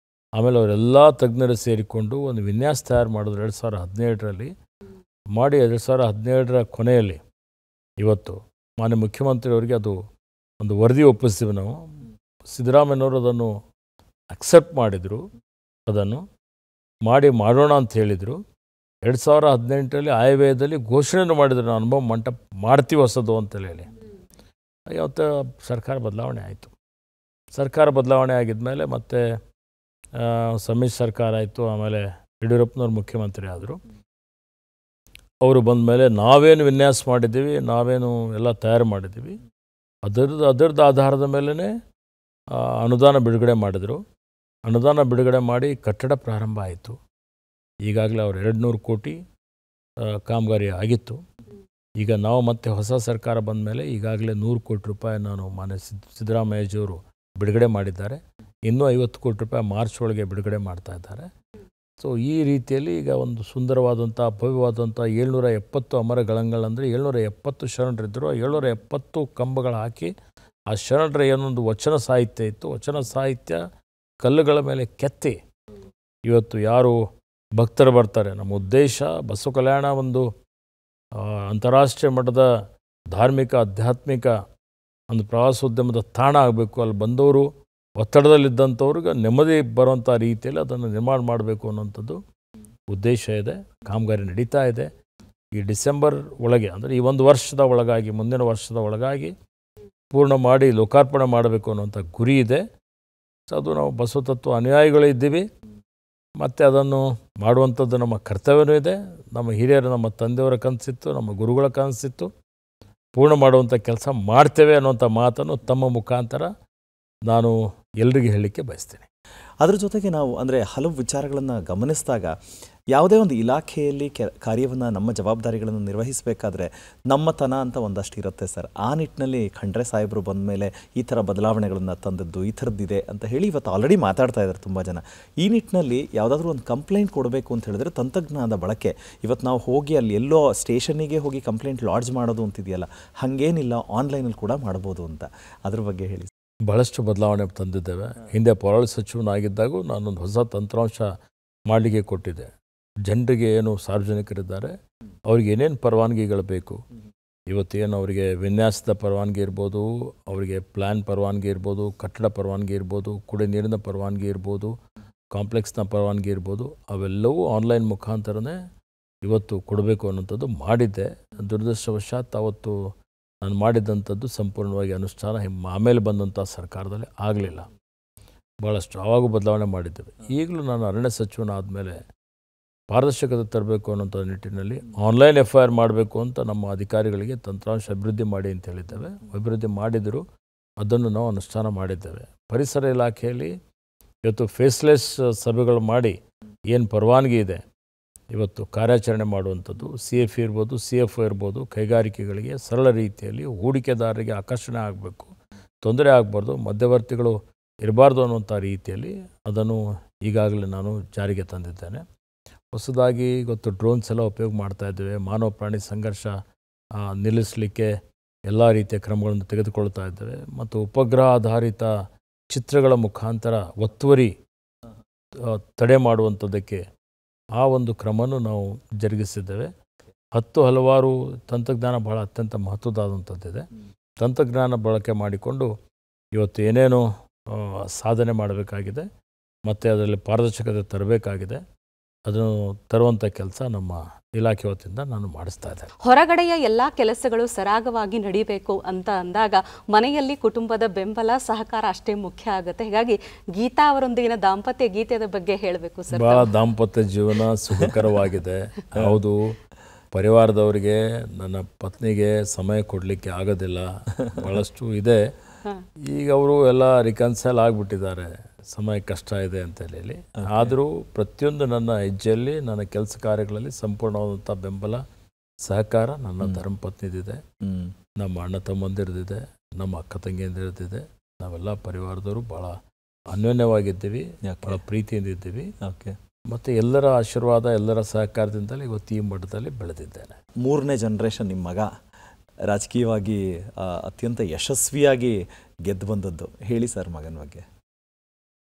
ಆಮೇಲೆ ಅವರೆಲ್ಲ ತಜ್ಞರು ಸೇರಿಕೊಂಡು ವಿನ್ಯಾಸ ತಯಾರು ಮಾಡಿದ್ರು 2017ರಲ್ಲಿ. ಮಾಡಿ 2017ರ ಕೊನೆಯಲ್ಲಿ ಇವತ್ತು ಮಾನ್ಯ ಮುಖ್ಯಮಂತ್ರಿಯವರಿಗೆ ಅದು ವರದಿ ಒಪ್ಪಿಸ್ತೀವಿ ನಾವು. ಸಿದ್ದರಾಮಯ್ಯನವರು ಅದನ್ನು ಅಕ್ಸೆಪ್ಟ್ ಮಾಡಿದರು, ಅದನ್ನು ಮಾಡೋಣ ಅಂತ ಹೇಳಿದರು. 2018ರಲ್ಲಿ ಆಯವ್ಯಯದಲ್ಲಿ ಘೋಷಣೆಯನ್ನು ಮಾಡಿದರು, ನಾವು ಅನುಭವ ಮಂಟಪ ಮಾಡ್ತೀವಿ ಹೊಸದು ಅಂತೇಳಿ ಹೇಳಿ. ಇವತ್ತು ಸರ್ಕಾರ ಬದಲಾವಣೆ ಆಯಿತು. ಸರ್ಕಾರ ಬದಲಾವಣೆ ಆಗಿದ್ಮೇಲೆ ಮತ್ತೆ ಸಮ್ಮಿಶ್ರ ಸರ್ಕಾರ ಆಯಿತು. ಆಮೇಲೆ ಯಡಿಯೂರಪ್ಪನವ್ರು ಮುಖ್ಯಮಂತ್ರಿ ಆದರು. ಅವರು ಬಂದ ಮೇಲೆ ನಾವೇನು ವಿನ್ಯಾಸ ಮಾಡಿದ್ದೀವಿ, ನಾವೇನು ಎಲ್ಲ ತಯಾರು ಮಾಡಿದ್ದೀವಿ, ಅದರದ್ದು ಆಧಾರದ ಮೇಲೇ ಅನುದಾನ ಬಿಡುಗಡೆ ಮಾಡಿದರು. ಅನುದಾನ ಬಿಡುಗಡೆ ಮಾಡಿ ಕಟ್ಟಡ ಪ್ರಾರಂಭ ಆಯಿತು. ಈಗಾಗಲೇ ಅವರು 200 ಕೋಟಿ ಕಾಮಗಾರಿ ಆಗಿತ್ತು. ಈಗ ನಾವು ಮತ್ತೆ ಹೊಸ ಸರ್ಕಾರ ಬಂದ ಮೇಲೆ ಈಗಾಗಲೇ 100 ಕೋಟಿ ರೂಪಾಯಿ ನಾನು ಮಾನ್ಯ ಸಿದ್ದರಾಮಯ್ಯಜಿಯವರು ಬಿಡುಗಡೆ ಮಾಡಿದ್ದಾರೆ. ಇನ್ನೂ 50 ಕೋಟಿ ರೂಪಾಯಿ ಮಾರ್ಚ್ ಒಳಗೆ ಬಿಡುಗಡೆ ಮಾಡ್ತಾ ಇದ್ದಾರೆ. ಸೊ ಈ ರೀತಿಯಲ್ಲಿ ಈಗ ಸುಂದರವಾದಂಥ ಭವ್ಯವಾದಂಥ 770 ಅಮರಗಳಂಗಳಂದರೆ 770 ಶರಣರಿದ್ದರು. 770 ಕಂಬಗಳು ಹಾಕಿ ಆ ಶರಣರ ಏನೊಂದು ವಚನ ಸಾಹಿತ್ಯ ಇತ್ತು, ವಚನ ಸಾಹಿತ್ಯ ಕಲ್ಲುಗಳ ಮೇಲೆ ಕೆತ್ತಿ ಇವತ್ತು ಯಾರು ಭಕ್ತರು ಬರ್ತಾರೆ. ನಮ್ಮ ಉದ್ದೇಶ ಬಸವ ಕಲ್ಯಾಣ ಅಂತಾರಾಷ್ಟ್ರೀಯ ಮಟ್ಟದ ಧಾರ್ಮಿಕ ಆಧ್ಯಾತ್ಮಿಕ ಪ್ರವಾಸೋದ್ಯಮದ ತಾಣ ಆಗಬೇಕು. ಅಲ್ಲಿ ಬಂದವರು ಒತ್ತಡದಲ್ಲಿದ್ದಂಥವ್ರಿಗೆ ನೆಮ್ಮದಿ ಬರುವಂಥ ರೀತಿಯಲ್ಲಿ ಅದನ್ನು ನಿರ್ಮಾಣ ಮಾಡಬೇಕು ಅನ್ನೋಂಥದ್ದು ಉದ್ದೇಶ ಇದೆ. ಕಾಮಗಾರಿ ನಡೀತಾ ಇದೆ. ಈ ಡಿಸೆಂಬರ್ ಒಳಗೆ ಅಂದರೆ ಈ ವರ್ಷದ ಒಳಗಾಗಿ, ಮುಂದಿನ ವರ್ಷದ ಒಳಗಾಗಿ ಪೂರ್ಣ ಮಾಡಿ ಲೋಕಾರ್ಪಣೆ ಮಾಡಬೇಕು ಅನ್ನೋಂಥ ಗುರಿ ಇದೆ. ಸೊ ಅದು ನಾವು ಬಸವ ತತ್ವ ಅನುಯಾಯಿಗಳು ಇದ್ದೀವಿ, ಮತ್ತು ಅದನ್ನು ಮಾಡುವಂಥದ್ದು ನಮ್ಮ ಕರ್ತವ್ಯವೂ ಇದೆ. ನಮ್ಮ ಹಿರಿಯರು, ನಮ್ಮ ತಂದೆಯವರ ಕನಸಿತ್ತು, ನಮ್ಮ ಗುರುಗಳ ಕನಸಿತ್ತು, ಪೂರ್ಣ ಮಾಡುವಂಥ ಕೆಲಸ ಮಾಡ್ತೇವೆ ಅನ್ನುವಂಥ ಮಾತನ್ನು ತಮ್ಮ ಮುಖಾಂತರ ನಾನು ಎಲ್ರಿಗೂ ಹೇಳಲಿಕ್ಕೆ ಬಯಸ್ತೇನೆ. ಅದರ ಜೊತೆಗೆ ನಾವು ಅಂದರೆ ಹಲವು ವಿಚಾರಗಳನ್ನು ಗಮನಿಸಿದಾಗ ಯಾವುದೇ ಒಂದು ಇಲಾಖೆಯಲ್ಲಿ ಕಾರ್ಯವನ್ನು, ನಮ್ಮ ಜವಾಬ್ದಾರಿಗಳನ್ನು ನಿರ್ವಹಿಸಬೇಕಾದ್ರೆ ನಮ್ಮತನ ಅಂತ ಒಂದಷ್ಟು ಇರುತ್ತೆ ಸರ್. ಆ ನಿಟ್ಟಿನಲ್ಲಿ ಖಂಡ್ರೆ ಸಾಹೇಬರು ಬಂದ ಮೇಲೆ ಈ ಥರ ಬದಲಾವಣೆಗಳನ್ನು ತಂದದ್ದು, ಈ ಥರದ್ದಿದೆ ಅಂತ ಹೇಳಿ ಇವತ್ತು ಆಲ್ರೆಡಿ ಮಾತಾಡ್ತಾ ಇದ್ದಾರೆ ತುಂಬ ಜನ. ಈ ನಿಟ್ಟಿನಲ್ಲಿ ಯಾವುದಾದ್ರೂ ಒಂದು ಕಂಪ್ಲೇಂಟ್ ಕೊಡಬೇಕು ಅಂತ ಹೇಳಿದ್ರೆ ತಂತ್ರಜ್ಞಾನದ ಬಳಕೆ, ಇವತ್ತು ನಾವು ಹೋಗಿ ಅಲ್ಲಿ ಎಲ್ಲೋ ಸ್ಟೇಷನ್ನಿಗೆ ಹೋಗಿ ಕಂಪ್ಲೇಂಟ್ ಲಾಡ್ಜ್ ಮಾಡೋದು ಅಂತಿದೆಯಲ್ಲ, ಹಾಗೇನಿಲ್ಲ, ಆನ್ಲೈನಲ್ಲಿ ಕೂಡ ಮಾಡ್ಬೋದು ಅಂತ, ಅದ್ರ ಬಗ್ಗೆ ಹೇಳಿ. ಬಹಳಷ್ಟು ಬದಲಾವಣೆ ತಂದಿದ್ದೇವೆ. ಹಿಂದೆ ಪೌರಾಡಳಿತ ಸಚಿವನಾಗಿದ್ದಾಗೂ ನಾನೊಂದು ಹೊಸ ತಂತ್ರಾಂಶ ಮಾಡಲಿಕ್ಕೆ ಕೊಟ್ಟಿದ್ದೆ. ಜನರಿಗೆ ಏನು ಸಾರ್ವಜನಿಕರಿದ್ದಾರೆ ಅವ್ರಿಗೆ ಏನೇನು ಪರವಾನಗಿಗಳು ಬೇಕು, ಇವತ್ತೇನು ಅವರಿಗೆ ವಿನ್ಯಾಸದ ಪರವಾನಗಿ ಇರ್ಬೋದು, ಅವರಿಗೆ ಪ್ಲ್ಯಾನ್ ಪರವಾನಗಿ ಇರ್ಬೋದು, ಕಟ್ಟಡ ಪರವಾನಗಿ ಇರ್ಬೋದು, ಕುಡಿ ನೀರಿನ ಪರವಾನಗಿ ಇರ್ಬೋದು, ಕಾಂಪ್ಲೆಕ್ಸ್ನ ಪರವಾನಗಿ ಇರ್ಬೋದು, ಅವೆಲ್ಲವೂ ಆನ್ಲೈನ್ ಮುಖಾಂತರನೇ ಇವತ್ತು ಕೊಡಬೇಕು ಅನ್ನೋಂಥದ್ದು ಮಾಡಿದ್ದೆ. ದುರದೃಷ್ಟವಶಾತ್ ಅವತ್ತು ನಾನು ಮಾಡಿದ್ದಂಥದ್ದು ಸಂಪೂರ್ಣವಾಗಿ ಅನುಷ್ಠಾನ ಆಮೇಲೆ ಬಂದಂಥ ಸರ್ಕಾರದಲ್ಲಿ ಆಗಲಿಲ್ಲ. ಭಾಳಷ್ಟು ಆವಾಗೂ ಬದಲಾವಣೆ ಮಾಡಿದ್ದೇವೆ. ಈಗಲೂ ನಾನು ಅರಣ್ಯ ಸಚಿವನಾದಮೇಲೆ ಪಾರದರ್ಶಕತೆ ತರಬೇಕು ಅನ್ನೋಂಥ ನಿಟ್ಟಿನಲ್ಲಿ ಆನ್ಲೈನ್ FIR ಮಾಡಬೇಕು ಅಂತ ನಮ್ಮ ಅಧಿಕಾರಿಗಳಿಗೆ ತಂತ್ರಾಂಶ ಅಭಿವೃದ್ಧಿ ಮಾಡಿ ಅಂತ ಹೇಳಿದ್ದೇವೆ. ಅಭಿವೃದ್ಧಿ ಮಾಡಿದರೂ ಅದನ್ನು ನಾವು ಅನುಷ್ಠಾನ ಮಾಡಿದ್ದೇವೆ. ಪರಿಸರ ಇಲಾಖೆಯಲ್ಲಿ ಇವತ್ತು ಫೇಸ್ಲೆಸ್ ಸಭೆಗಳು ಮಾಡಿ ಏನು ಪರವಾನಗಿ ಇದೆ ಇವತ್ತು ಕಾರ್ಯಾಚರಣೆ ಮಾಡುವಂಥದ್ದು, CF ಇರ್ಬೋದು, CFO ಇರ್ಬೋದು, ಕೈಗಾರಿಕೆಗಳಿಗೆ ಸರಳ ರೀತಿಯಲ್ಲಿ ಹೂಡಿಕೆದಾರರಿಗೆ ಆಕರ್ಷಣೆ ಆಗಬೇಕು, ತೊಂದರೆ ಆಗಬಾರ್ದು, ಮಧ್ಯವರ್ತಿಗಳು ಇರಬಾರ್ದು ಅನ್ನುವಂಥ ರೀತಿಯಲ್ಲಿ ಅದನ್ನು ಈಗಾಗಲೇ ನಾನು ಜಾರಿಗೆ ತಂದಿದ್ದೇನೆ. ಹೊಸದಾಗಿ ಇವತ್ತು ಡ್ರೋನ್ಸ್ ಎಲ್ಲ ಉಪಯೋಗ ಮಾಡ್ತಾ ಇದ್ದೇವೆ. ಮಾನವ ಪ್ರಾಣಿ ಸಂಘರ್ಷ ನಿಲ್ಲಿಸಲಿಕ್ಕೆ ಎಲ್ಲ ರೀತಿಯ ಕ್ರಮಗಳನ್ನು ತೆಗೆದುಕೊಳ್ತಾ ಇದ್ದೇವೆ. ಮತ್ತು ಉಪಗ್ರಹ ಆಧಾರಿತ ಚಿತ್ರಗಳ ಮುಖಾಂತರ ಒತ್ತುವರಿ ತಡೆ ಮಾಡುವಂಥದ್ದಕ್ಕೆ ಆ ಒಂದು ಕ್ರಮವನ್ನು ನಾವು ಜರುಗಿಸಿದ್ದೇವೆ. ಹಲವಾರು ತಂತ್ರಜ್ಞಾನ ಬಹಳ ಅತ್ಯಂತ ಮಹತ್ವದಾದಂಥದ್ದಿದೆ. ತಂತ್ರಜ್ಞಾನ ಬಳಕೆ ಮಾಡಿಕೊಂಡು ಇವತ್ತು ಏನೇನು ಸಾಧನೆ ಮಾಡಬೇಕಾಗಿದೆ ಮತ್ತು ಅದರಲ್ಲಿ ಪಾರದರ್ಶಕತೆ ತರಬೇಕಾಗಿದೆ, ಅದನ್ನು ತರುವಂಥ ಕೆಲಸ ನಮ್ಮ ಇಲಾಖೆ ವತಿಯಿಂದ ನಾನು ಮಾಡಿಸ್ತಾ ಇದ್ದೇನೆ. ಹೊರಗಡೆಯ ಎಲ್ಲ ಕೆಲಸಗಳು ಸರಾಗವಾಗಿ ನಡೀಬೇಕು ಅಂತ ಅಂದಾಗ ಮನೆಯಲ್ಲಿ ಕುಟುಂಬದ ಬೆಂಬಲ ಸಹಕಾರ ಅಷ್ಟೇ ಮುಖ್ಯ ಆಗುತ್ತೆ. ಹೀಗಾಗಿ ಗೀತಾ ಅವರೊಂದಿಗಿನ ದಾಂಪತ್ಯ ಗೀತೆಯ ಬಗ್ಗೆ ಹೇಳಬೇಕು ಸರ್. ಭಾಳ ದಾಂಪತ್ಯ ಜೀವನ ಸುಖಕರವಾಗಿದೆ. ಹೌದು, ಪರಿವಾರದವರಿಗೆ ನನ್ನ ಪತ್ನಿಗೆ ಸಮಯ ಕೊಡಲಿಕ್ಕೆ ಆಗೋದಿಲ್ಲ, ಭಾಳಷ್ಟು ಇದೆ. ಈಗ ಅವರು ಎಲ್ಲ ರಿಕನ್ಸೈಲ್ ಆಗಿಬಿಟ್ಟಿದ್ದಾರೆ, ಸಮಯ ಕಷ್ಟ ಇದೆ ಅಂತ ಹೇಳಿ. ಆದರೂ ಪ್ರತಿಯೊಂದು ನನ್ನ ಹೆಜ್ಜೆಯಲ್ಲಿ, ನನ್ನ ಕೆಲಸ ಕಾರ್ಯಗಳಲ್ಲಿ ಸಂಪೂರ್ಣವಾದಂಥ ಬೆಂಬಲ ಸಹಕಾರ ನನ್ನ ಧರ್ಮಪತ್ನಿದಿದೆ, ನಮ್ಮ ಅಣ್ಣ ತಮ್ಮಂದಿರದಿದೆ, ನಮ್ಮ ಅಕ್ಕ ತಂಗಿಯಂದಿರದಿದೆ. ನಾವೆಲ್ಲ ಪರಿವಾರದವರು ಭಾಳ ಅನ್ಯೋನ್ಯವಾಗಿದ್ದೀವಿ, ಭಾಳ ಪ್ರೀತಿಯಿಂದ ಇದ್ದೀವಿ. ಮತ್ತು ಎಲ್ಲರ ಆಶೀರ್ವಾದ, ಎಲ್ಲರ ಸಹಕಾರದಿಂದಲೇ ಇವತ್ತು ಈ ಮಟ್ಟದಲ್ಲಿ ಬೆಳೆದಿದ್ದೇನೆ. 3ನೇ ಜನರೇಷನ್ ನಿಮ್ಮ ಮಗ ರಾಜಕೀಯವಾಗಿ ಅತ್ಯಂತ ಯಶಸ್ವಿಯಾಗಿ ಗೆದ್ದು ಬಂದದ್ದು, ಹೇಳಿ ಸರ್ ಮಗನ ಬಗ್ಗೆ.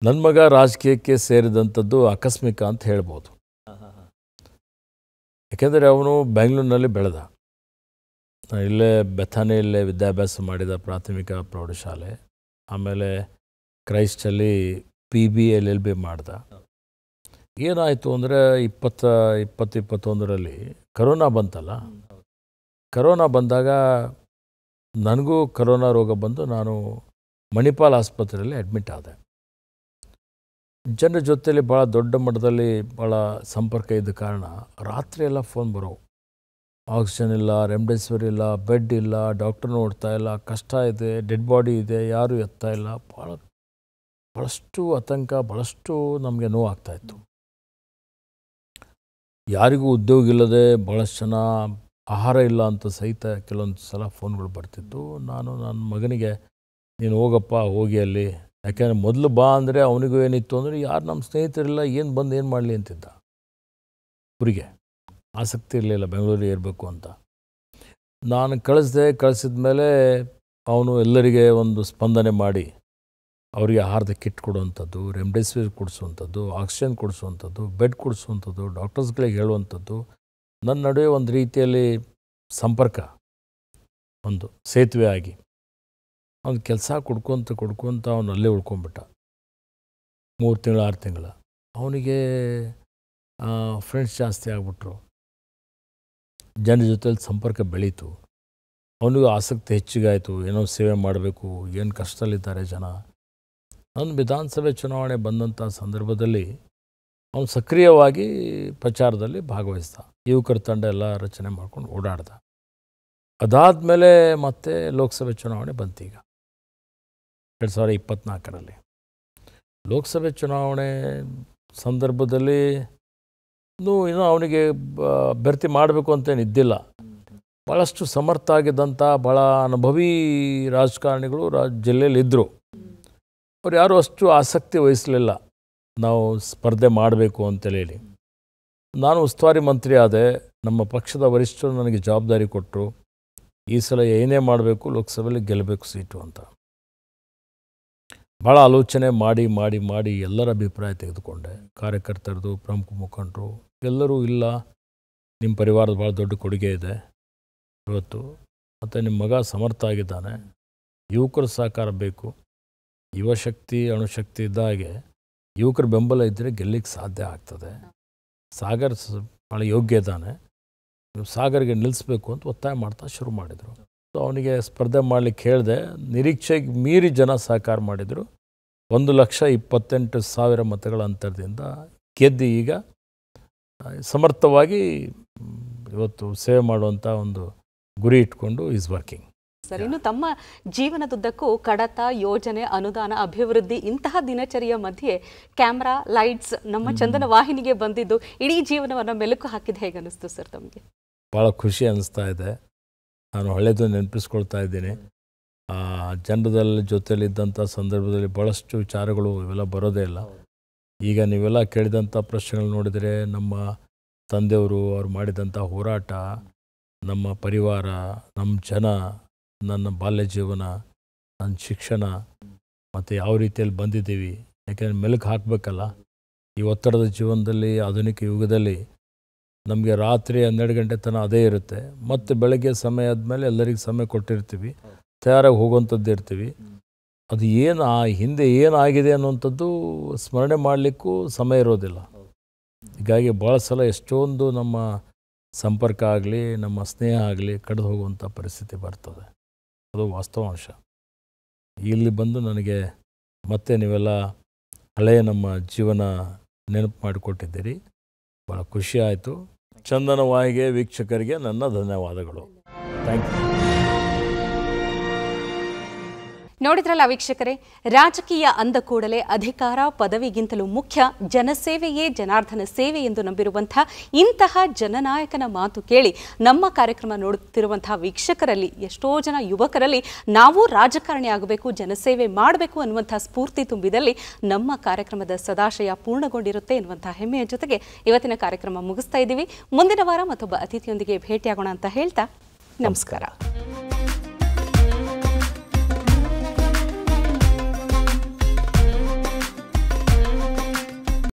ನನ್ನ ಮಗ ರಾಜಕೀಯಕ್ಕೆ ಸೇರಿದಂಥದ್ದು ಆಕಸ್ಮಿಕ ಅಂತ ಹೇಳ್ಬೋದು. ಯಾಕೆಂದರೆ ಅವನು ಬೆಂಗಳೂರಿನಲ್ಲಿ ಬೆಳೆದ, ಇಲ್ಲೇ ಬೆಥಾನಿಯಲ್ಲೇ ವಿದ್ಯಾಭ್ಯಾಸ ಮಾಡಿದ, ಪ್ರಾಥಮಿಕ ಪ್ರೌಢಶಾಲೆ. ಆಮೇಲೆ ಕ್ರೈಸ್ಟಲ್ಲಿ PB LLB ಮಾಡ್ದ. ಏನಾಯಿತು ಅಂದರೆ 2021ರಲ್ಲಿ ಕರೋನಾ ಬಂತಲ್ಲ. ಕರೋನಾ ಬಂದಾಗ ನನಗೂ ಕರೋನಾ ರೋಗ ಬಂದು ನಾನು ಮಣಿಪಾಲ್ ಆಸ್ಪತ್ರೆಯಲ್ಲಿ ಅಡ್ಮಿಟ್ ಆದೆ. ಜನರ ಜೊತೆಯಲ್ಲಿ ಭಾಳ ದೊಡ್ಡ ಮಟ್ಟದಲ್ಲಿ ಭಾಳ ಸಂಪರ್ಕ ಇದ್ದ ಕಾರಣ ರಾತ್ರಿ ಎಲ್ಲ ಫೋನ್ ಬರೋವು. ಆಕ್ಸಿಜನ್ ಇಲ್ಲ, ರೆಮ್ಡೆಸಿವಿರ್ ಇಲ್ಲ, ಬೆಡ್ ಇಲ್ಲ, ಡಾಕ್ಟರ್ ನೋಡ್ತಾ ಇಲ್ಲ, ಕಷ್ಟ ಇದೆ, ಡೆಡ್ ಬಾಡಿ ಇದೆ, ಯಾರೂ ಎತ್ತಾ ಇಲ್ಲ. ಭಾಳಷ್ಟು ಆತಂಕ, ಭಾಳಷ್ಟು ನಮಗೆ ನೋವಾಗ್ತಾಯಿತ್ತು. ಯಾರಿಗೂ ಉದ್ಯೋಗ ಇಲ್ಲದೆ ಭಾಳಷ್ಟು ಜನ ಆಹಾರ ಇಲ್ಲ ಅಂತ ಸಹಿತ ಕೆಲವೊಂದು ಸಲ ಫೋನ್ಗಳು ಬರ್ತಿತ್ತು. ನಾನು ನನ್ನ ಮಗನಿಗೆ, ನೀನು ಹೋಗಪ್ಪ, ಹೋಗಿ ಅಲ್ಲಿ, ಯಾಕೆಂದರೆ ಮೊದಲು ಬಾ ಅಂದರೆ ಅವನಿಗೂ ಏನಿತ್ತು ಅಂದರೆ ಯಾರು ನಮ್ಮ ಸ್ನೇಹಿತರಿಲ್ಲ, ಏನು ಬಂದು ಏನು ಮಾಡಲಿ ಅಂತಿದ್ದ. ಊರಿಗೆ ಆಸಕ್ತಿ ಇರಲಿಲ್ಲ ಬೆಂಗಳೂರಿಗೆ ಇರಬೇಕು ಅಂತ. ನಾನು ಕಳಿಸಿದ ಮೇಲೆ ಅವನು ಎಲ್ಲರಿಗೆ ಒಂದು ಸ್ಪಂದನೆ ಮಾಡಿ ಅವರಿಗೆ ಆಹಾರದ ಕಿಟ್ ಕೊಡುವಂಥದ್ದು, ರೆಮ್ಡೆಸಿವಿರ್ ಕೊಡಿಸುವಂಥದ್ದು, ಆಕ್ಸಿಜನ್ ಕೊಡಿಸುವಂಥದ್ದು, ಬೆಡ್ ಕೊಡಿಸುವಂಥದ್ದು, ಡಾಕ್ಟರ್ಸ್ಗಳಿಗೆ ಹೇಳುವಂಥದ್ದು, ನನ್ನ ನಡುವೆ ಒಂದು ರೀತಿಯಲ್ಲಿ ಸಂಪರ್ಕ, ಒಂದು ಸೇತುವೆ ಆಗಿ ಅವ್ನು ಕೆಲಸ ಕೊಡ್ಕೊತ ಅವನು ಅಲ್ಲೇ ಉಳ್ಕೊಂಬಿಟ್ಟ. 3 ತಿಂಗಳು 6 ತಿಂಗಳ ಅವನಿಗೆ ಫ್ರೆಂಡ್ಸ್ ಜಾಸ್ತಿ ಆಗಿಬಿಟ್ರು. ಜನರ ಜೊತೆಲಿ ಸಂಪರ್ಕ ಬೆಳೀತು. ಅವನಿಗೂ ಆಸಕ್ತಿ ಹೆಚ್ಚಿಗಾಯಿತು, ಏನೋ ಸೇವೆ ಮಾಡಬೇಕು, ಏನು ಕಷ್ಟದಲ್ಲಿದ್ದಾರೆ ಜನ. ಅವನು ವಿಧಾನಸಭೆ ಚುನಾವಣೆ ಬಂದಂಥ ಸಂದರ್ಭದಲ್ಲಿ ಅವನು ಸಕ್ರಿಯವಾಗಿ ಪ್ರಚಾರದಲ್ಲಿ ಭಾಗವಹಿಸ್ದ. ಯುವಕರ ತಂಡ ಎಲ್ಲ ರಚನೆ ಮಾಡ್ಕೊಂಡು ಓಡಾಡ್ದ. ಅದಾದಮೇಲೆ ಮತ್ತೆ ಲೋಕಸಭೆ ಚುನಾವಣೆ ಬಂತೀಗ 2024ರಲ್ಲಿ. ಲೋಕಸಭೆ ಚುನಾವಣೆ ಸಂದರ್ಭದಲ್ಲಿ ಇನ್ನೂ ಅವನಿಗೆ ಭರ್ತಿ ಮಾಡಬೇಕು ಅಂತೇನಿದ್ದಿಲ್ಲ. ಭಾಳಷ್ಟು ಸಮರ್ಥ ಆಗಿದ್ದಂಥ ಭಾಳ ಅನುಭವಿ ರಾಜಕಾರಣಿಗಳು ಜಿಲ್ಲೆಯಲ್ಲಿ ಇದ್ದರು. ಅವ್ರು ಯಾರೂ ಅಷ್ಟು ಆಸಕ್ತಿ ವಹಿಸಲಿಲ್ಲ ನಾವು ಸ್ಪರ್ಧೆ ಮಾಡಬೇಕು ಅಂತೇಳಿ. ನಾನು ಉಸ್ತುವಾರಿ ಮಂತ್ರಿ ಆದೆ. ನಮ್ಮ ಪಕ್ಷದ ವರಿಷ್ಠರು ನನಗೆ ಜವಾಬ್ದಾರಿ ಕೊಟ್ಟರು, ಈ ಸಲ ಏನೇ ಮಾಡಬೇಕು, ಲೋಕಸಭೆಯಲ್ಲಿ ಗೆಲ್ಲಬೇಕು ಸೀಟು ಅಂತ. ಭಾಳ ಆಲೋಚನೆ ಮಾಡಿ ಎಲ್ಲರ ಅಭಿಪ್ರಾಯ ತೆಗೆದುಕೊಂಡೆ. ಕಾರ್ಯಕರ್ತರದು, ಪ್ರಮುಖ ಮುಖಂಡರು ಎಲ್ಲರೂ, ಇಲ್ಲ ನಿಮ್ಮ ಪರಿವಾರದ ಭಾಳ ದೊಡ್ಡ ಕೊಡುಗೆ ಇದೆ ಇವತ್ತು, ಮತ್ತು ನಿಮ್ಮ ಮಗ ಸಮರ್ಥ ಆಗಿದ್ದಾನೆ, ಯುವಕರ ಸಹಕಾರ ಬೇಕು, ಯುವಶಕ್ತಿ ಅಣುಶಕ್ತಿ ಇದ್ದಾಗೆ ಯುವಕರ ಬೆಂಬಲ ಇದ್ದರೆ ಗೆಲ್ಲಿಕ್ಕೆ ಸಾಧ್ಯ ಆಗ್ತದೆ. ಸಾಗರ್ ಭಾಳ ಯೋಗ್ಯ ಇದ್ದಾನೆ, ಸಾಗರ್ಗೆ ನಿಲ್ಲಿಸ್ಬೇಕು ಅಂತ ಒತ್ತಾಯ ಮಾಡ್ತಾ ಶುರು ಮಾಡಿದರು. ಸೊ ಅವನಿಗೆ ಸ್ಪರ್ಧೆ ಮಾಡಲಿಕ್ಕೆ ಹೇಳಿದೆ. ನಿರೀಕ್ಷೆಗೆ ಮೀರಿ ಜನ ಸಹಕಾರ ಮಾಡಿದರು. 1,28,000 ಮತಗಳ ಅಂತರದಿಂದ ಗೆದ್ದು ಈಗ ಸಮರ್ಥವಾಗಿ ಇವತ್ತು ಸೇವೆ ಮಾಡುವಂಥ ಒಂದು ಗುರಿ ಇಟ್ಕೊಂಡು ಈಸ್ ವರ್ಕಿಂಗ್. ಸರ್, ಇನ್ನು ತಮ್ಮ ಜೀವನದುದ್ದಕ್ಕೂ ಕಡತ, ಯೋಜನೆ, ಅನುದಾನ, ಅಭಿವೃದ್ಧಿ ಇಂತಹ ದಿನಚರಿಯ ಮಧ್ಯೆ ಕ್ಯಾಮ್ರಾ, ಲೈಟ್ಸ್ ನಮ್ಮ ಚಂದನ ವಾಹಿನಿಗೆ ಬಂದಿದ್ದು ಇಡೀ ಜೀವನವನ್ನು ಮೆಲುಕು ಹಾಕಿದ್ದು ಹೇಗೆ ಅನಿಸ್ತು ಸರ್ ತಮಗೆ? ಭಾಳ ಖುಷಿ ಅನ್ನಿಸ್ತಾ ಇದೆ. ನಾನು ಹಳೆದು ನೆನಪಿಸ್ಕೊಳ್ತಾ ಇದ್ದೀನಿ. ಜನರದಲ್ಲಿ ಜೊತೆಯಲ್ಲಿದ್ದಂಥ ಸಂದರ್ಭದಲ್ಲಿ ಭಾಳಷ್ಟು ವಿಚಾರಗಳು ಇವೆಲ್ಲ ಬರೋದೇ ಇಲ್ಲ. ಈಗ ನೀವೆಲ್ಲ ಕೇಳಿದಂಥ ಪ್ರಶ್ನೆಗಳು ನೋಡಿದರೆ ನಮ್ಮ ತಂದೆಯವರು ಅವ್ರು ಮಾಡಿದಂಥ ಹೋರಾಟ, ನಮ್ಮ ಪರಿವಾರ, ನಮ್ಮ ಜನ, ನನ್ನ ಬಾಲ್ಯ ಜೀವನ, ನನ್ನ ಶಿಕ್ಷಣ ಮತ್ತು ಯಾವ ರೀತಿಯಲ್ಲಿ ಬಂದಿದ್ದೀವಿ. ಯಾಕೆಂದರೆ ಮೆಲುಕು ಹಾಕಬೇಕಲ್ಲ ಈ ಒತ್ತಡದ ಜೀವನದಲ್ಲಿ, ಆಧುನಿಕ ಯುಗದಲ್ಲಿ. ನಮಗೆ ರಾತ್ರಿ 12 ಗಂಟೆ ತನಕ ಅದೇ ಇರುತ್ತೆ, ಮತ್ತು ಬೆಳಗ್ಗೆ ಸಮಯ ಆದಮೇಲೆ ಎಲ್ಲರಿಗೂ ಸಮಯ ಕೊಟ್ಟಿರ್ತೀವಿ, ತಯಾರಾಗಿ ಹೋಗುವಂಥದ್ದು ಇರ್ತೀವಿ. ಅದು ಏನು ಹಿಂದೆ ಏನಾಗಿದೆ ಅನ್ನುವಂಥದ್ದು ಸ್ಮರಣೆ ಮಾಡಲಿಕ್ಕೂ ಸಮಯ ಇರೋದಿಲ್ಲ. ಹೀಗಾಗಿ ಭಾಳ ಸಲ ಎಷ್ಟೊಂದು ನಮ್ಮ ಸಂಪರ್ಕ ಆಗಲಿ, ನಮ್ಮ ಸ್ನೇಹ ಆಗಲಿ ಕಳೆದು ಹೋಗುವಂಥ ಪರಿಸ್ಥಿತಿ ಬರ್ತದೆ. ಅದು ವಾಸ್ತವಾಂಶ. ಇಲ್ಲಿ ಬಂದು ನನಗೆ ಮತ್ತೆ ನೀವೆಲ್ಲ ಹಳೆಯ ನಮ್ಮ ಜೀವನ ನೆನಪು ಮಾಡಿಕೊಟ್ಟಿದ್ದೀರಿ. ಭಾಳ ಖುಷಿ ಆಯಿತು. ಚಂದನವಾಹಿಗೆ ವೀಕ್ಷಕರಿಗೆ ನನ್ನ ಧನ್ಯವಾದಗಳು. Thank you. ನೋಡಿದ್ರಲ್ಲ ವೀಕ್ಷಕರೇ, ರಾಜಕೀಯ ಅಂದ ಕೂಡಲೇ ಅಧಿಕಾರ ಪದವಿಗಿಂತಲೂ ಮುಖ್ಯ ಜನಸೇವೆಯೇ ಜನಾರ್ದನ ಸೇವೆ ಎಂದು ನಂಬಿರುವಂಥ ಇಂತಹ ಜನನಾಯಕನ ಮಾತು ಕೇಳಿ ನಮ್ಮ ಕಾರ್ಯಕ್ರಮ ನೋಡುತ್ತಿರುವಂತಹ ವೀಕ್ಷಕರಲ್ಲಿ, ಎಷ್ಟೋ ಜನ ಯುವಕರಲ್ಲಿ ನಾವು ರಾಜಕಾರಣಿ ಆಗಬೇಕು, ಜನಸೇವೆ ಮಾಡಬೇಕು ಅನ್ನುವಂಥ ಸ್ಫೂರ್ತಿ ತುಂಬಿದಲ್ಲಿ ನಮ್ಮ ಕಾರ್ಯಕ್ರಮದ ಸದಾಶಯ ಪೂರ್ಣಗೊಂಡಿರುತ್ತೆ ಎನ್ನುವಂಥ ಹೆಮ್ಮೆಯ ಜೊತೆಗೆ ಇವತ್ತಿನ ಕಾರ್ಯಕ್ರಮ ಮುಗಿಸ್ತಾ ಇದ್ದೀವಿ. ಮುಂದಿನ ವಾರ ಮತ್ತೊಬ್ಬ ಅತಿಥಿಯೊಂದಿಗೆ ಭೇಟಿಯಾಗೋಣ ಅಂತ ಹೇಳ್ತಾ ನಮಸ್ಕಾರ.